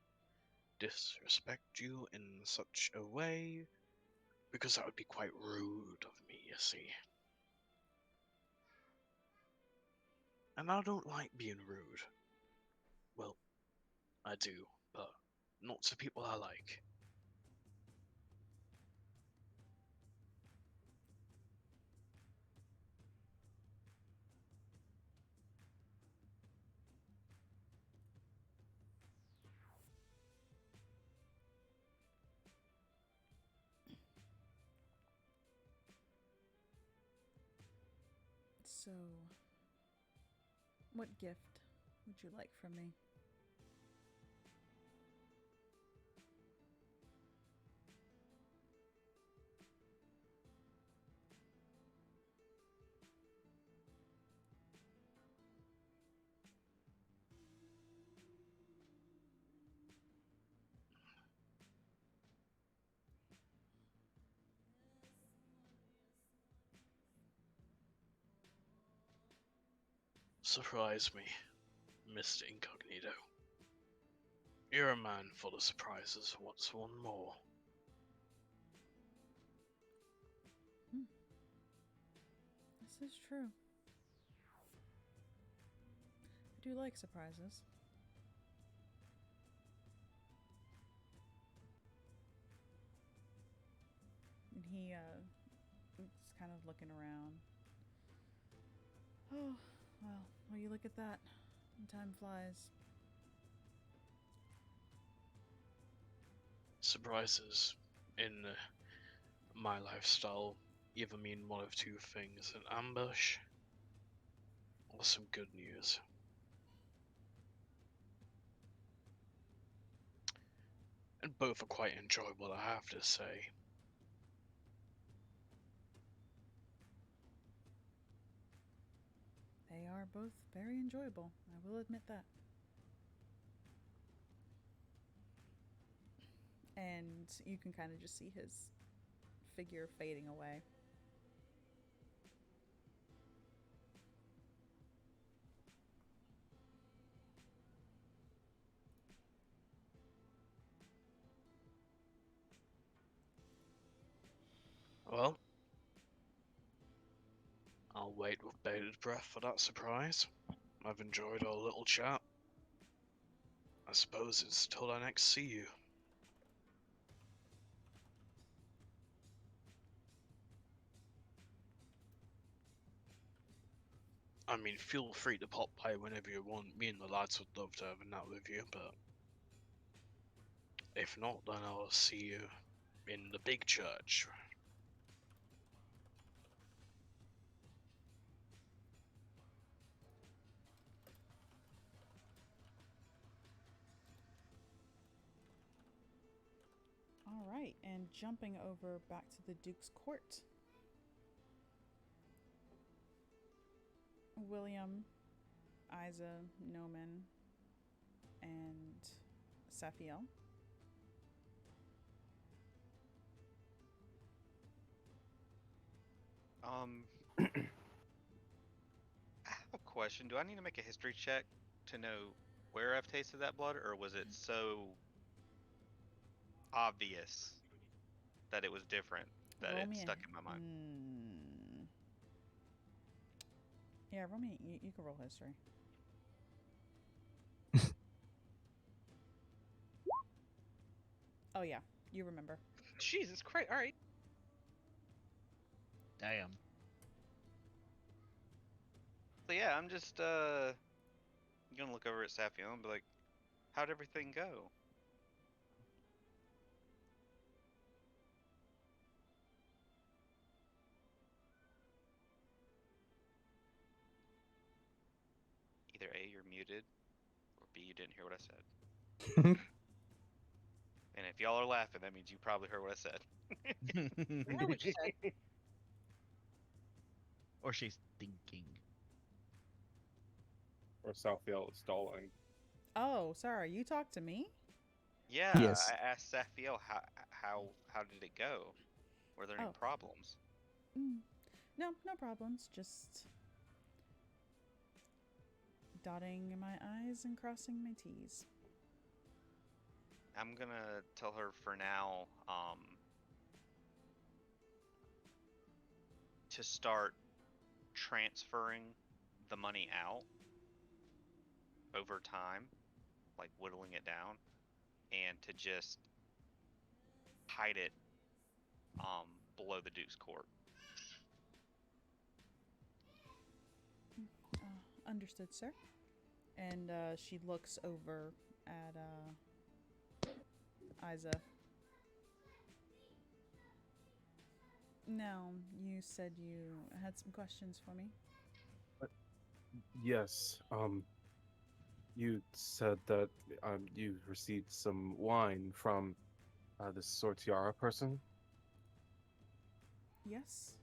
disrespect you in such a way, because that would be quite rude of me, you see. And I don't like being rude. Well, I do, but not to people I like. So, what gift would you like from me? Surprise me, Mr. Incognito. You're a man full of surprises. What's one more? This is true. I do like surprises. And he is kind of looking around. Oh, well, you look at that. Time flies. Surprises in my lifestyle either mean one of two things: an ambush or some good news. And both are quite enjoyable, I have to say. They are both very enjoyable. I will admit that. And you can kind of just see his figure fading away. Well, I'll wait with bated breath for that surprise. I've enjoyed our little chat. I suppose it's till I next see you. I mean, feel free to pop by whenever you want. Me and the lads would love to have a nap with you, but if not, then I'll see you in the big church. All right, and jumping over back to the Duke's court. William, Isa, Noman, and Safiel. I have a question. Do I need to make a history check to know where I've tasted that blood, or was it so obvious that it was different that Roll it me stuck in my mind? Yeah, roll me. You can roll history. Oh yeah, you remember. Jesus Christ! All right. Damn. So yeah, I'm just gonna look over at Safiel and be like, "How'd everything go?" Either A, you're muted, or B, you didn't hear what I said. And if y'all are laughing, that means you probably heard what I said. I heard what you said. Or she's thinking. Or Southfield stalling. Oh, sorry. You talked to me? Yeah, Yes. I asked Safiel how did it go? Were there any Oh. problems? No problems. Just dotting my I's and crossing my T's. I'm gonna tell her for now, to start transferring the money out over time, like whittling it down, and to just hide it below the Duke's court. Understood, sir. And she looks over at Isa. Now, you said you had some questions for me. Yes. You said that you received some wine from this Sortiara person. Yes?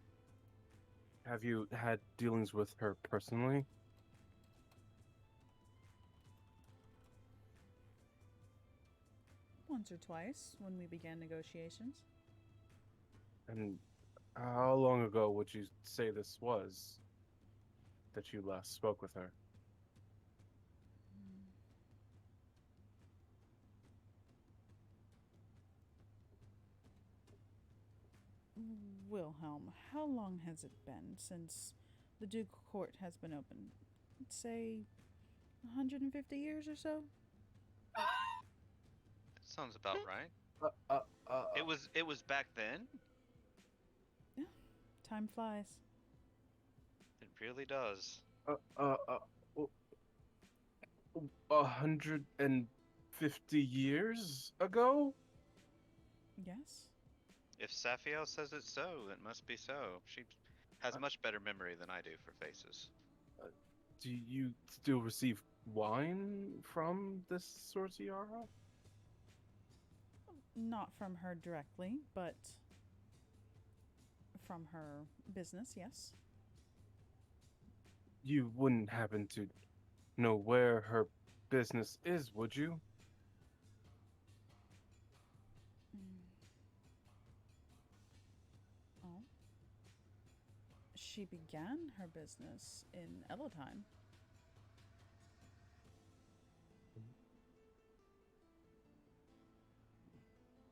Have you had dealings with her personally? Once or twice when we began negotiations. And how long ago would you say this was that you last spoke with her? Wilhelm, how long has it been since the Duke Court has been open? Say 150 years or so? That sounds about right. It was back then. Yeah, time flies. It really does. 150 years ago? Yes? If Safiel says it's so, it must be so. She has much better memory than I do for faces. Do you still receive wine from this Sortiara? Not from her directly, but from her business, yes. You wouldn't happen to know where her business is, would you? Oh. She began her business in Eldheim.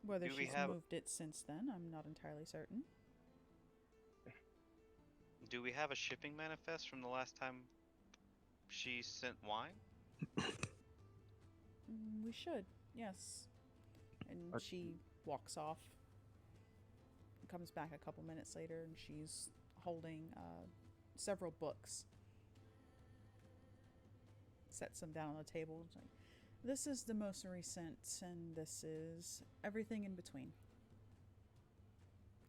Whether she's moved it since then, I'm not entirely certain. Do we have a shipping manifest from the last time she sent wine? We should, yes. And But- she walks off. Comes back a couple minutes later, and she's holding several books. Sets them down on the table. It's like, this is the most recent, and this is everything in between.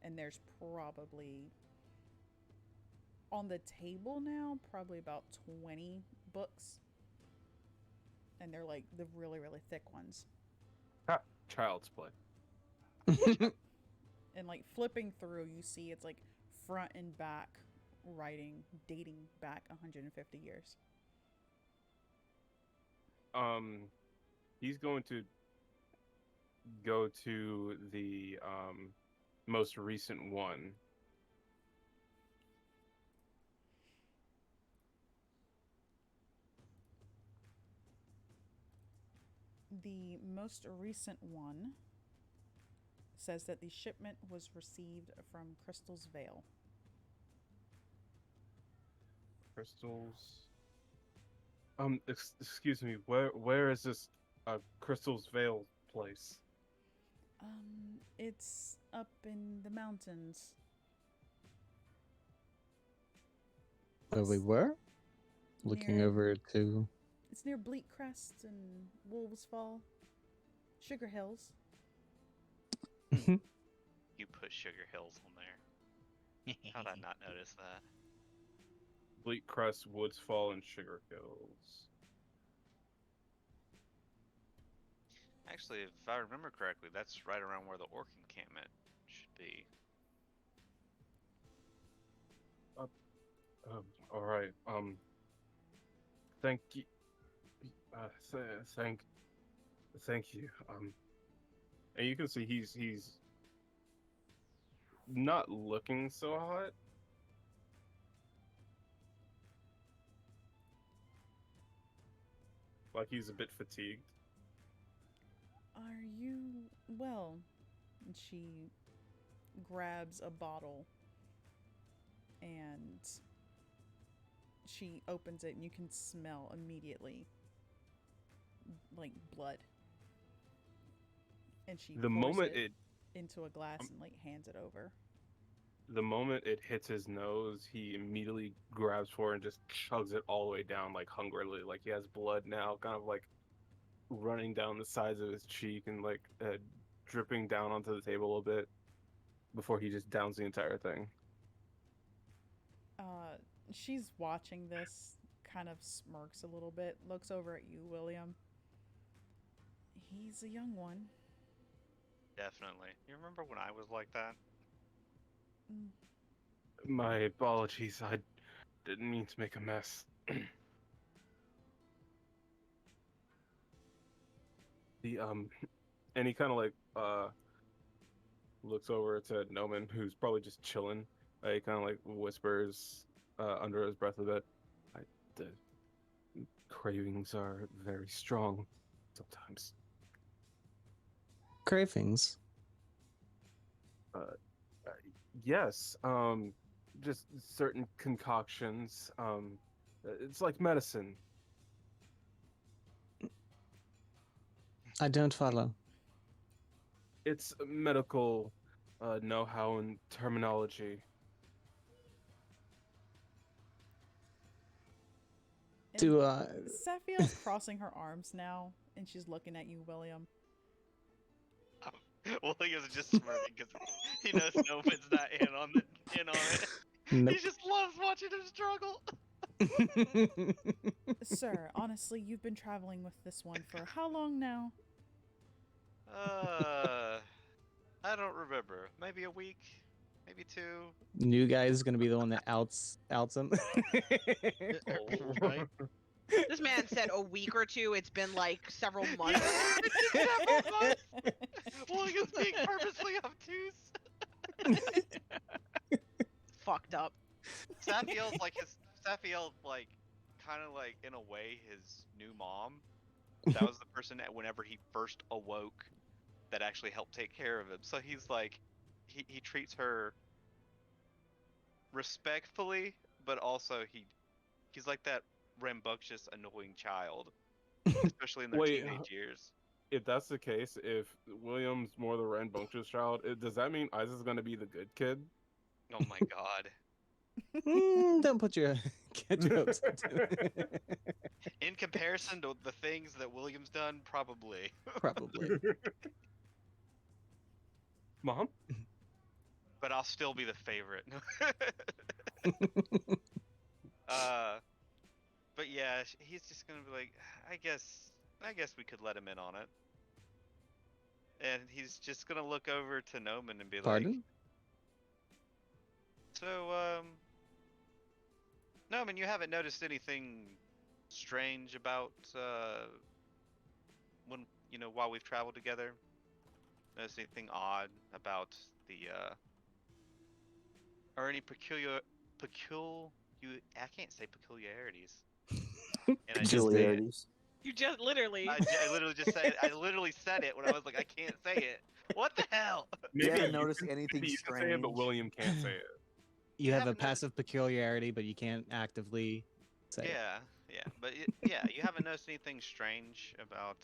And there's probably on the table now, probably about 20 books. And they're like the really, really thick ones. Child's play. And like flipping through, you see it's like front and back writing dating back 150 years. He's going to go to the most recent one. The most recent one says that the shipment was received from Crystal's Vale. Crystals. Excuse me. Where is this Crystal's Vale place? It's up in the mountains. Where we were? Looking Near- over to... It's near Bleak Crest and Wolves Fall. Sugar Hills. You put Sugar Hills on there. How'd I not notice that? Bleak Crest, Woods Fall, and Sugar Hills. Actually, if I remember correctly, that's right around where the orc encampment should be. All right. Thank you. Thank you. And you can see he's not looking so hot. Like he's a bit fatigued. Are you well? And she grabs a bottle and she opens it, and you can smell immediately like blood. And she The pours moment it into a glass and like hands it over. The moment it hits his nose, he immediately grabs for it and just chugs it all the way down, like hungrily, like he has blood now, kind of like running down the sides of his cheek and like dripping down onto the table a little bit before he just downs the entire thing. She's watching this, kind of smirks a little bit, looks over at you, William. He's a young one. Definitely. You remember when I was like that? My apologies, I didn't mean to make a mess. And he kind of like looks over to Noman, who's probably just chilling. He kind of like whispers under his breath a bit. The cravings are very strong sometimes. Cravings? Yes, just certain concoctions. It's like medicine. I don't follow. It's medical know-how and terminology. Safiel's crossing her arms now, and she's looking at you, William. William's just smirking because he knows Noman's not in on it. Nope. He just loves watching him struggle. Sir, honestly, you've been traveling with this one for how long now? I don't remember. Maybe a week, maybe 2. New guy is gonna be the one that outs him. Right? This man said a week or 2. It's been like several months. Several months. William's being purposely obtuse. Fucked up. Safiel's like kind of like in a way his new mom. That was the person that whenever he first awoke that actually helped take care of him. So he's like he treats her respectfully, but also he's like that rambunctious, annoying child, especially in their Wait, teenage years. if that's the case, if William's more the rambunctious child, does that mean Isaac's gonna be the good kid? Oh my god. Don't put your get your hopes up too. In comparison to the things that William's done, probably. Probably. Mom? But I'll still be the favorite. But yeah, he's just gonna be like, I guess we could let him in on it. And he's just gonna look over to Noman and be Pardon? like, so, Noman, you haven't noticed anything strange about, when, while we've traveled together? Noticed anything odd about the, or any I can't say peculiarities. And I just said it. Peculiarities. You just literally. I literally just said it. I literally said it when I was like, I can't say it. What the hell? You haven't you noticed can- anything maybe you can say it, but strange? William can't say it. You have a haven't noticed- passive peculiarity, but you can't actively say it. Yeah, but yeah, you haven't noticed anything strange about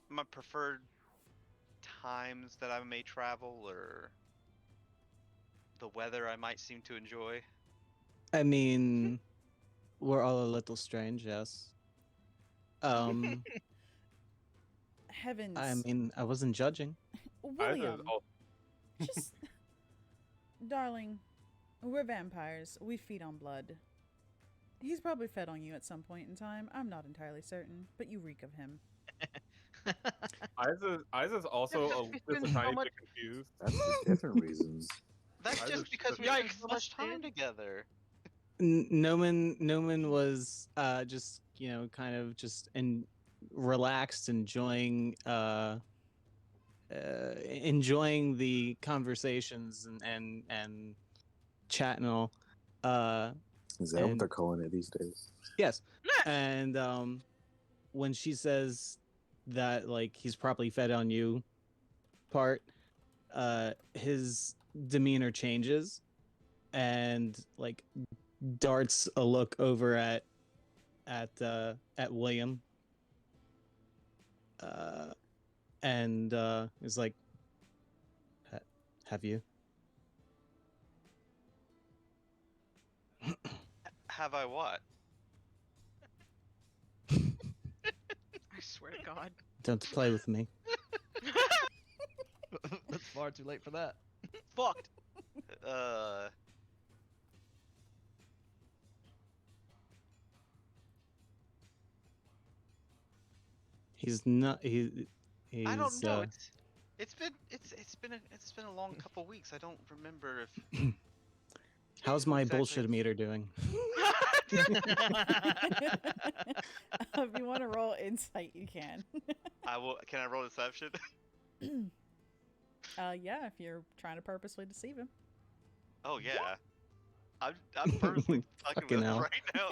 my preferred times that I may travel, or the weather I might seem to enjoy? I mean, we're all a little strange, yes. Heavens. I mean, I wasn't judging. William, Oh, just. Darling, we're vampires. We feed on blood. He's probably fed on you at some point in time. I'm not entirely certain, but you reek of him. Isaac's also It's just a been so tiny much- bit confused. That's for different reasons. That's I just just- because we spent so Yikes, much busted. time together. Noman was just kind of just relaxed, enjoying the conversations and chat and all. Is that what And- they're calling it these days? Yes. And when she says that, like, he's probably fed on you part, his demeanor changes and, like, darts a look over at William. And is like, have you? Have I what? I swear to God. Don't play with me. That's far too late for that. Fucked. He's not. He's. I don't know. It's been a long couple weeks. I don't remember if. How's my exactly. bullshit meter doing? If you want to roll insight, you can. I will. Can I roll deception? Yeah, if you're trying to purposely deceive him. Oh yeah. I'm purposely fucking Fucking with him hell. right now.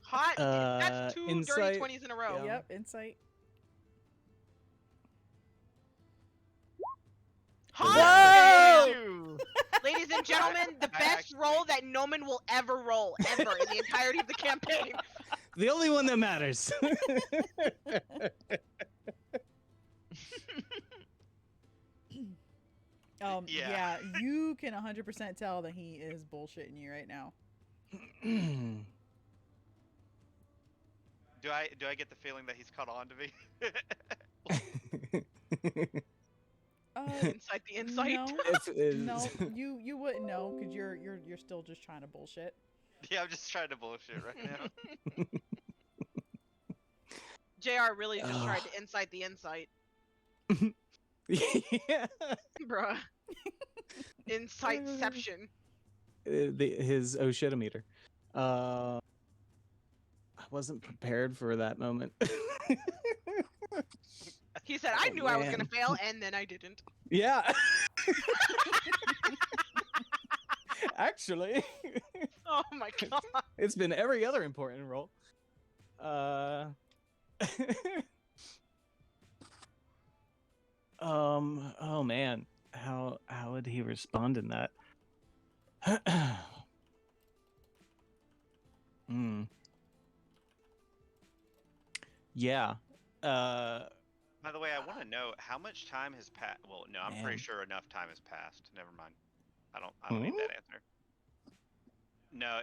Hot. That's two dirty insight, 20s in a row. yeah. Yep, insight. Hot. Whoa! Ladies and gentlemen, the I best actually- roll that Noman will ever roll, ever, in the entirety of the campaign. The only one that matters. Yeah, you can 100% tell that he is bullshitting you right now. Do I get the feeling that he's caught on to me? Inside the insight. No, If it is- no, you wouldn't know because you're still just trying to bullshit. Yeah, I'm just trying to bullshit right now. JR really just Ugh. tried to incite the insight. Yeah. Bruh. Insightception. His oh shitometer. I wasn't prepared for that moment. He said, I Oh, knew I was man. gonna fail, and then I didn't. Yeah. Actually, Oh my god. it's been every other important role. Oh man, how would he respond in that? Hmm. Yeah. By the way, I want to know how much time has passed. Well, no, I'm pretty Man. sure enough time has passed. Never mind. I don't need that answer. No,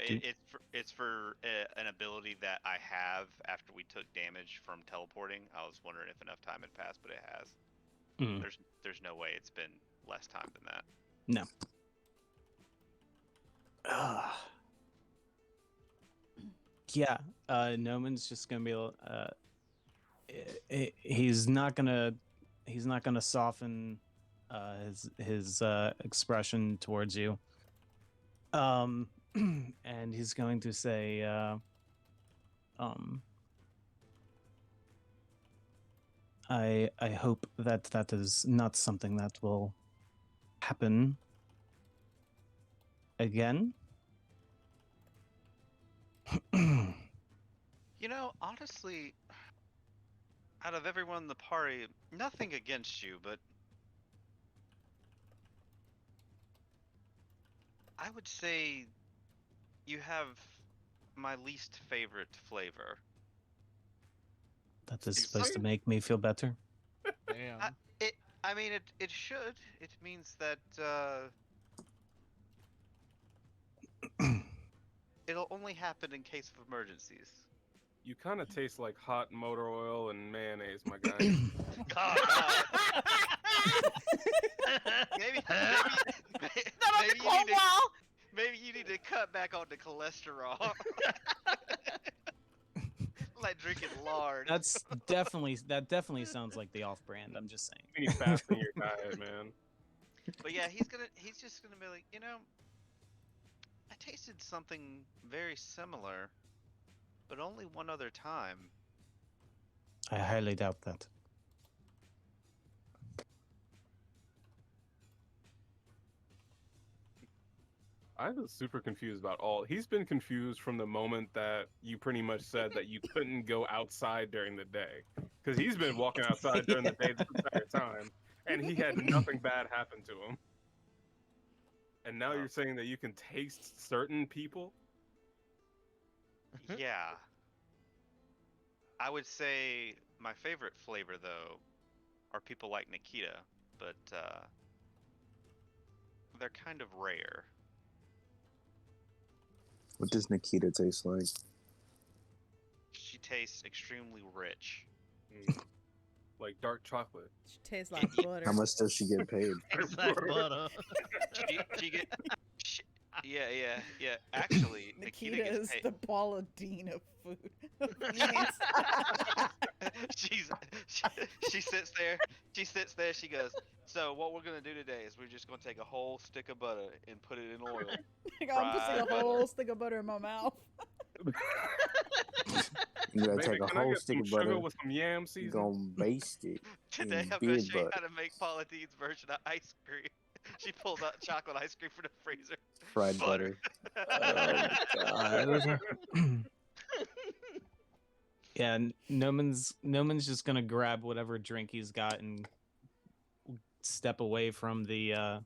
it's for an ability that I have after we took damage from teleporting. I was wondering if enough time had passed, but it has. Mm. There's no way it's been less time than that. No. Yeah. Noman's just gonna be. He's not gonna soften his expression towards you. And he's going to say, I hope that is not something that will happen again. You know, honestly, out of everyone in the party, nothing against you, but I would say you have my least favorite flavor. That is supposed to make me feel better. Damn. I mean, it should. It means that it'll only happen in case of emergencies. You kind of taste like hot motor oil and mayonnaise, my guy. God. maybe you need to cut back on the cholesterol. Like drinking lard. That definitely sounds like the off-brand. I'm just saying. You need fast in your diet, man. But yeah, he's just gonna be like, you know, I tasted something very similar, but only one other time. I highly doubt that. I was super confused about all. He's been confused from the moment that you pretty much said that you couldn't go outside during the day, because he's been walking outside during the day this entire time, and he had nothing bad happen to him. And now you're saying that you can taste certain people? Yeah. I would say my favorite flavor, though, are people like Nikita, but they're kind of rare. What does Nikita taste like? She tastes extremely rich. Like dark chocolate. She tastes like butter. How much does she get paid? It's like butter. Yeah. Actually, Nikita Nikita gets is paid. the Paula Dean of food. She sits there. She goes, so what we're gonna do today is we're just gonna take a whole stick of butter and put it in oil. Like, I'm putting a whole stick of butter in my mouth. You gotta Baby, take a can I whole get stick some of sugar butter. with some yam You seasoning? gonna baste it Today in I'm gonna beer show you butter. how to make Paula Dean's version of ice cream. She pulls out chocolate ice cream from the freezer. Fried butter. Oh God. Yeah, Noman's just gonna grab whatever drink he's got and step away from the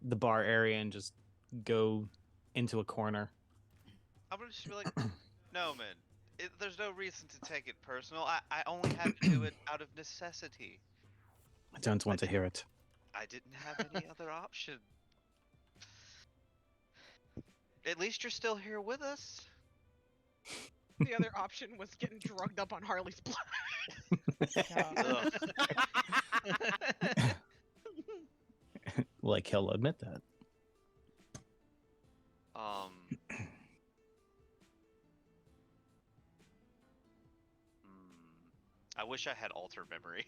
bar area and just go into a corner. I'm gonna just be like, no, man. There's no reason to take it personal. I only had to do it out of necessity. I don't want to hear it. I didn't have any other option. At least you're still here with us. The other option was getting drugged up on Harley's blood. Ugh. Like he'll admit that. I wish I had altered memory.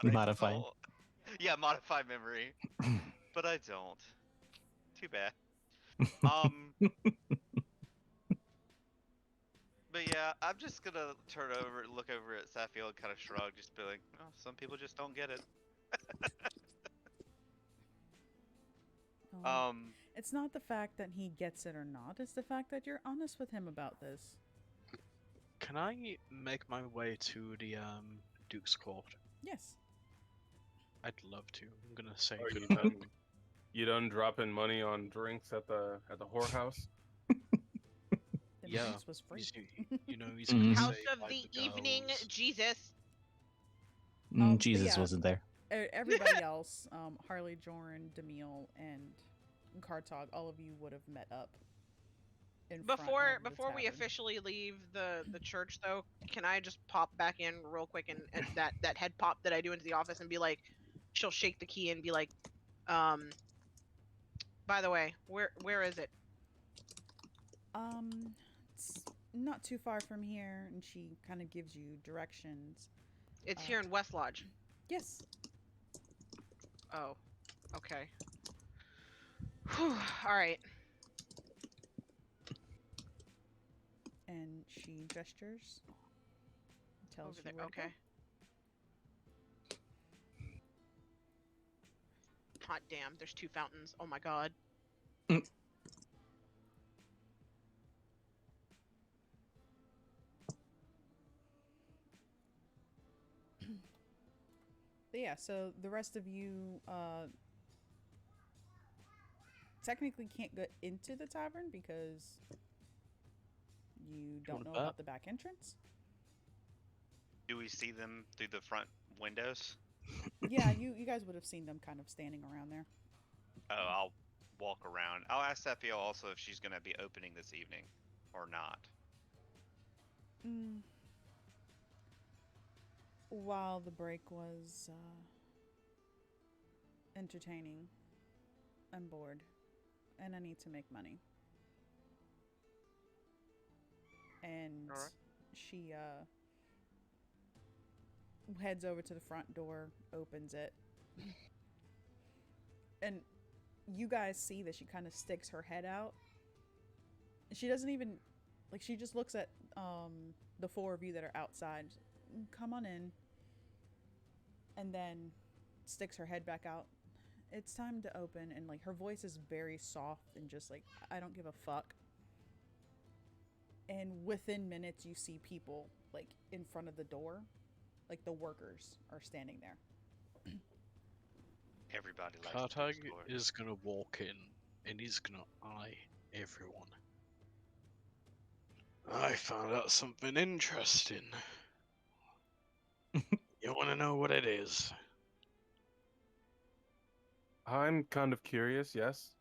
Modify. Yeah, modify memory. But I don't. Too bad. But yeah, I'm just gonna look over at Safiel and kind of shrug, just be like, oh, some people just don't get it. It's not the fact that he gets it or not, it's the fact that you're honest with him about this. Can I make my way to the Duke's Court? Yes. I'd love to. I'm gonna say. You done dropping money on drinks at the whorehouse? The Yeah, drinks was free. You know, he's Mhm. gonna House say of by the evening, girls. Jesus. But Jesus yeah, wasn't there. Everybody else, Harley, Joran, Demille, and Kartog, all of you would have met up in front of the Before we tavern. officially leave the church, though, can I just pop back in real quick and that head pop that I do into the office and be like, she'll shake the key and be like, by the way, where is it? It's not too far from here, and she kind of gives you directions. It's here in West Lodge. Yes. Oh, okay. Whew, all right. And she gestures, tells Over you there. where to go. Okay. Hot damn! There's 2 fountains. Oh my god. But yeah, so the rest of you technically can't get into the tavern because you don't know about the back entrance. Do we see them through the front windows? Yeah, you guys would have seen them kind of standing around there. Oh, I'll walk around. I'll ask Sepio also if she's gonna be opening this evening or not. While the break was entertaining, I'm bored, and I need to make money. And Alright. she heads over to the front door, opens it, and you guys see that she kind of sticks her head out. She doesn't even, like, she just looks at the 4 of you that are outside. Come on in. And then sticks her head back out. It's time to open. And, like, her voice is very soft and just like, I don't give a fuck. And within minutes, you see people, like, in front of the door. Like, the workers are standing there. Everybody likes Kartag to explore. is gonna walk in and he's gonna eye everyone. I found out something interesting. You wanna know what it is? I'm kind of curious. Yes.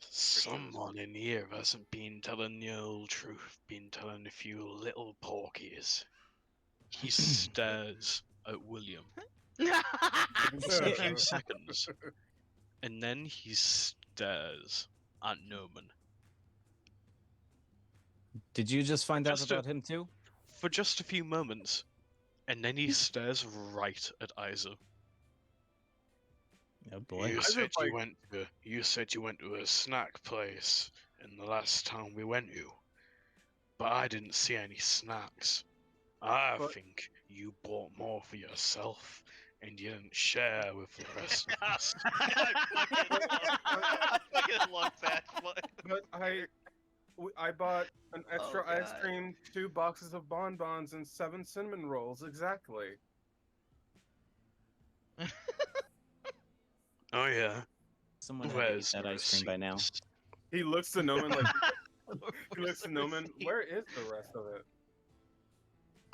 Someone in here hasn't been telling the old truth, been telling a few little porkies. He stares at William for a few seconds, and then he stares at Noman. Did you just find out Just a- about him too? For just a few moments, and then he stares right at Isa. Oh boy. You Isa's said like- you said you went to a snack place in the last town we went to, but I didn't see any snacks. I But- think you bought more for yourself and you didn't share with the rest of us. I fucking love that. But I bought an extra Oh, ice God. cream, 2 boxes of bonbons, and 7 cinnamon rolls. Exactly. Oh yeah. Someone had to eat Where's that the ice cream by now. receipts? He looks to Noman like. He Where's looks to the Noman. receipt? Where is the rest of it?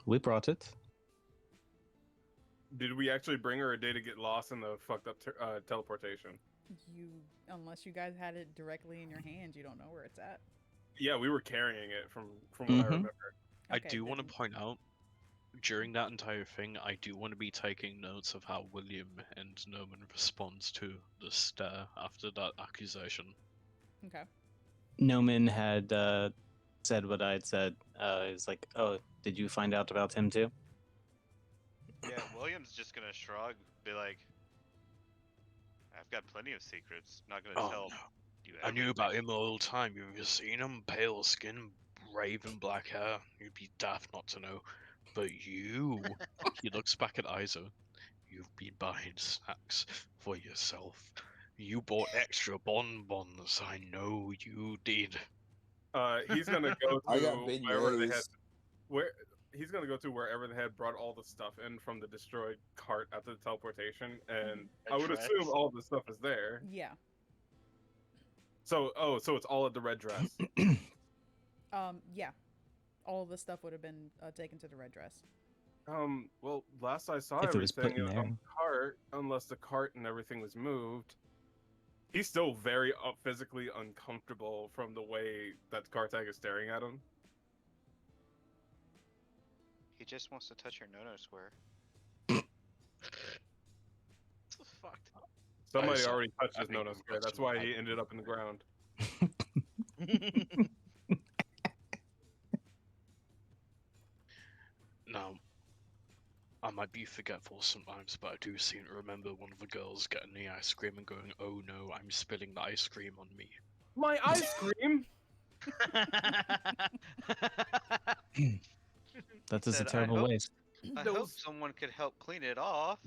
We brought it. Did we actually bring her, or did it get lost in the fucked up teleportation? Unless you guys had it directly in your hands, you don't know where it's at. Yeah, we were carrying it from what I Mhm. remember. I Okay, do want to then- point out, during that entire thing, I do want to be taking notes of how William and Noman responds to the stare after that accusation. Okay. Noman had said what I had said. He's like, "Oh, did you find out about him too?" Yeah, William's just gonna shrug, be like, "I've got plenty of secrets. Not gonna Oh, tell no. you." I knew about everything." him all the time. You've seen him, pale skin, brave and black hair. You'd be daft not to know. But you, he looks back at Isa. You've been buying snacks for yourself. You bought extra bonbons. I know you did. He's gonna go I got to wherever they had. beignets. Where he's gonna go to wherever they had brought all the stuff in from the destroyed cart after the teleportation, and I would Address. assume all the stuff is there. Yeah. So it's all at the red dress. Yeah. All of the stuff would have been taken to the red dress. Well, last I saw If it was put everything, in it was there. on the cart, unless the cart and everything was moved. He's still very physically uncomfortable from the way that Kartag is staring at him. He just wants to touch your no-no square. So fucked. Somebody saw- already touched I his think no-no we square. got That's some why hype. he ended up in the ground. Now, I might be forgetful sometimes, but I do seem to remember one of the girls getting the ice cream and going, "Oh no, I'm spilling the ice cream on me." My ice cream! That's just a Said, terrible I hope, waste. I Those- hope someone could help clean it off.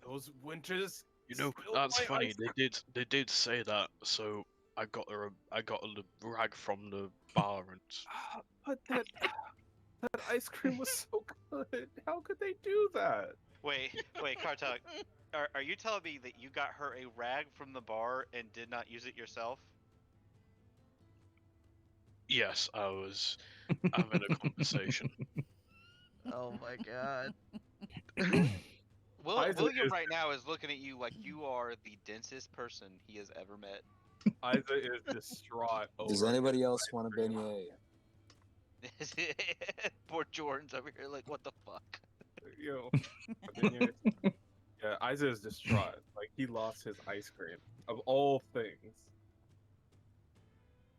Those winters. You know, spilled that's my funny. ice They did say that. So I got a rag from the bar and But that ice cream was so good. How could they do that? Wait, Kartak. Are you telling me that you got her a rag from the bar and did not use it yourself? yes, I was having a conversation. Oh my god. William Isaac is- right now is looking at you like you are the densest person he has ever met. Isaac is distraught. Does over anybody his else ice want a cream. beignet? Poor Jordan's over here like, what the fuck? Yo, yeah, Isaac is distraught. Like he lost his ice cream of all things.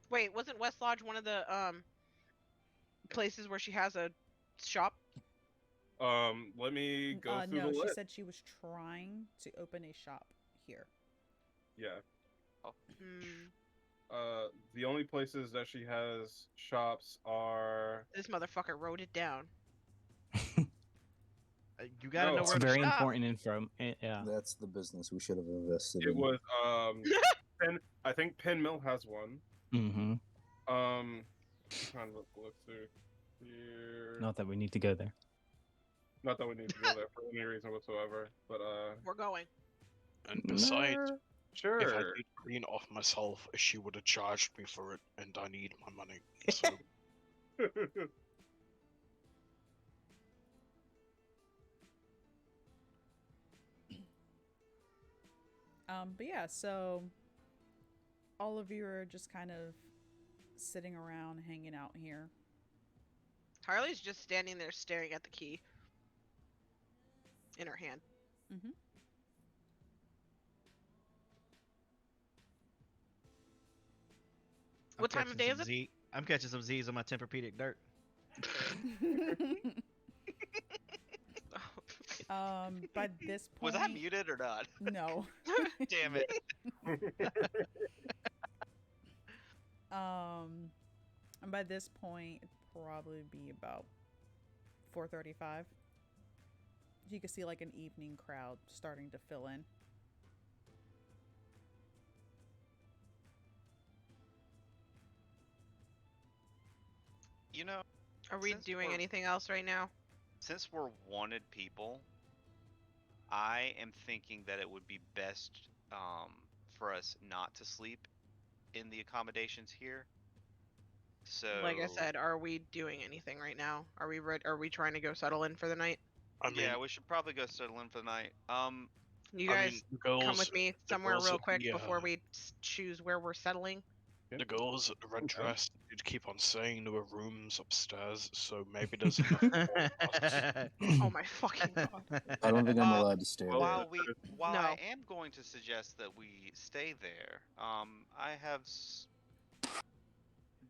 Wait, wasn't West Lodge one of the places where she has a shop? Let me go through No, the she list. said she was trying to open a shop here. Yeah. Hmm. The only places that she has shops are. This motherfucker wrote it down. You gotta No, know It's where to very shop. important info. Yeah. That's the business we should have invested It in. was I think Penn Mill has one. Mm-hmm. I'm trying to look through here. Not that we need to go there. Not that we need to go there for any reason whatsoever, but We're going. And besides, if I sure. did clean off myself, she would have charged me for it, and I need my money. So But yeah, so all of you are just kind of sitting around, hanging out here. Harley's just standing there staring at the key in her hand. Mm-hmm. I'm What time of catching day some is it? I'm catching some Z's on my Tempur-Pedic dirt. By this point, Was that muted or not? No. Damn it. And by this point, it'd probably be about 4:35. You can see like an evening crowd starting to fill in. You know, Are we Since doing we're- anything else right now? since we're wanted people, I am thinking that it would be best for us not to sleep in the accommodations here. So, Like I said, are we doing anything right now? Are we Are we trying to go settle in for the night? I mean, yeah, we should probably go settle in for the night. You I guys mean, the girls, come with me the somewhere girls real at quick the, before we choose where we're settling. The girls at the red Okay. dress did keep on saying there were rooms upstairs, so maybe there's enough for all of us. Oh my fucking god. I don't think I'm Uh, allowed to stay well, there. While No. I am going to suggest that we stay there, I have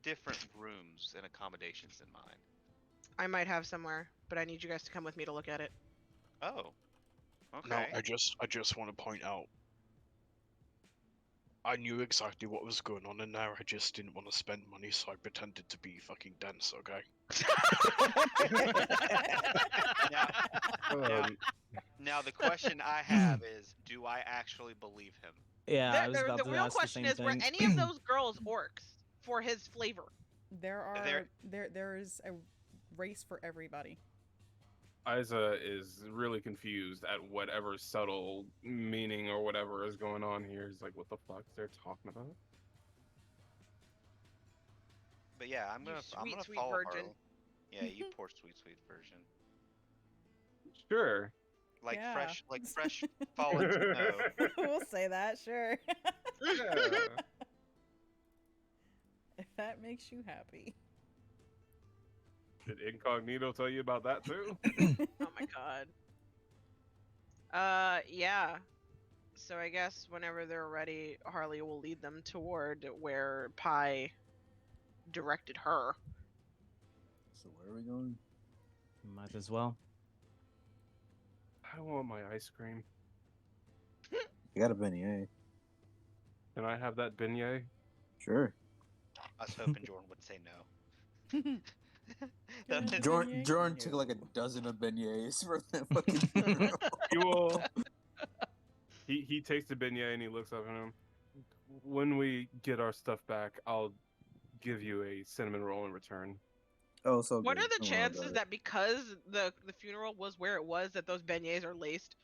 different rooms and accommodations in mind. I might have somewhere, but I need you guys to come with me to look at it. Oh, okay. Now, I just want to point out, I knew exactly what was going on in there. I just didn't want to spend money, so I pretended to be fucking dense. Okay. Um, Now the question I have is, do I actually believe him? Yeah, I was The about to real ask the question same is, were thing. any of those girls orcs for his flavor? There are There- there is a race for everybody. Isa is really confused at whatever subtle meaning or whatever is going on here. He's like, what the fuck they're talking about? But yeah, I'm You gonna sweet follow virgin. Harley. Yeah, you poor sweet virgin. Sure. Like Yeah. fresh fallen snow. We'll say that, sure. Yeah. If that makes you happy. Did Incognito tell you about that too? Oh my god. Yeah. So I guess whenever they're ready, Harley will lead them toward where Pi directed her. So where are we going? Might as well. I want my ice cream. I got a beignet. Can I have that beignet? Sure. I was hoping Jordan would say no. Can I have a Jordan beignet? took No. like a dozen of beignets for that fucking funeral. You will. He takes the beignet and he looks up at him. When we get our stuff back, I'll give you a cinnamon roll in return. Oh, so What good. are the Don't worry about chances it. that because the funeral was where it was, that those beignets are laced?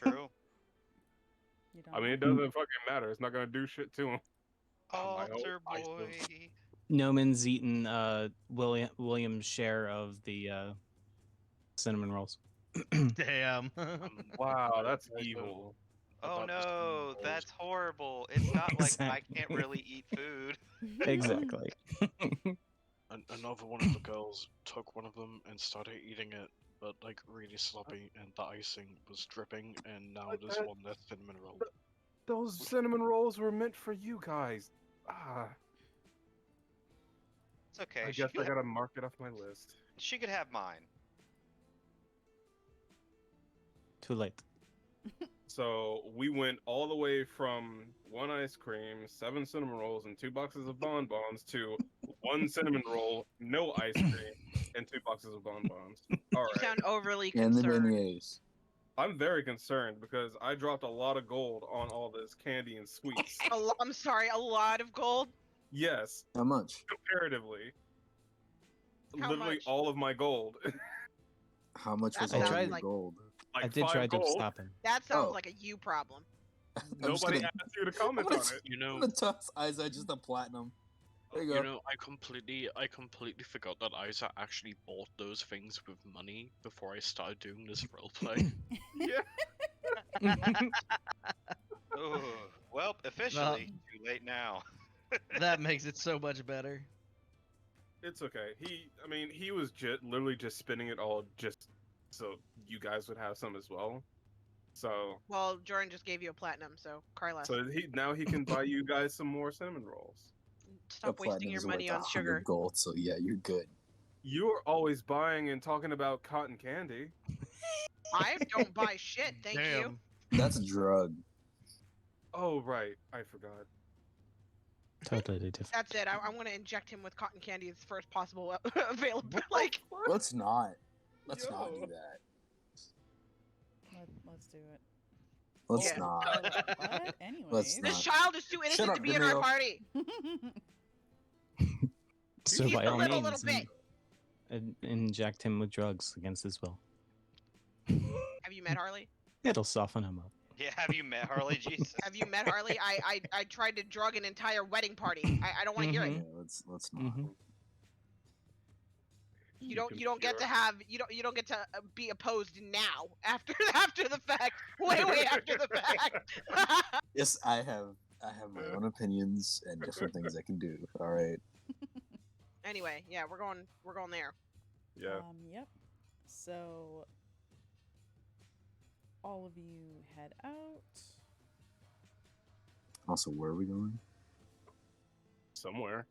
True. You don't I mean, know? it doesn't fucking matter. It's not gonna do shit to him. Altar ice boy. Noman's eaten William's share of the cinnamon rolls. Damn. Wow, that's Guys, evil. Oh about the cinnamon no, rolls. that's horrible. It's not like I Exactly. can't really eat food. Exactly. Another one of the girls took one of them and started eating it, but like really sloppy, and the icing was dripping, and now there's one that's cinnamon roll. Those cinnamon rolls were meant for you guys. Ah, It's okay. I she, guess I could, gotta mark it off my list. she could have mine. Too late. So we went all the way from 1 ice cream, 7 cinnamon rolls, and 2 boxes of bonbons to 1 cinnamon roll, no ice cream, and 2 boxes of bonbons. All You right. sound overly And the concerned. beignets. I'm very concerned because I dropped a lot of gold on all this candy and sweets. I'm sorry, a lot of gold. Yes, How much? comparatively. How Literally much? all of my gold. How much That was I all tried- your like- gold? Like I did 5 try to gold. stop him. That sounds Oh. like a you problem. I'm just Nobody gonna, asked you to comment I'm on gonna- it. You I'm know, gonna toss Isa just a platinum. There you go. you know, I completely forgot that Isa actually bought those things with money before I started doing this roleplay. Yeah. Oh, well, officially too late now. That makes it so much better. It's okay. I mean, he was literally just spinning it all just so you guys would have some as well. So, Well, Jordan just gave you a platinum, so cry less. now he can buy you guys some more cinnamon rolls. Stop A wasting platinum your is money worth on 100 sugar. gold, so yeah, you're good. You're always buying and talking about cotton candy. I don't buy shit, thank you. That's a drug. Oh right, I forgot. Totally different. That's it. I'm gonna inject him with cotton candy as first possible available. Like, Let's not. Let's not Yo. do that. Let's do it. Let's Yeah. not. What? Anyways. Let's this not. child is too innocent up, to be in our Demio. party. So He's by a all little means, bit. inject him with drugs against his will. Have you met Harley? It'll soften him up. Yeah, have you met Harley? Jesus. Have you met Harley? I tried to drug an entire wedding party. I don't want to hear it. Yeah, let's not. Mhm. You don't get to have you don't get to be opposed now after the fact. Way after the fact. Yes, I have my own opinions and different things I can do. All right. Anyway, yeah, we're going there. Yeah. Yep. So all of you head out. Also, where are we going? Somewhere.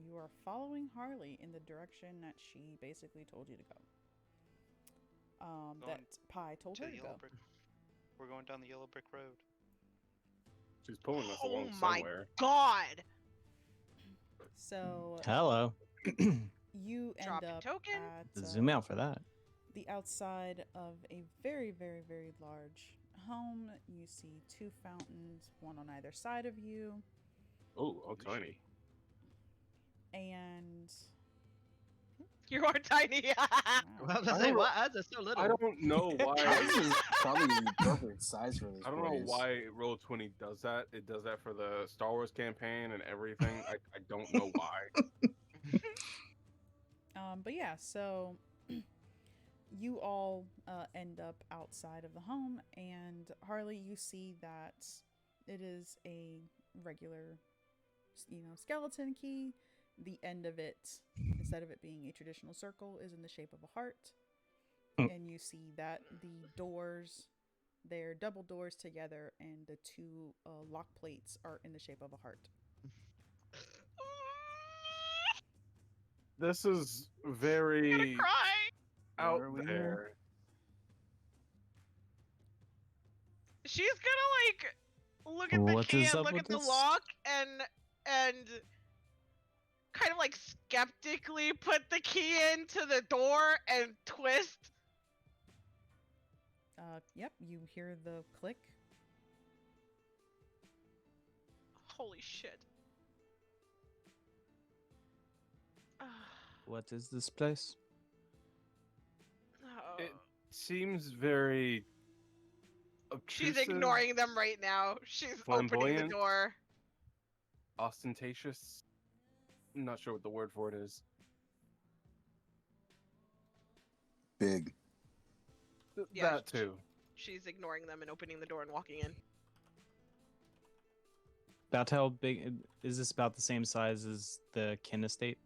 You are following Harley in the direction that she basically told you to go. Going That Pi told To her the to go. yellow brick. We're going down the yellow brick road. She's pulling us Oh along my somewhere. God. So Hello. you end Drop a up token. at Zoom out for that. the outside of a very, very, very large home. You see 2 fountains, one on either side of you, Oh, tiny. and You are tiny. I was gonna say, why odds are so little? I don't know why. Ours is probably the perfect size for this I don't know place. why Roll20 does that. It does that for the Star Wars campaign and everything. I don't know why. But yeah, so you all end up outside of the home, and Harley, you see that it is a regular, skeleton key. The end of it, instead of it being a traditional circle, is in the shape of a heart. And you see that the doors, they're double doors together, and the two lock plates are in the shape of a heart. This is I'm gonna very cry. out Where are we there. here? She's gonna look at the What key is and up look with at the this? lock and kind of skeptically put the key into the door and twist. Yep, you hear the click. Holy shit. What is this place? Oh. It seems very She's obtrusive, ignoring them right now. She's opening the flamboyant. door. ostentatious. I'm not sure what the word for it is. Big. Yeah, That too. She's ignoring them and opening the door and walking in. About how big is this? About the same size as the Kin estate?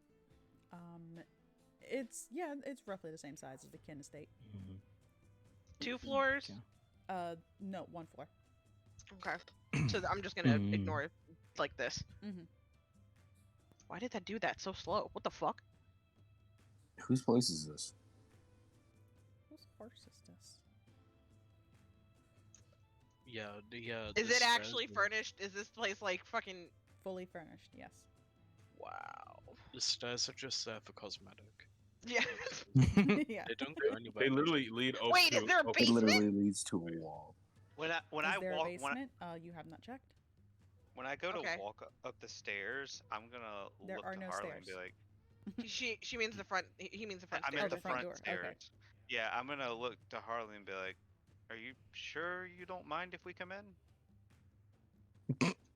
It's roughly the same size as the Kin estate. 2 floors? Okay. No, 1 floor. Okay. So I'm just gonna ignore it like this. Mm-hmm. Why did that do that so slow? What the fuck? Whose place is this? Whose horse is this? Yeah, Is the it actually stairs furnished? Is this place fucking... Fully furnished, yes. Wow. The stairs are just there for cosmetic. Yeah. Yeah. They don't go anywhere. They literally lead up Wait, to is there a open- It basement? literally leads to a wall. When Is I there walk a basement? You have not checked. when I go Okay. to walk up the stairs, I'm gonna There look are to no Harley and be stairs. like, She means the front. He means the front I stairs. meant the the front front door, okay. stairs. Yeah, I'm gonna look to Harley and be like, "Are you sure you don't mind if we come in?"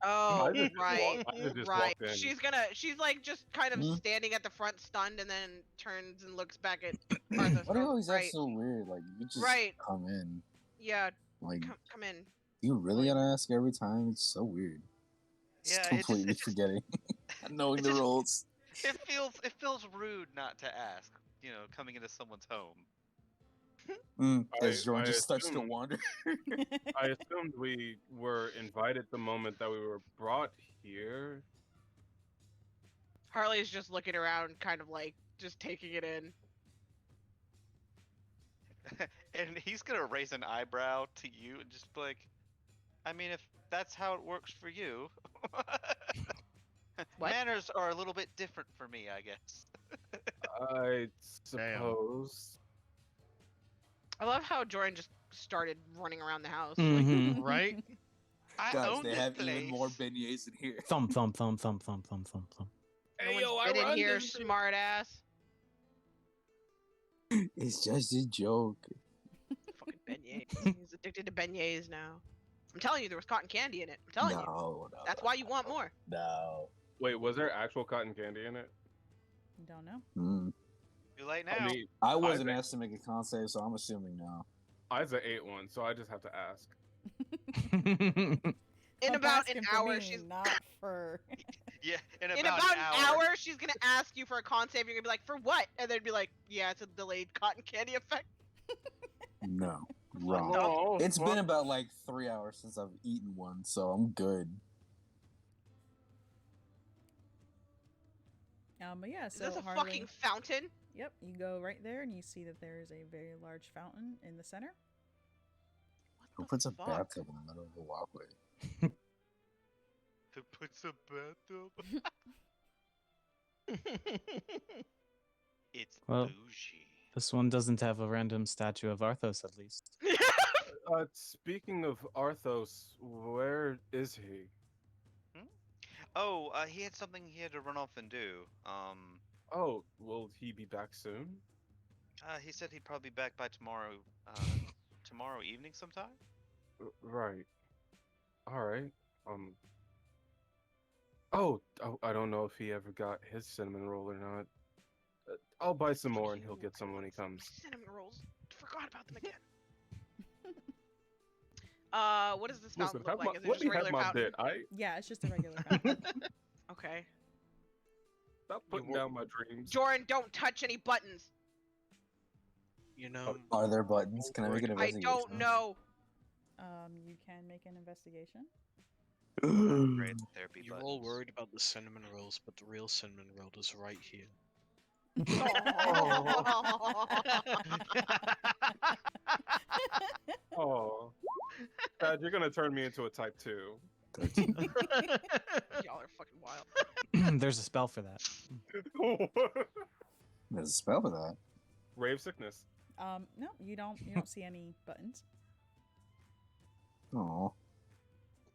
Oh, I just right, walked- I just right. walked in. She's just kind of Hmm? standing at the front, stunned, and then turns and looks back at Arthur. Why do you always act Right, so weird? Like, you just Right. come in. yeah, Like, come in. you really gotta ask every time? It's so weird. Just Yeah, completely forgetting. Knowing the just- rules. It feels rude not to ask. You know, coming into someone's home. As Jordan I just starts to assume- wander. I assumed we were invited the moment that we were brought here. Harley's just looking around, kind of just taking it in. And he's gonna raise an eyebrow to you and just be like, I mean, if that's how it works for you. What? Manners are a little bit different for me, I guess. I suppose. I love how Jordan just started running around the house. Mhm. Right? I Guys, own they this have place. even more beignets in here. Thump, thump, thump, thump, thump, thump, thump, thump. No one's been in here, smart ass. It's just a joke. Fucking beignets. He's addicted to beignets now. I'm telling you, there was cotton candy in it. I'm telling you. No. That's why you want more. No. Wait, was there actual cotton candy in it? Don't know. Too late now. I mean, I wasn't think- asked to make a concept, so I'm assuming no. Isa ate one, so I just have to ask. In I'm about an asking for hour, me, she's not for. Yeah, in in about, about an hour, she's gonna ask you for a con save. You're gonna be like, for what? And they'd be like, yeah, it's a delayed cotton candy effect. No. Wrong. No, It's been about 3 hours since I've eaten one, so I'm good. But yeah, Is so this a Harley, fucking fountain? Yep, you go right there and you see that there is a very large fountain in the center. Who puts a fuck? bathtub in the middle of the walkway? Who puts a bathtub? It's Well- bougie. This one doesn't have a random statue of Arthos, at least. Speaking of Arthos, where is he? Oh, he had something he had to run off and do. Oh, will he be back soon? He said he'd probably be back by tomorrow. Tomorrow evening sometime. Right. All right. Oh, I don't know if he ever got his cinnamon roll or not. I'll buy some more, and he'll get some when he comes. Cinnamon rolls. Forgot about them again. What does this fountain Listen, look like? Is it let just me a regular have my fountain? bit. Yeah, it's just a regular fountain. Okay. Stop putting were- down my dreams. Jordan, don't touch any buttons. You know, Are there buttons? Can I make an I investigation? don't know. You can make an investigation. Great therapy you're buttons. all worried about the cinnamon rolls, but the real cinnamon roll is right here. Oh, Dad, you're gonna turn me into a type 2. 13. Y'all are fucking wild. There's a spell for that. There's a spell for that. Rave sickness. No, you don't see any buttons. Oh.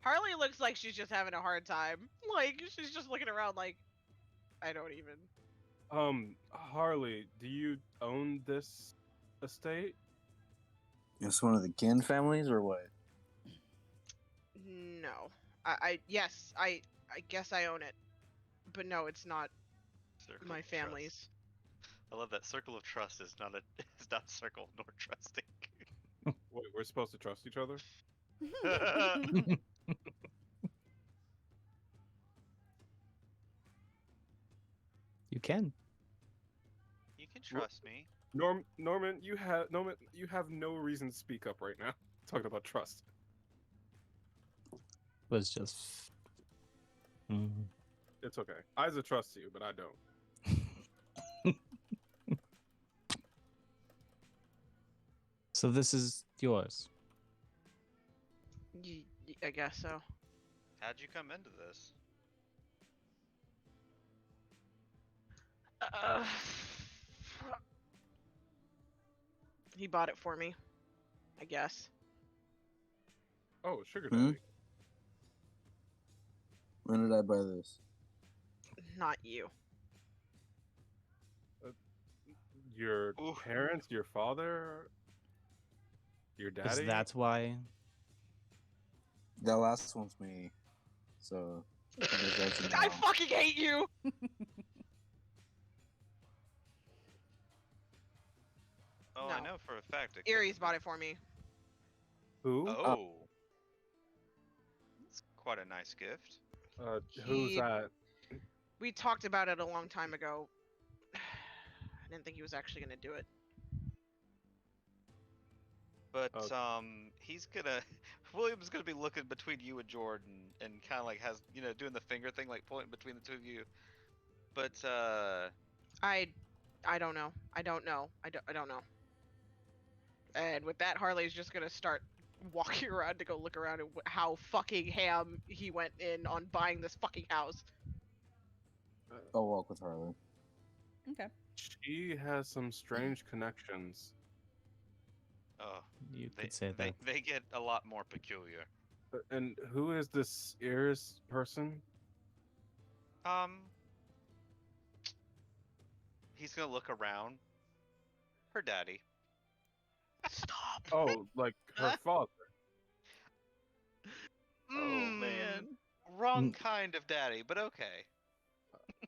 Harley looks like she's just having a hard time. Like, she's just looking around like, I don't even. Harley, do you own this estate? It's one of the Ginn families or what? No. Yes, I guess I own it. But no, it's not Circle my of trust. family's. I love that circle of trust is not a circle nor trusting. Wait, we're supposed to trust each other? You can. You can trust me. Norman, you have no reason to speak up right now. Talking about trust. Was just. Mm. It's okay. Isa trusts you, but I don't. So this is yours. I guess so. How'd you come into this? He bought it for me. I guess. Oh, sugar Hmm? daddy. When did I buy this? Not you. Your Ooh. parents, your father, your Because daddy. that's why. That last one's me. So. That's a I no. fucking hate you! Oh, I No. know for a fact. It Erie's couldn't bought it for me. Who? be- Oh. That's quite a nice gift. Who's He- that? We talked about it a long time ago. I didn't think he was actually gonna do it. But Okay. he's gonna William's gonna be looking between you and Jordan and kind of like has doing the finger thing, like pointing between the two of you. But I don't know. I don't know. I don't know. And with that, Harley's just gonna start walking around to go look around at how fucking ham he went in on buying this fucking house. I'll walk with Harley. Okay. She has some strange connections. oh, You they could say that. they get a lot more peculiar. And who is this Iris person? He's gonna look around. Her daddy. Stop. Oh, like her father. Oh man, wrong kind of daddy, but okay.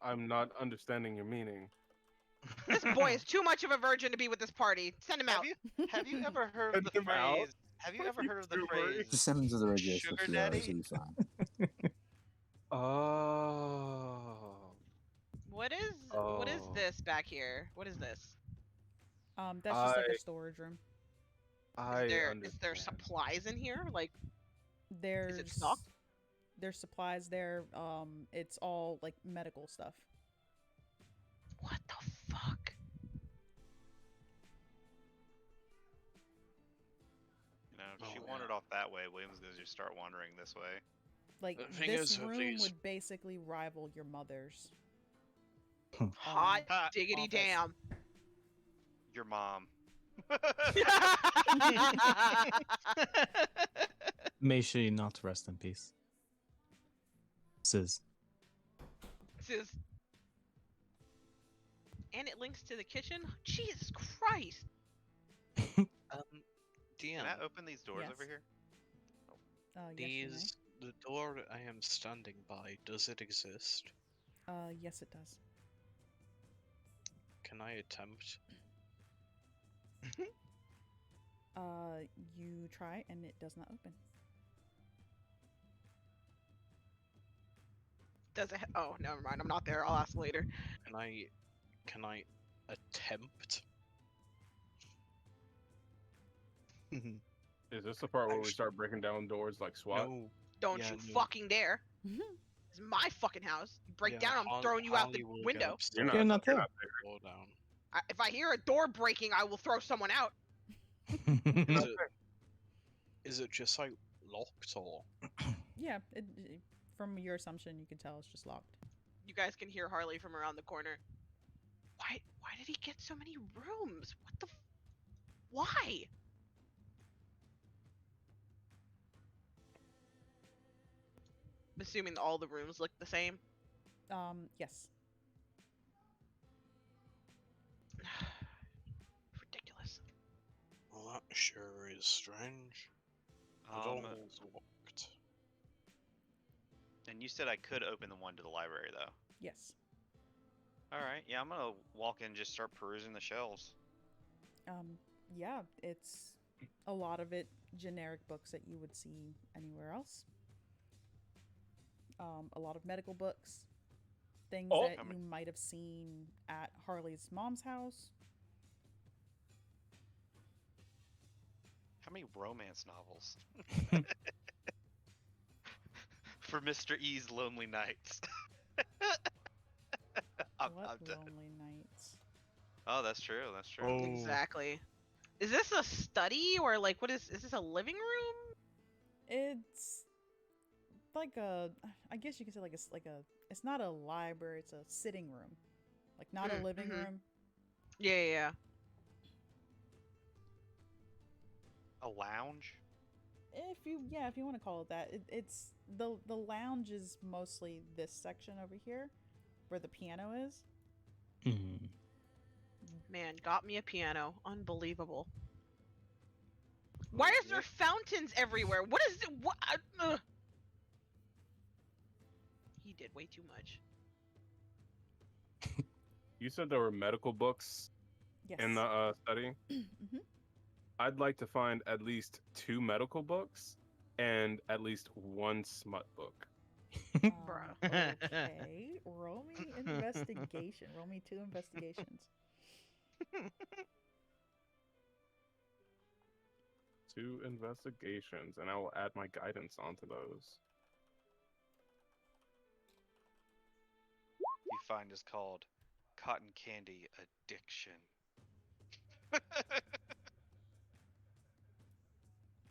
I'm not understanding your meaning. This boy is too much of a virgin to be with this party. Send him out. Have you ever heard of the Send him out? phrase? Have you ever heard of the Too worried. phrase? Just send him to the radiation for Sugar 2 hours, daddy? he'll be fine. Oh. What is Oh. this back here? What is this? That's just like I- a storage room. I Is there understand. supplies in here? Like, There's stocked? There's supplies there. It's all like medical stuff. what the fuck? She Oh, wandered yeah. off that way. William's gonna just start wandering this way. Like The thing this is, room these- would basically rival your mother's. Hot Ha, diggity office. damn. your mom. May she not rest in peace. Sis. This is And it links to the kitchen? Jesus Christ! DM, Can I open these doors Yes. over here? Yes, you may. the door I am standing by, does it exist? Yes, it does. Can I attempt? You try and it does not open. Does it? Oh, never mind. I'm not there. I'll ask later. Can I attempt? Is this the part where we Actually- start breaking down doors like SWAT? No. Don't Yeah, you no. fucking dare! This is my fucking house. You break Yeah, down, I'm Harley- throwing you out Harley the will get window. upset You're not. You're not you're there. not Door down. If I hear a door breaking, I will throw someone out. Is it just like locked or? Yeah, from your assumption, you can tell it's just locked. You guys can hear Harley from around the corner. Why did he get so many rooms? What the why? I'm assuming all the rooms look the same. Yes. Ridiculous. Well, that sure is strange. The door's locked. And you said I could open the one to the library, though. Yes. All right. Yeah, I'm gonna walk in and just start perusing the shelves. Yeah, it's a lot of it generic books that you would see anywhere else. A lot of medical books, things that you might have seen at Harley's mom's house. How many romance novels? For Mr. E's Lonely Nights. I'm done. Lonely Nights? Oh, that's true. That's true. Oh. Exactly. Is this a study or like what is this a living room? It's like I guess you could say it's not a library, it's a sitting room. Like not a living room. Yeah. A lounge? If you want to call it that. It's the lounge is mostly this section over here where the piano is. Man, got me a piano. Unbelievable. Why is there fountains everywhere? What is it? What? He did way too much. You said there were medical books Yes. in the study. Mm-hmm. I'd like to find at least 2 medical books and at least 1 smut book. Bruh. Okay. Roll me investigation. Roll me 2 investigations. 2 investigations, and I will add my guidance onto those. You find is called Cotton Candy Addiction.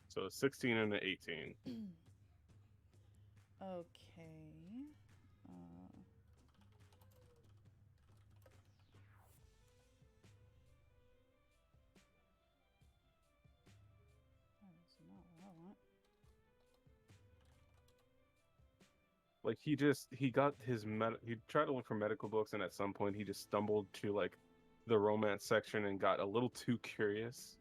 So 16 and an 18. Okay. That is not what I want. Like he got his he tried to look for medical books, and at some point he just stumbled to like the romance section and got a little too curious.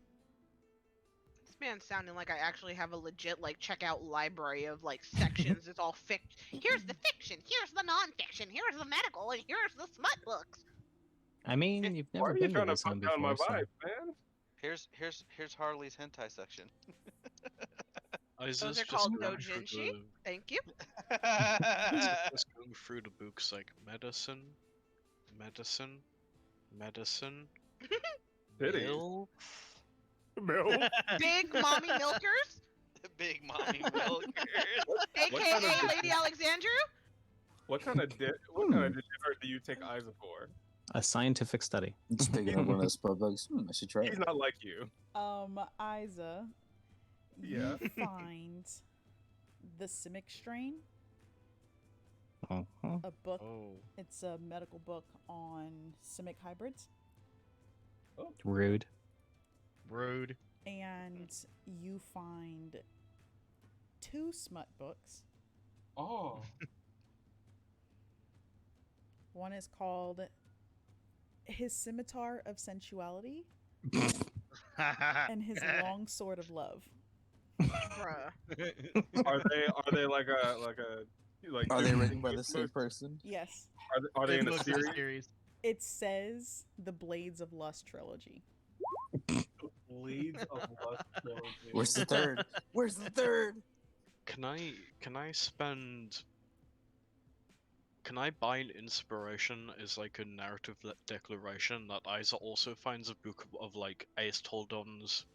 This man's sounding like I actually have a legit like checkout library of like sections. It's all fiction. Here's the fiction. Here's the nonfiction. Here's the medical, and here's the smut books. I mean, you've Why never are you been to trying to this fuck one down my before, so. vibe, man? Here's Harley's hentai section. Is Those this are just called going through doujinshi. the- Thank you. is it just going through the books like medicine, Titties. milk? Milk? Big mommy milkers, Big mommy milkers. aka kind of Lady Alexandria. What kind of degenerate do you take Isa for? A scientific study. Just picking up one of those spud bugs. I should try He's it. not like you. Isa, Yeah. you find the Simic strain, Uh-huh. a book. Oh. It's a medical book on Simic hybrids, Rude. Rude. and you find 2 smut books. Oh. One is called his scimitar of sensuality and his long sword of love. Bruh. Are they like Are they different written by the same books? person? Yes. Are they in a books in series? It says the Blades of Lust trilogy. Blades of Lust trilogy. Where's the third? Where's the third? Can I spend? Can I buy an inspiration as like a narrative declaration that Isa also finds a book of like Aes'Taldon's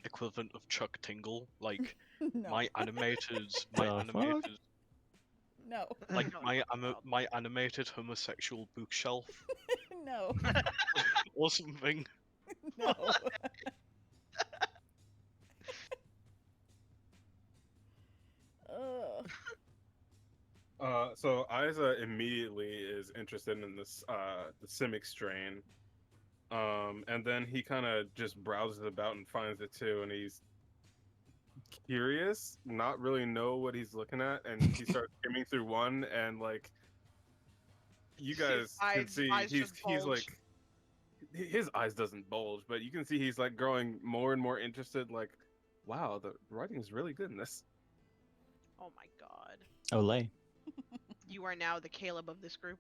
equivalent of Chuck Tingle, like No. my animated No. like No, my fucking wild. my animated homosexual bookshelf No. or something. No. Ugh. So Isa immediately is interested in this the Simic strain. And then he kind of just browses about and finds it too, and he's curious, not really know what he's looking at, and he starts skimming through one, and like you guys can see eyes he's just like bulge. his eyes doesn't bulge, but you can see he's like growing more and more interested, like, wow, the writing is really good in this. Oh my god. Olay. You are now the Caleb of this group.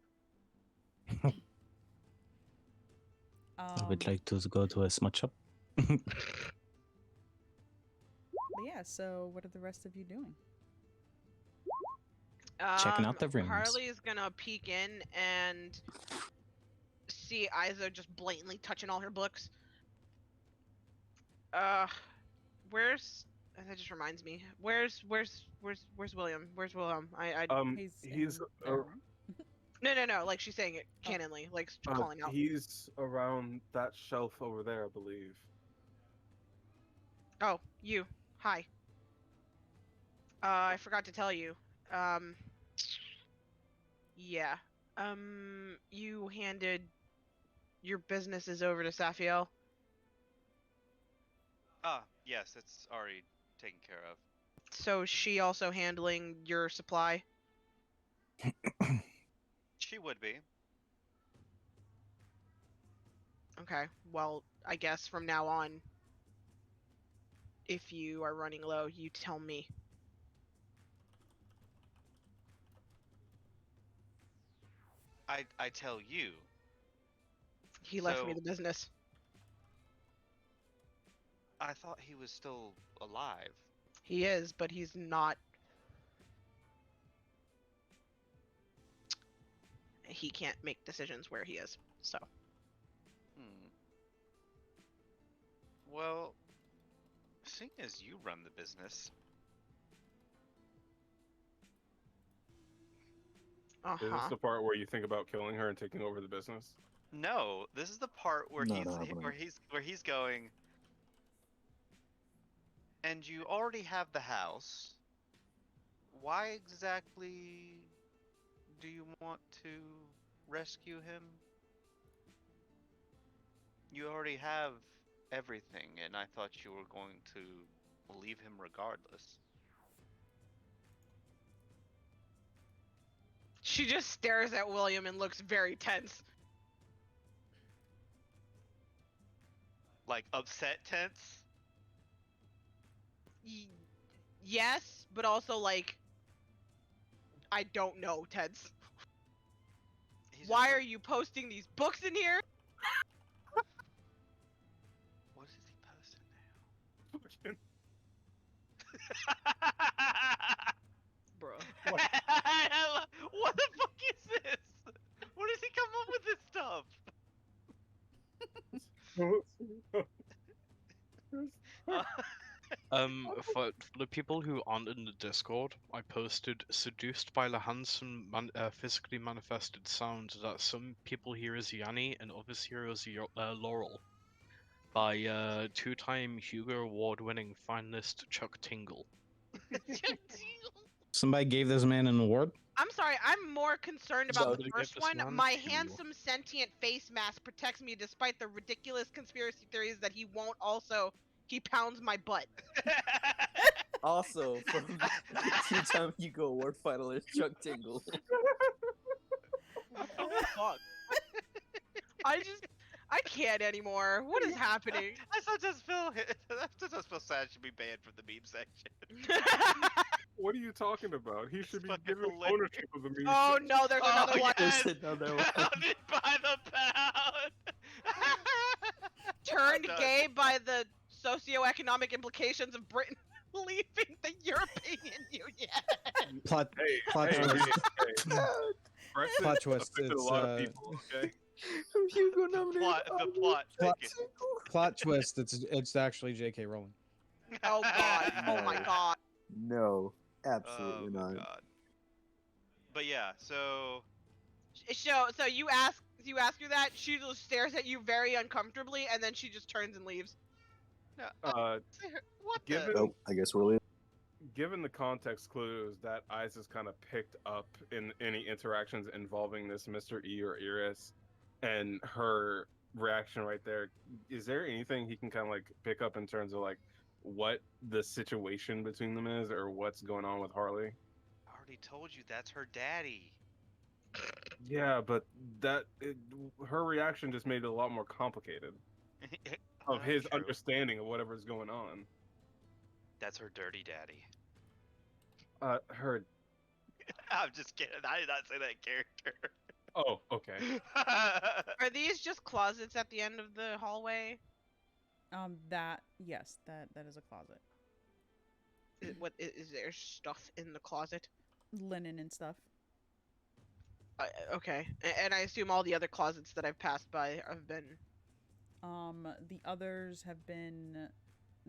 I would like to go to a smut shop. But yeah, so what are the rest of you doing? Checking out the rooms. Harley is gonna peek in and see Isa just blatantly touching all her books. Where's? That just reminds me. Where's William? Where's William? He's He's in their room. No. Like she's saying it canonly, like calling out. he's around that shelf over there, I believe. Oh, you. Hi. I forgot to tell you. Yeah. You handed your businesses over to Safiel. Ah, yes, it's already taken care of. So is she also handling your supply? She would be. Okay. Well, I guess from now on, if you are running low, you tell me. I tell you. He left me So- the business. I thought he was still alive. He is, but he's not. He can't make decisions where he is. So. Well, seeing as you run the business, Uh Is this huh. the part where you think about killing her and taking over the business? no, this is the part where No, he's no, no. where he's going. And you already have the house. Why exactly do you want to rescue him? You already have everything, and I thought you were going to leave him regardless. She just stares at William and looks very tense. Like upset tense? Yes, but also like, I don't know, tense. He's just Why like, are you posting these books in here? What is he posting now? Bro. What? What the fuck is this? Where does he come up with this stuff? For the people who aren't in the Discord, I posted "Seduced by the handsome, physically manifested sound that some people hear as Yanni and others hear as Laurel," by two-time Hugo Award-winning finalist Chuck Tingle. Somebody gave this man an award? I'm sorry, I'm more concerned about So the they first give this one. man My two. handsome sentient face mask protects me despite the ridiculous conspiracy theories that he won't also. He pounds my butt. Also, from the two-time Hugo Award finalist Chuck Tingle. What the fuck? I can't anymore. What is happening? I sometimes feel sad should be banned from the meme section. What are you talking about? He should be fucking given hilarious. ownership of the meme. Oh no, there's another one. Yes! There's another one. Pounded by the pound. Turned done. gay by the socioeconomic implications of Britain leaving the European Union. Plot Hey, plot hey, twist. hey. Brexit Plot twist, affected a it's, lot of people. Okay. Hugo The nominated. plot Plot- thickens. Plot twist. It's actually J.K. Rowling. Oh god. Oh my god. No, Oh absolutely my not. god. But yeah, so So you ask her that, she just stares at you very uncomfortably, and then she just turns and leaves. what Given the? Oh, I guess we're leaving. given the context clues that Isis kind of picked up in any interactions involving this Mr. E or Iris, and her reaction right there, is there anything he can kind of like pick up in terms of like what the situation between them is, or what's going on with Harley? I already told you that's her daddy. Yeah, but her reaction just made it a lot more complicated of his True. understanding of whatever's going on. That's her dirty daddy. Her. I'm just kidding. I did not say that character. Oh, okay. Are these just closets at the end of the hallway? Yes, that is a closet. What is there stuff in the closet? Linen and stuff. Okay, and I assume all the other closets that I've passed by have been. The others have been.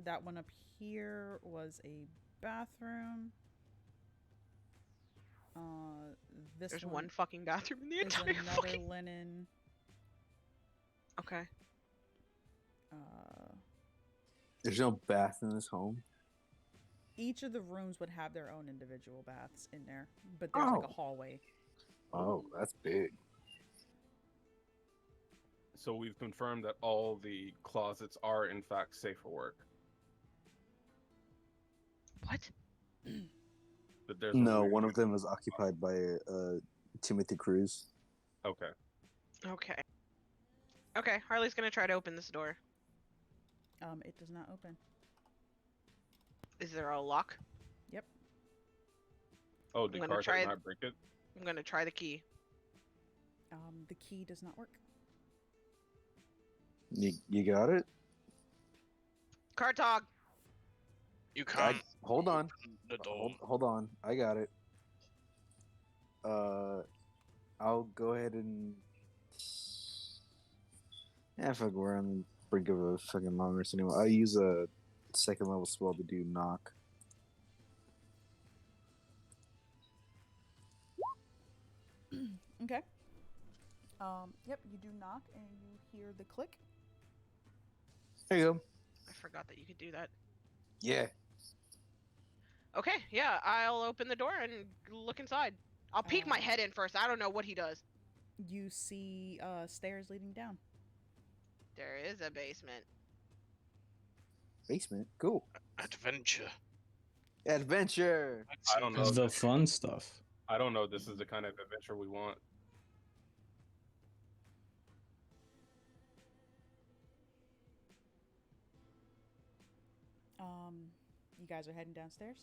That one up here was a bathroom. This There's one one fucking bathroom in the is entire another fucking. linen. Okay. There's no bath in this home. Each of the rooms would have their own individual baths in there, but there's like a hallway. Oh, that's big. So we've confirmed that all the closets are in fact safe for work. What? That there's a No, weird- one of them is occupied by Timothy Cruz. Okay. Okay. Okay, Harley's gonna try to open this door. It does not open. Is there a lock? Yep. Oh, I'm did gonna Carter try it. not break it? I'm gonna try the key. The key does not work. You got it? Cartog! You can't Hold on. open the door. Hold on. I got it. I'll go ahead and. Yeah, fuck, we're on the brink of a fucking long rest anyway. I'll use a second level spell to do knock. Okay. Yep, you do knock and you hear the click. There you go. I forgot that you could do that. Yeah. Okay, yeah, I'll open the door and look inside. I'll peek my head in first. I don't know what he does. You see stairs leading down. There is a basement. Basement. Cool. Adventure. Adventure. I don't know. The fun stuff. I don't know. This is the kind of adventure we want. You guys are heading downstairs?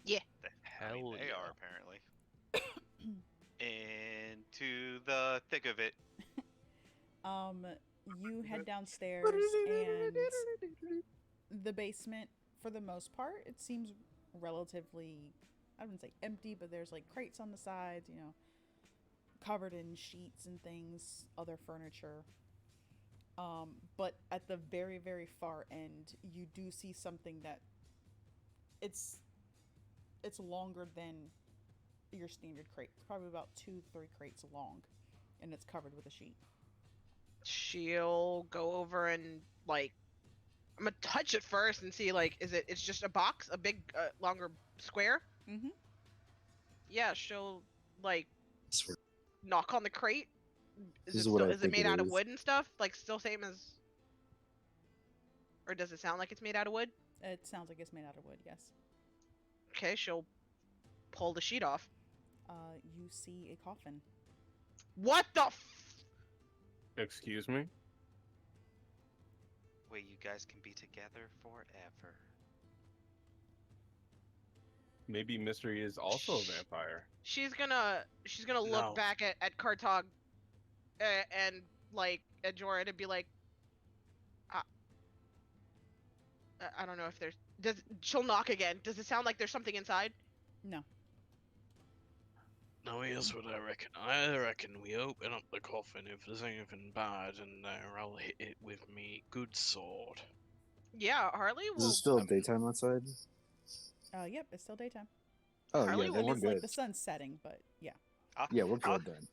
Yeah. Hell they yeah. are apparently. Into the thick of it. You head downstairs and the basement, for the most part, it seems relatively, I wouldn't say empty, but there's like crates on the sides, you know, covered in sheets and things, other furniture. But at the very, very far end, you do see something that it's longer than your standard crate. It's probably about 2-3 crates long, and it's covered with a sheet. She'll go over and like, I'm gonna touch it first and see like, it's just a box, a big, longer square. Mm-hmm. Yeah, she'll like Swear. knock on the crate. This is what I Is it think made it out of is. wood and stuff? Like still same as, or does it sound like it's made out of wood? It sounds like it's made out of wood, yes. Okay, she'll pull the sheet off. You see a coffin. What the? Excuse me? Wait, you guys can be together forever. Maybe Mystery is also a vampire. She's gonna look No. back at Kartog and like at Jorah and be like, I don't know if there's. She'll knock again? Does it sound like there's something inside? No. No, here's what I reckon. I reckon we open up the coffin. If there's anything bad in there, I'll hit it with me good sword. Yeah, Harley Is will. it still daytime outside? Yep, it's still daytime. Oh Harley yeah, will then I we're mean, it's like good. the sun's setting, but yeah. Yeah, we're I'll- good then.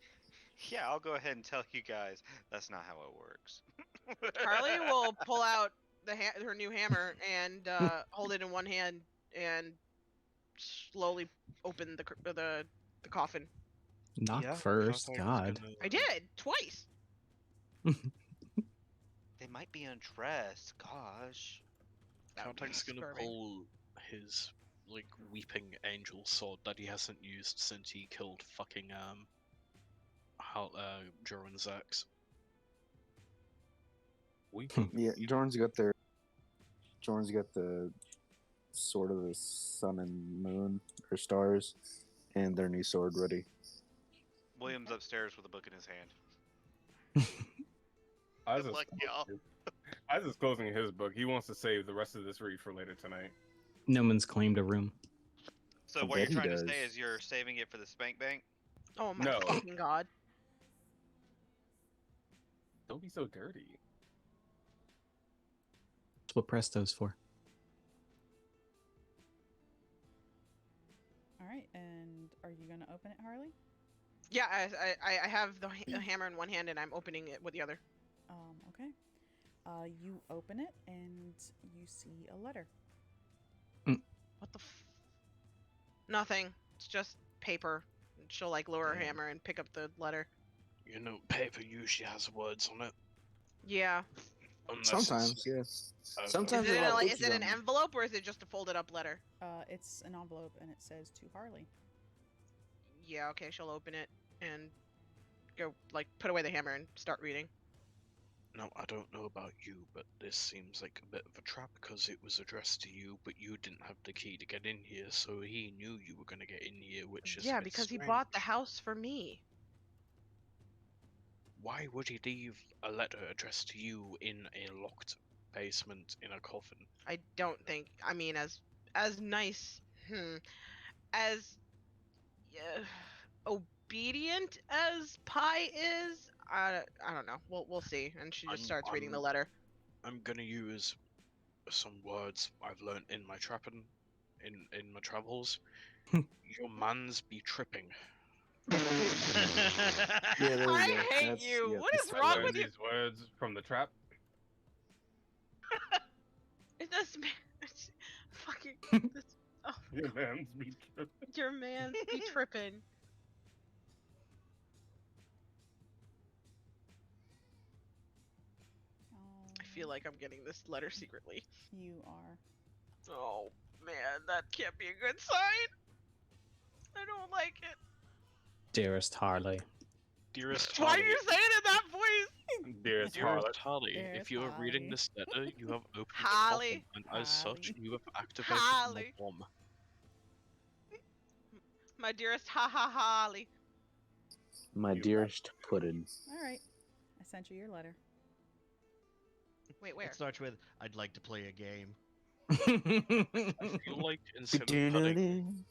Yeah, I'll go ahead and tell you guys that's not how it works. Harley will pull out her new hammer and hold it in one hand and slowly open the coffin. Knock Yeah, first, Karthag's God. gonna- I did twice. They might be undressed. Gosh. That would be Karthag's gonna disturbing. pull his like weeping angel sword that he hasn't used since he killed fucking Joran's ex. Yeah, Jordan's got the sword of the sun and moon or stars, and their new sword ready. William's upstairs with a book in his hand. Good luck, y'all. As is closing his book, he wants to save the rest of this read for later tonight. No one's claimed a room. So I what bet you're he trying to does. say is you're saving it for the spank bank? Oh my No. fucking god. Don't be so dirty. That's what Presto's for. All right, and are you gonna open it, Harley? Yeah, I have the hammer in one hand and I'm opening it with the other. Okay. You open it and you see a letter. What the Nothing. It's just paper. She'll like lower her Yeah. hammer and pick up the letter. You know, paper usually has words on it. Yeah. Unless it's Sometimes, yes. a- Sometimes Is there's it, a lot of is pictures it on an it. envelope or is it just a folded up letter? It's an envelope and it says to Harley. Yeah, okay, she'll open it and go like put away the hammer and start reading. No, I don't know about you, but this seems like a bit of a trap because it was addressed to you, but you didn't have the key to get in here, so he knew you were gonna get in here, which is a Yeah, bit because he strange. bought the house for me. Why would he leave a letter addressed to you in a locked basement in a coffin? I don't think. I mean, as nice, as obedient as Pi is. I don't know. We'll see. And she just starts reading the letter. I'm gonna use some words I've learned in my trapping, in my travels. Your mans be tripping. Yeah, there we I go. hate That's- you. yeah, What that's is I wrong learned with you? these words from the trap. Is this man? Fucking. This, oh, Your man's be tripping. your man be tripping. I feel like I'm getting this letter secretly. You are. Oh man, that can't be a good sign. I don't like it. Dearest Harley. Dearest Why are Harley, you saying it in that voice? Dearest Dearest Harlot. Harley, Dearest if you are reading Harley. this letter, you have opened Harley. the coffin, and as such, Harley. you have activated Harley. the bomb. My dearest Holly. My dearest Puddin. All right. I sent you your letter. Wait, where? It starts with, I'd like to play a game. I feel like instead of putting,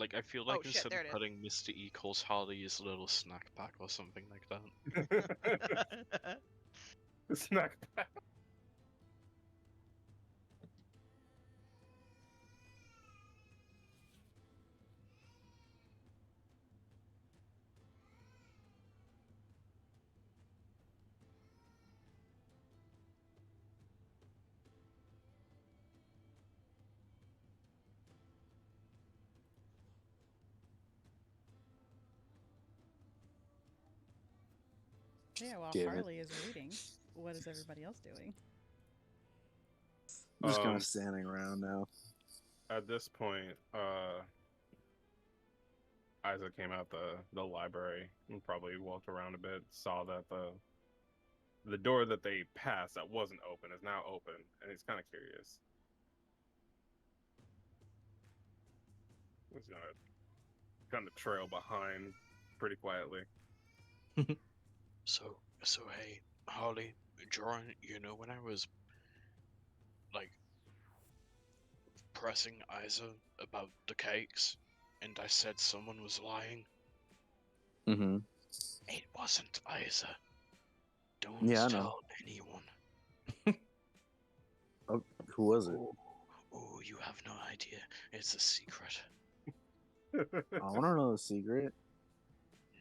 I feel like Oh, shit, instead there of it is. putting Mr. E calls Harley his little snack pack or something like that. Snack pack. Yeah, while Damn it. Harley is reading, what is everybody else doing? I'm just kind Um, of standing around now. At this point, Isaac came out the library and probably walked around a bit, saw that the the door that they passed that wasn't open is now open, and he's kind of curious. He's gonna kind of trail behind pretty quietly. So hey, Harley, Jordan, you know when I was like pressing Isa about the cakes, and I said someone was lying? Mm-hmm. It wasn't Isa. Don't Yeah, I know. tell anyone. Oh, who was it? Oh, you have no idea. It's a secret. I want to know the secret.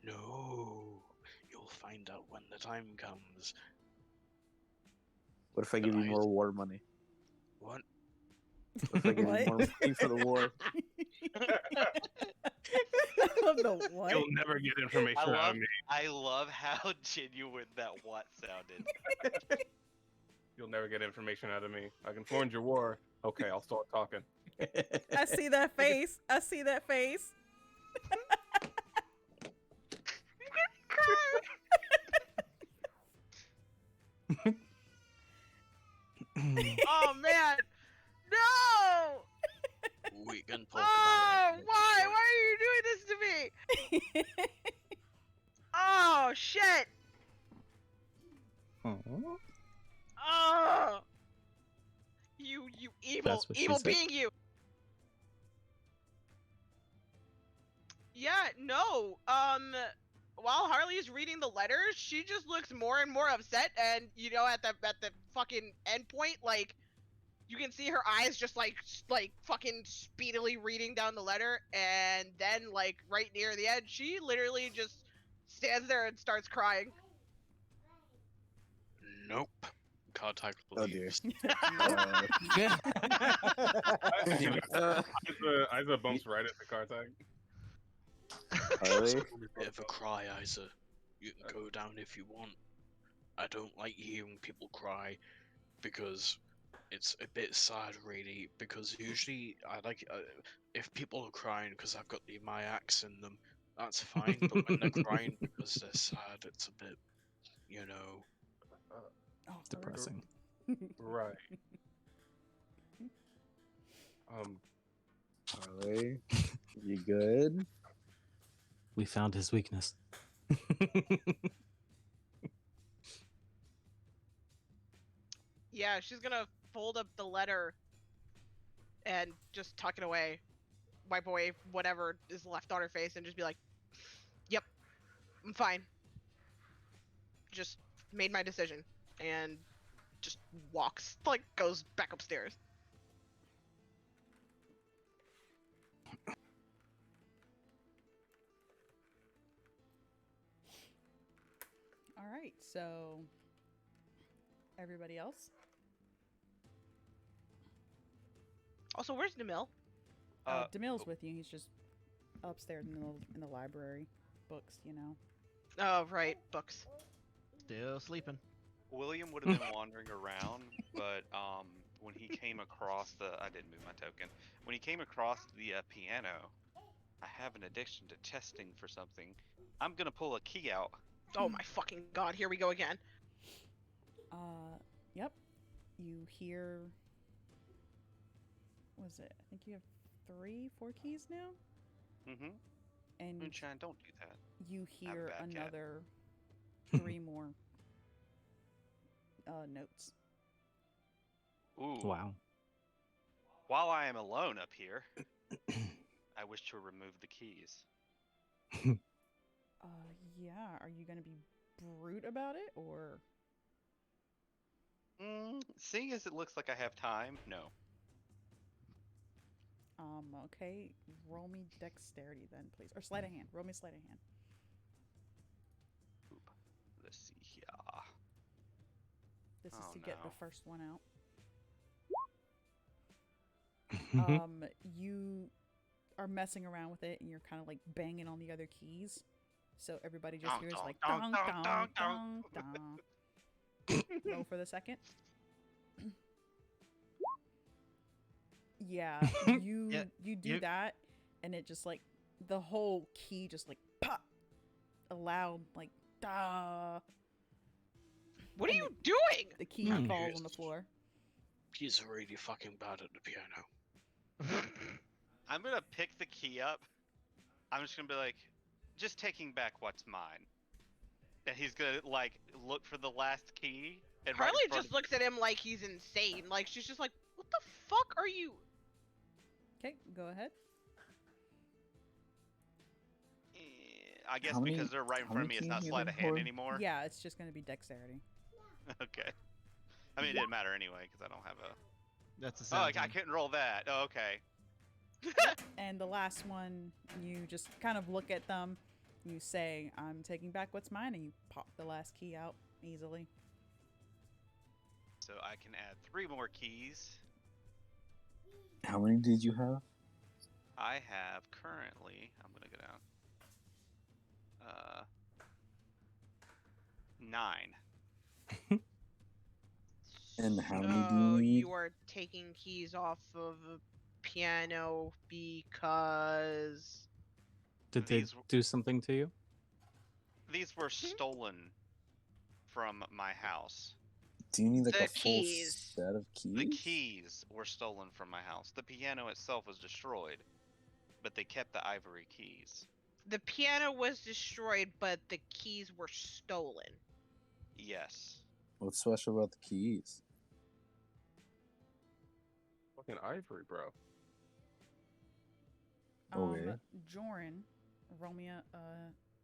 No, you'll find out when the time comes. What if I But give you more war money? What? What if I give you more money for the war? I love the what? You'll never get information out of me. I love how genuine that what sounded. You'll never get information out of me. I can forge your war. Okay, I'll start talking. I see that face. I see that face. Oh man, no! We can talk Oh, about it. why? Why are you doing this to me? Oh shit! Oh, you evil, That's what she evil said. being, you. Yeah, no. While Harley is reading the letters, she just looks more and more upset, and at the fucking end point, like, you can see her eyes just like fucking speedily reading down the letter, and then like right near the end, she literally just stands there and starts crying. Nope. Contact Oh dear. leaves. Isa bumps right at the car tag. Harley? It's a bit of a cry, Isa. You can go down if you want. I don't like hearing people cry because it's a bit sad, really. Because usually I like if people are crying because I've got my axe in them, that's fine. But when they're crying because they're sad, it's a bit, Oh, Depressing. Right. Harley, you good? We found his weakness. Yeah, she's gonna fold up the letter and just tuck it away, wipe away whatever is left on her face, and just be like, "Yep, I'm fine. Just made my decision," and just walks, like, goes back upstairs. All right, so everybody else? Also, where's Demille? DeMille's with you. He's just upstairs in the library. Books, Oh, right, books. Still sleeping. William would have been wandering around, but when he came across I didn't move my token. When he came across the piano, I have an addiction to testing for something. I'm gonna pull a key out. Oh my fucking god, here we go again. Yep. You hear... What was it? I think you have 4 keys now? Mm-hmm. And Moonshine, don't do that. you I'm a hear bad cat. another 3 more notes. Ooh. Wow. While I am alone up here, I wish to remove the keys. Yeah. Are you gonna be brute about it, or... Seeing as it looks like I have time, no. Okay. Roll me dexterity then, please. Or sleight of hand. Roll me sleight of hand. Oop. Let's see here. This is Oh, to get the no. first one out. You are messing around with it, and you're kind of like banging on the other keys. So everybody just Dong, hears dong, like dong, dong, dong, dong, dong, dong, dong. dong. Roll for the second. Yeah, you do you- that, and it just like the whole key just like pop, a loud like da. What are And you doing? The key Hmm. falls on the floor. He's really fucking bad at the piano. I'm gonna pick the key up. I'm just gonna be like, just taking back what's mine. And he's gonna like look for the last key. And right Harley in front just looks at him like he's insane. Like she's just like, what the fuck are you? Okay, go ahead. I guess How many- because they're right in how front of many me, it's keys not you sleight of looking hand for? anymore. Yeah, it's just going to be dexterity. Okay. I mean, it didn't matter anyway because I don't have a. That's a Oh, I 17. couldn't roll that. Oh, okay. And the last one, you just kind of look at them. You say, I'm taking back what's mine, and you pop the last key out easily. So I can add 3 more keys. How many did you have? I have currently. I'm gonna go down. 9. And how many do So you need? you are taking keys off of a piano because Did they These- do something to you? These were stolen from my house. Do you need like The a full keys. set of keys? The keys were stolen from my house. The piano itself was destroyed, but they kept the ivory keys. the piano was destroyed, but the keys were stolen. Yes. What's special about the keys? Fucking ivory, bro. Okay. Joran, roll me a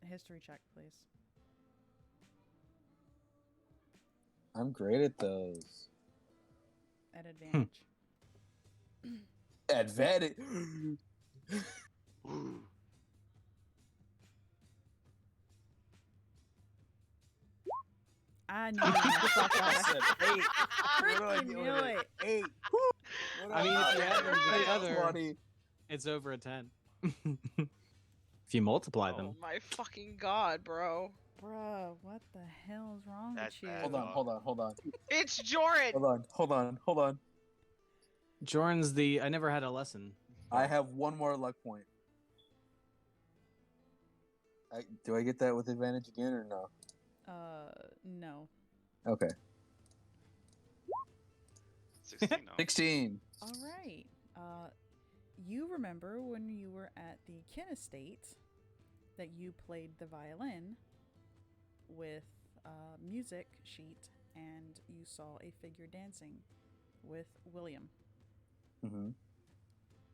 history check, please. I'm great at those. At advantage. Advantage. I knew it. Fuck I off. said 8. What do I Freaking get knew with it. 8. I mean, if you add them That's together, funny. it's over a 10. If you multiply them. Oh my fucking god, bro. Bruh, what the hell is wrong That's with you? bad. Hold on. It's Joran. Hold on. Jorn's the I never had a lesson. I have one more luck point. Do I get that with advantage again or no? No. Okay. 16. No. 16. All right. You remember when you were at the Kin estate that you played the violin with a music sheet and you saw a figure dancing with William. Mm-hmm.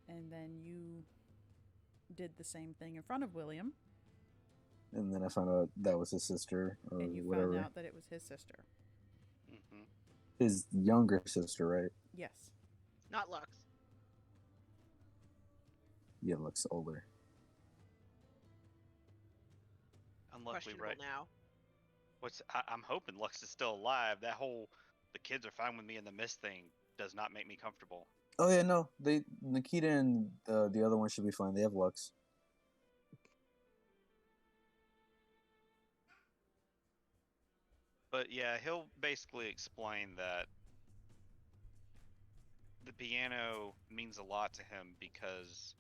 And then you did the same thing in front of William, And then I found out that was his sister or and you whatever. found out that it was his sister. Mm-hmm. His younger sister, right? Yes. Not Lux. Yeah, looks older. Unluckily, Questionable right? now. I'm hoping Lux is still alive. That whole the kids are fine with me in the mist thing does not make me comfortable. Oh yeah, no. Nikita and the other one should be fine. They have Lux. But yeah, he'll basically explain that the piano means a lot to him because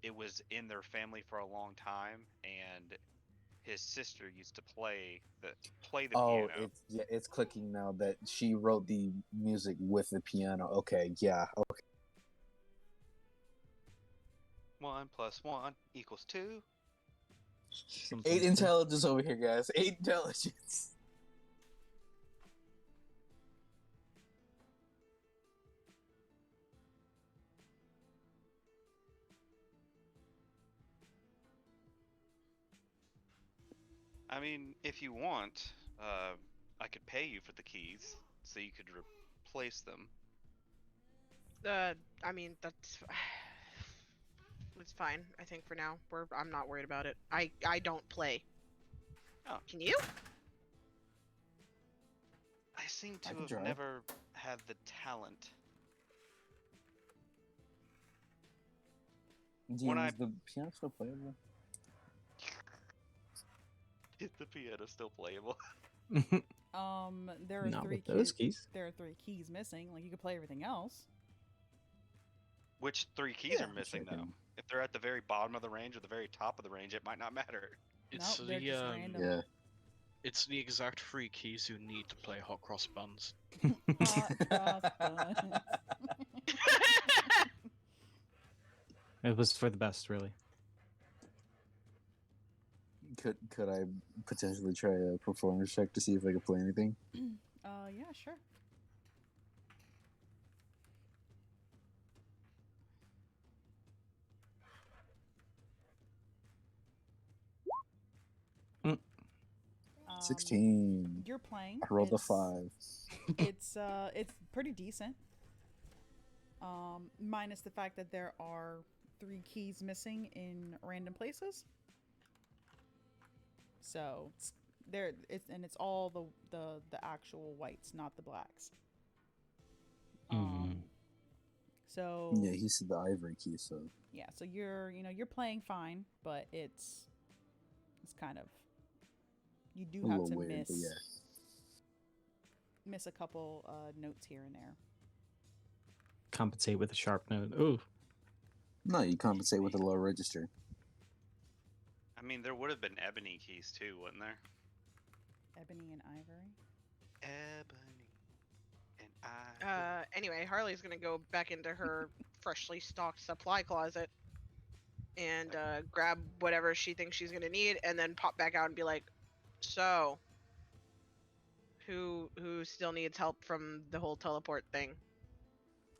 it was in their family for a long time, and his sister used to play the Oh, piano. it's clicking now that she wrote the music with the piano. Okay, yeah. Okay. 1 + 1 = 2. 8 intelligence over here, guys. 8 intelligence. I mean, if you want, I could pay you for the keys so you could replace them. I mean, that's it's fine. I think for now, I'm not worried about it. I don't play. Oh. Can you? I seem to I can have try. never had the talent. When Is the piano still playable? Is the piano still playable? There are Not three with those keys. There are 3 keys missing. Like you could play everything else. Which 3 keys Yeah, are missing though? checking. If they're at the very bottom of the range or the very top of the range, it might not matter. It's Nope, they're just random. Yeah. It's the exact 3 keys you need to play Hot Cross Buns. Hot cross buns. It was for the best, really. Could I potentially try a performance check to see if I could play anything? Yeah, sure. Mm. 16. You're playing. I rolled a 5. It's pretty decent. Minus the fact that there are 3 keys missing in random places. So it's all the actual whites, not the blacks. So Yeah, he said the ivory key, so yeah, so you're playing fine, but it's kind of, you do a have little to weird, but yeah. miss a couple notes here and there. Compensate with a sharp note. Ooh. No, you compensate with a low register. I mean, there would have been ebony keys too, wouldn't there? Ebony and ivory. Ebony and ivory. Anyway, Harley's gonna go back into her freshly stocked supply closet and grab whatever she thinks she's gonna need, and then pop back out and be like, "So, who still needs help from the whole teleport thing?"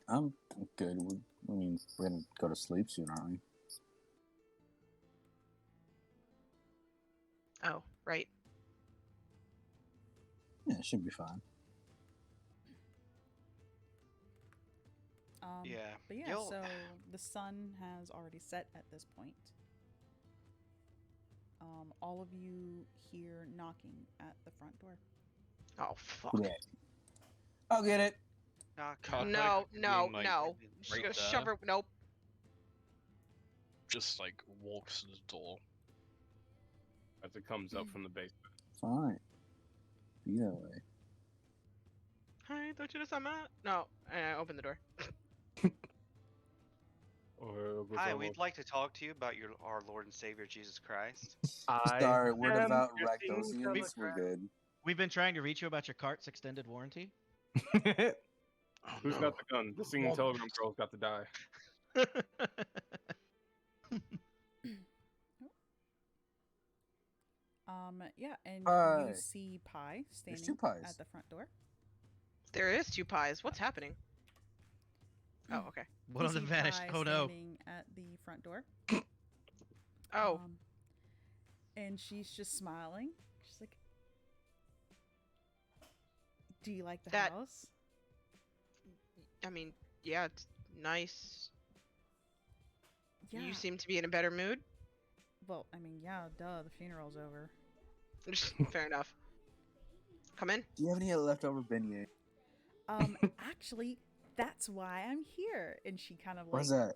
I'm good. I mean, we're gonna go to sleep soon, aren't we? Oh, right. Yeah, it should be fine. Yeah. But yeah, You'll- so the sun has already set at this point. All of you hear knocking at the front door. Oh fuck. Yeah. I'll get it. Can't No, I no, being, like, no. She's right gonna there? shove her. Nope. Just like walks to the door. As it comes up from the basement. Fine. Be that way. Hi, don't you know something? No, and I open the door. Or Hi, we'd like to talk to you about our Lord and Savior Jesus Christ. Sorry, what am about your Rakdosians? We're good. We've been trying to reach you about your cart's extended warranty. Oh, Who's no. got the gun? The singing Well- telegram girl's got to die. Yeah, and Pie. you see Pie There's standing 2 pies. at the front door. There is 2 pies. What's happening? Oh, okay. One You of them see vanished. Pie Oh no. standing at the front door. Oh, And she's just smiling. She's like, "Do you like the That- house?" I mean, yeah, it's nice. Yeah. You seem to be in a better mood. Well, I mean, yeah, duh. The funeral's over. Fair enough. Come in. Do you have any leftover beignets? Actually, that's why I'm here. And she kind of like Where's that?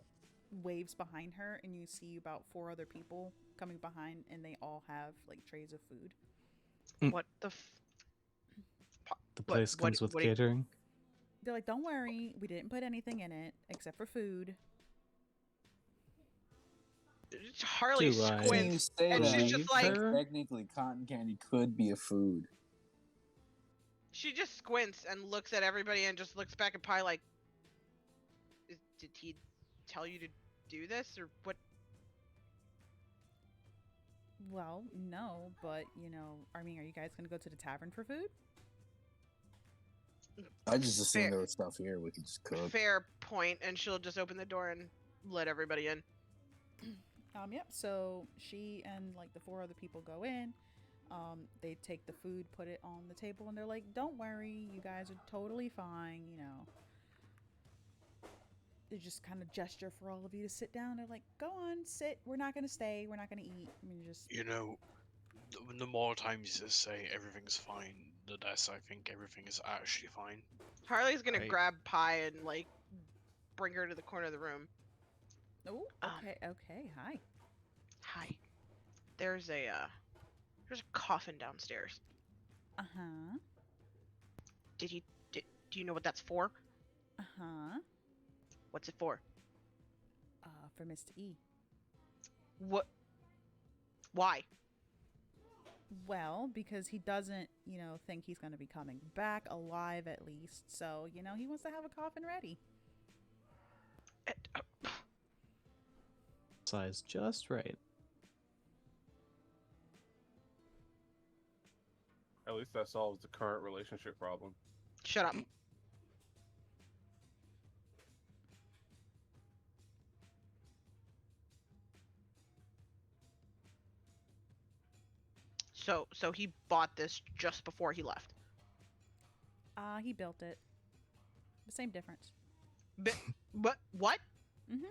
waves behind her, and you see about 4 other people coming behind, and they all have like trays of food. What the? The place comes with what do you- catering. They're like, "Don't worry, we didn't put anything in it except for food." Harley Do I- Can you squints, say and that? she's just like, Technically, cotton candy could be a food. she just squints and looks at everybody and just looks back at Pie like, did he tell you to do this or what? Well, no, but I mean, are you guys gonna go to the tavern for food? I just assumed Fair. there was stuff here we could just cook. Fair point, and she'll just open the door and let everybody in. Yep. So she and like the 4 other people go in. They take the food, put it on the table, and they're like, "Don't worry, you guys are totally fine." They just kind of gesture for all of you to sit down. They're like, "Go on, sit. We're not gonna stay. We're not gonna eat. I mean, just." You know, the more times you say everything's fine, the less I think everything is actually fine. Harley's gonna Right. grab Pie and like bring her to the corner of the room. Oh, Um, okay. Hi. Hi. There's a coffin downstairs. Uh-huh. Do you know what that's for? Uh-huh. What's it for? For Mr. E. What? Why? Well, because he doesn't, think he's going to be coming back alive at least. So, he wants to have a coffin ready. Size just right. At least that solves the current relationship problem. Shut up. So he bought this just before he left. He built it. The same difference. But what? Mm-hmm.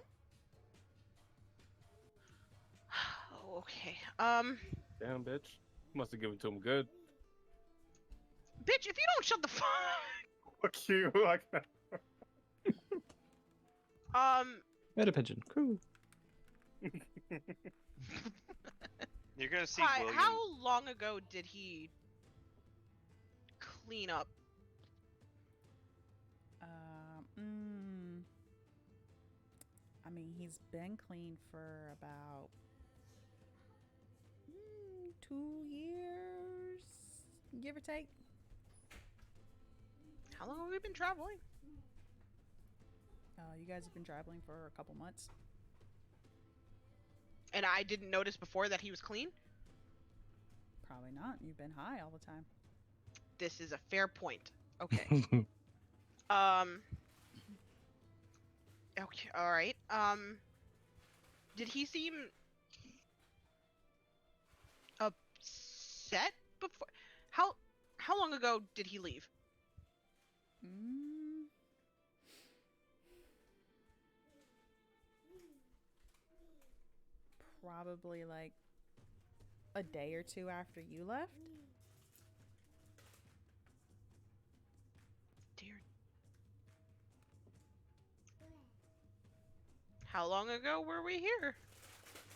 Okay. Damn, bitch. Must have given it to him good. Bitch, if you don't shut the fuck. Fuck you. Red pigeon. Cool. You're gonna see Hi, William. how long ago did he clean up? I mean, he's been clean for about 2 years, give or take. How long have we been traveling? You guys have been traveling for a couple months. And I didn't notice before that he was clean? Probably not. You've been high all the time. This is a fair point. Okay. Okay, alright. Did he seem upset before? How long ago did he leave? Probably like a day or two after you left. Dear. How long ago were we here?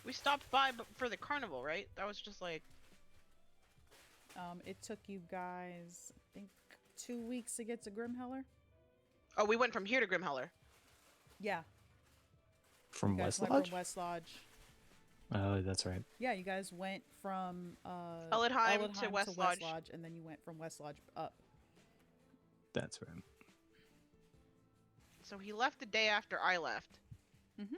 We stopped by for the carnival, right? That was just like... It took you guys, I think, 2 weeks to get to Grimheller. Oh, we went from here to Grimheller. Yeah. From You guys West went Lodge? from West Lodge. Oh, that's right. Yeah, you guys went from Eldheim to West Lodge. and then you went from West Lodge up. That's right. So he left the day after I left. Mm-hmm.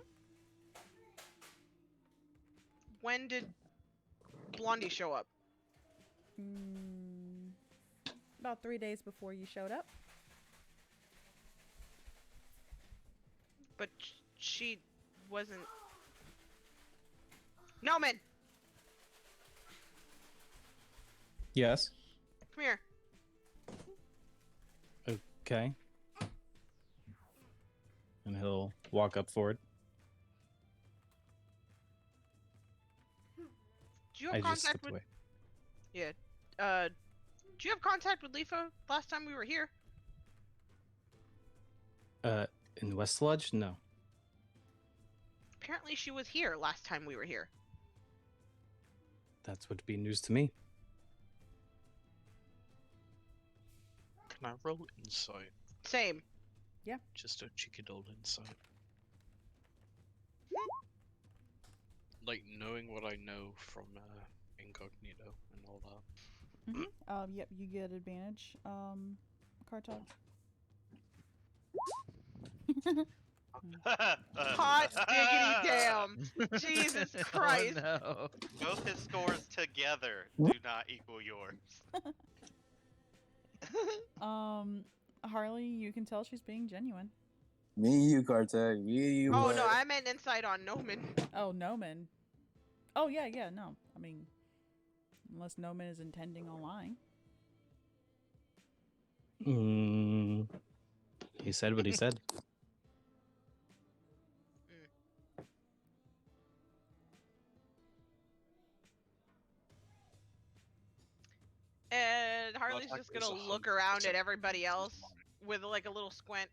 When did Blondie show up? About 3 days before you showed up. But she wasn't... Noman! Yes. Come here. Okay. And he'll walk up forward. Do you have I just contact stepped with... away. Yeah. Do you have contact with Leafa last time we were here? In West Lodge? No. Apparently she was here last time we were here. That would be news to me. Can I roll insight? Same. Yeah. Just a cheeky old insight. Like knowing what I know from incognito and all that. Mm-hmm. Yep, you get advantage. Cartog. Hot diggity damn! Jesus Christ! Oh, no. Both his scores together do not equal yours. Harley, you can tell she's being genuine. Me and you, Cartag. Me and you. Oh bud. no, I meant insight on Noman. Oh, Noman. Oh, yeah, no. I mean, unless Noman is intending on lying. He said what he said. And Harley's That just is gonna look around 100% at everybody else with like a little squint.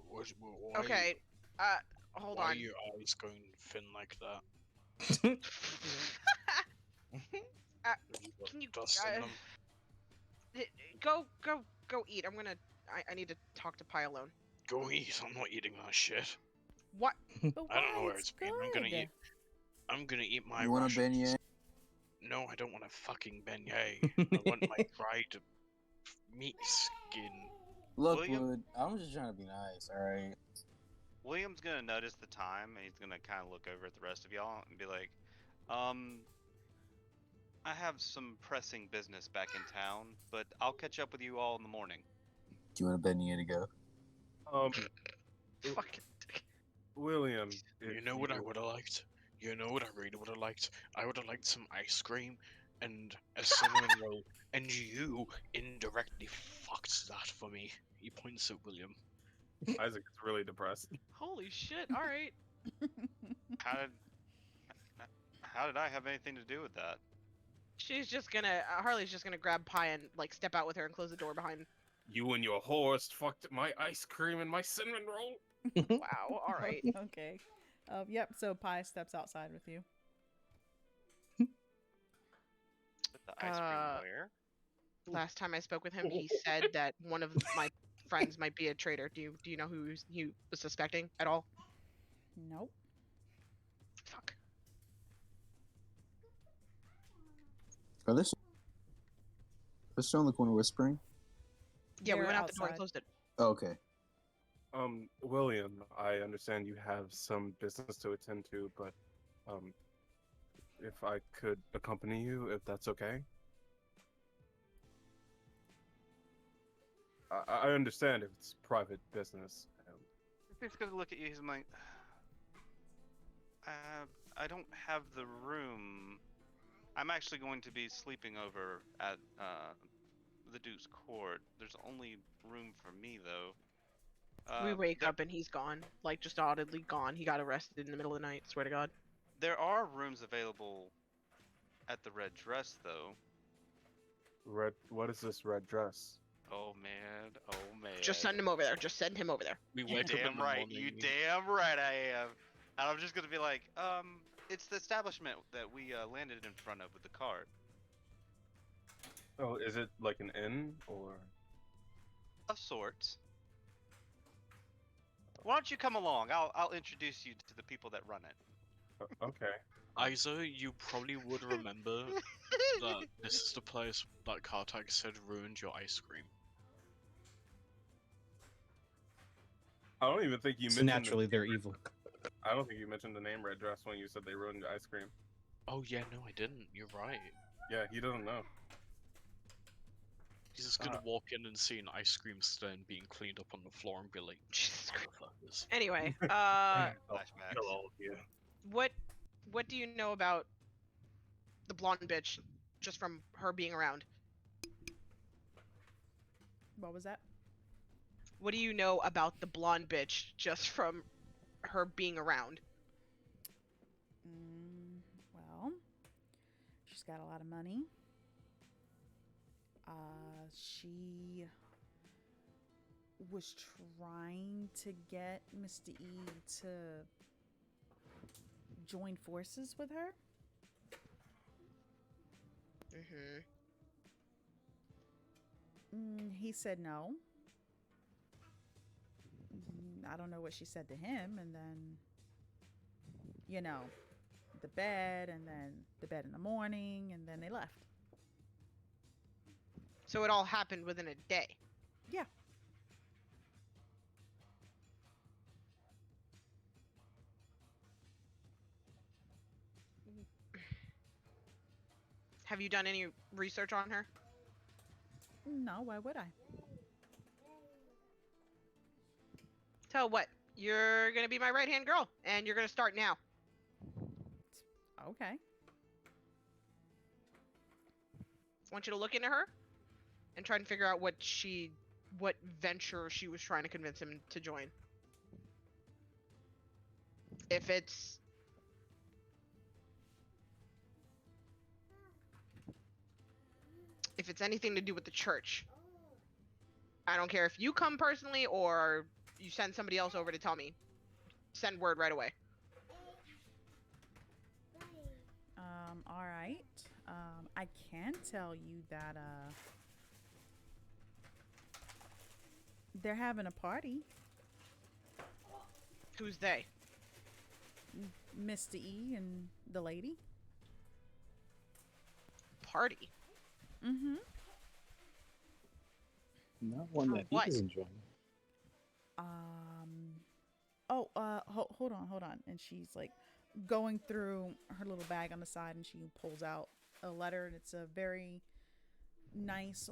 Why, Okay, hold why are on. your eyes going thin like that? Have you got Can you dust in them? go eat. I need to talk to Pie alone. Go eat. I'm not eating that shit. What? But I don't know why? where It's it's been. I'm gonna good. eat. I'm gonna eat my. You want a Russians. beignet? No, I don't want a fucking beignet. I want my dried meat skin. Look, William- Wood, I'm just trying to be nice, alright? William's gonna notice the time, and he's gonna kind of look over at the rest of y'all and be like, I have some pressing business back in town, but I'll catch up with you all in the morning. Do you want a beignet to go? Fucking. William, You if know what I would have liked? You know what I really would have liked? I would have liked some ice cream and a cinnamon roll, and you indirectly fucked that for me. He points at William. Isaac is really depressed. Holy shit! All right. How did I have anything to do with that? She's just gonna. Harley's just gonna grab Pie and like step out with her and close the door behind. You and your horse fucked my ice cream and my cinnamon roll. Wow. All right. Okay. Yep. So Pi steps outside with you. Put the ice cream where? Last time I spoke with him, he said that one of my friends might be a traitor. Do you know who he was suspecting at all? Nope. Fuck. Are they still in the corner whispering? Yeah, we They're went out the door and outside. closed it. Oh, okay. William, I understand you have some business to attend to, but, if I could accompany you, if that's okay? I understand if it's private business. He's gonna look at you. He's like, I don't have the room. I'm actually going to be sleeping over at the Duke's Court. There's only room for me though. We wake up and he's gone. Like, just oddly gone. He got arrested in the middle of the night, swear to God. There are rooms available at the Red Dress though. Red, what is this red dress? Oh man, oh man. Just send him over there. Just send him over there. We You wake up in damn the right. morning. You damn right I am. And I'm just gonna be like, it's the establishment that we landed in front of with the cart. Oh, is it like an inn or? Of sorts. Why don't you come along? I'll introduce you to the people that run it. Okay. Isa, you probably would remember that this is the place that Kartak said ruined your ice cream. I don't even think you So mentioned. naturally, they're evil. I don't think you mentioned the name Red Dress when you said they ruined your ice cream. Oh yeah, no, I didn't. You're right. Yeah, he doesn't know. He's just gonna walk in and see an ice cream stand being cleaned up on the floor and be like, Jesus Christ. motherfuckers. Anyway, Flashbacks. Kill all of you. what do you know about the blonde bitch, just from her being around? What was that? What do you know about the blonde bitch, just from her being around? Well, she's got a lot of money. She was trying to get Mr. E to join forces with her. He said no. I don't know what she said to him, and then, you know, the bed, and then the bed in the morning, and then they left. So it all happened within a day. Yeah. Have you done any research on her? No, why would I? Tell what, you're gonna be my right-hand girl, and you're gonna start now. Okay. I want you to look into her and try and figure out what venture she was trying to convince him to join. If it's anything to do with the church, I don't care if you come personally or you send somebody else over to tell me. Send word right away. All right. I can tell you that they're having a party. Who's they? Mr. E and the lady. Party. Mm-hmm. Not one For that he what? is enjoying. Hold on. And she's like going through her little bag on the side, and she pulls out a letter, and it's a very nice,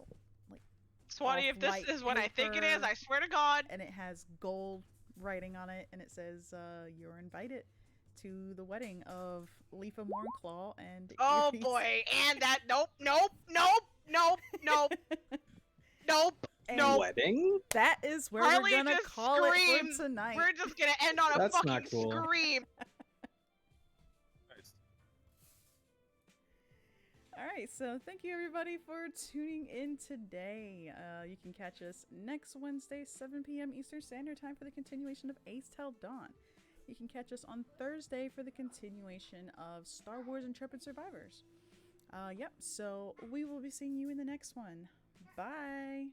like, Swanee, if this off-white is what I think it is, paper, I swear to God. and it has gold writing on it, and it says, "You're invited to the wedding of Leafa Mornclaw and." Oh Ares. boy, and that nope. And Nope. Wedding? that is where Harley we're gonna just call screamed. it for tonight. We're just gonna end on a That's fucking not cool. scream. Nice. All right, so thank you everybody for tuning in today. You can catch us next Wednesday, 7 p.m. Eastern Standard Time for the continuation of Aes'Taldon. You can catch us on Thursday for the continuation of Star Wars Intrepid Survivors. Yep, so we will be seeing you in the next one. Bye!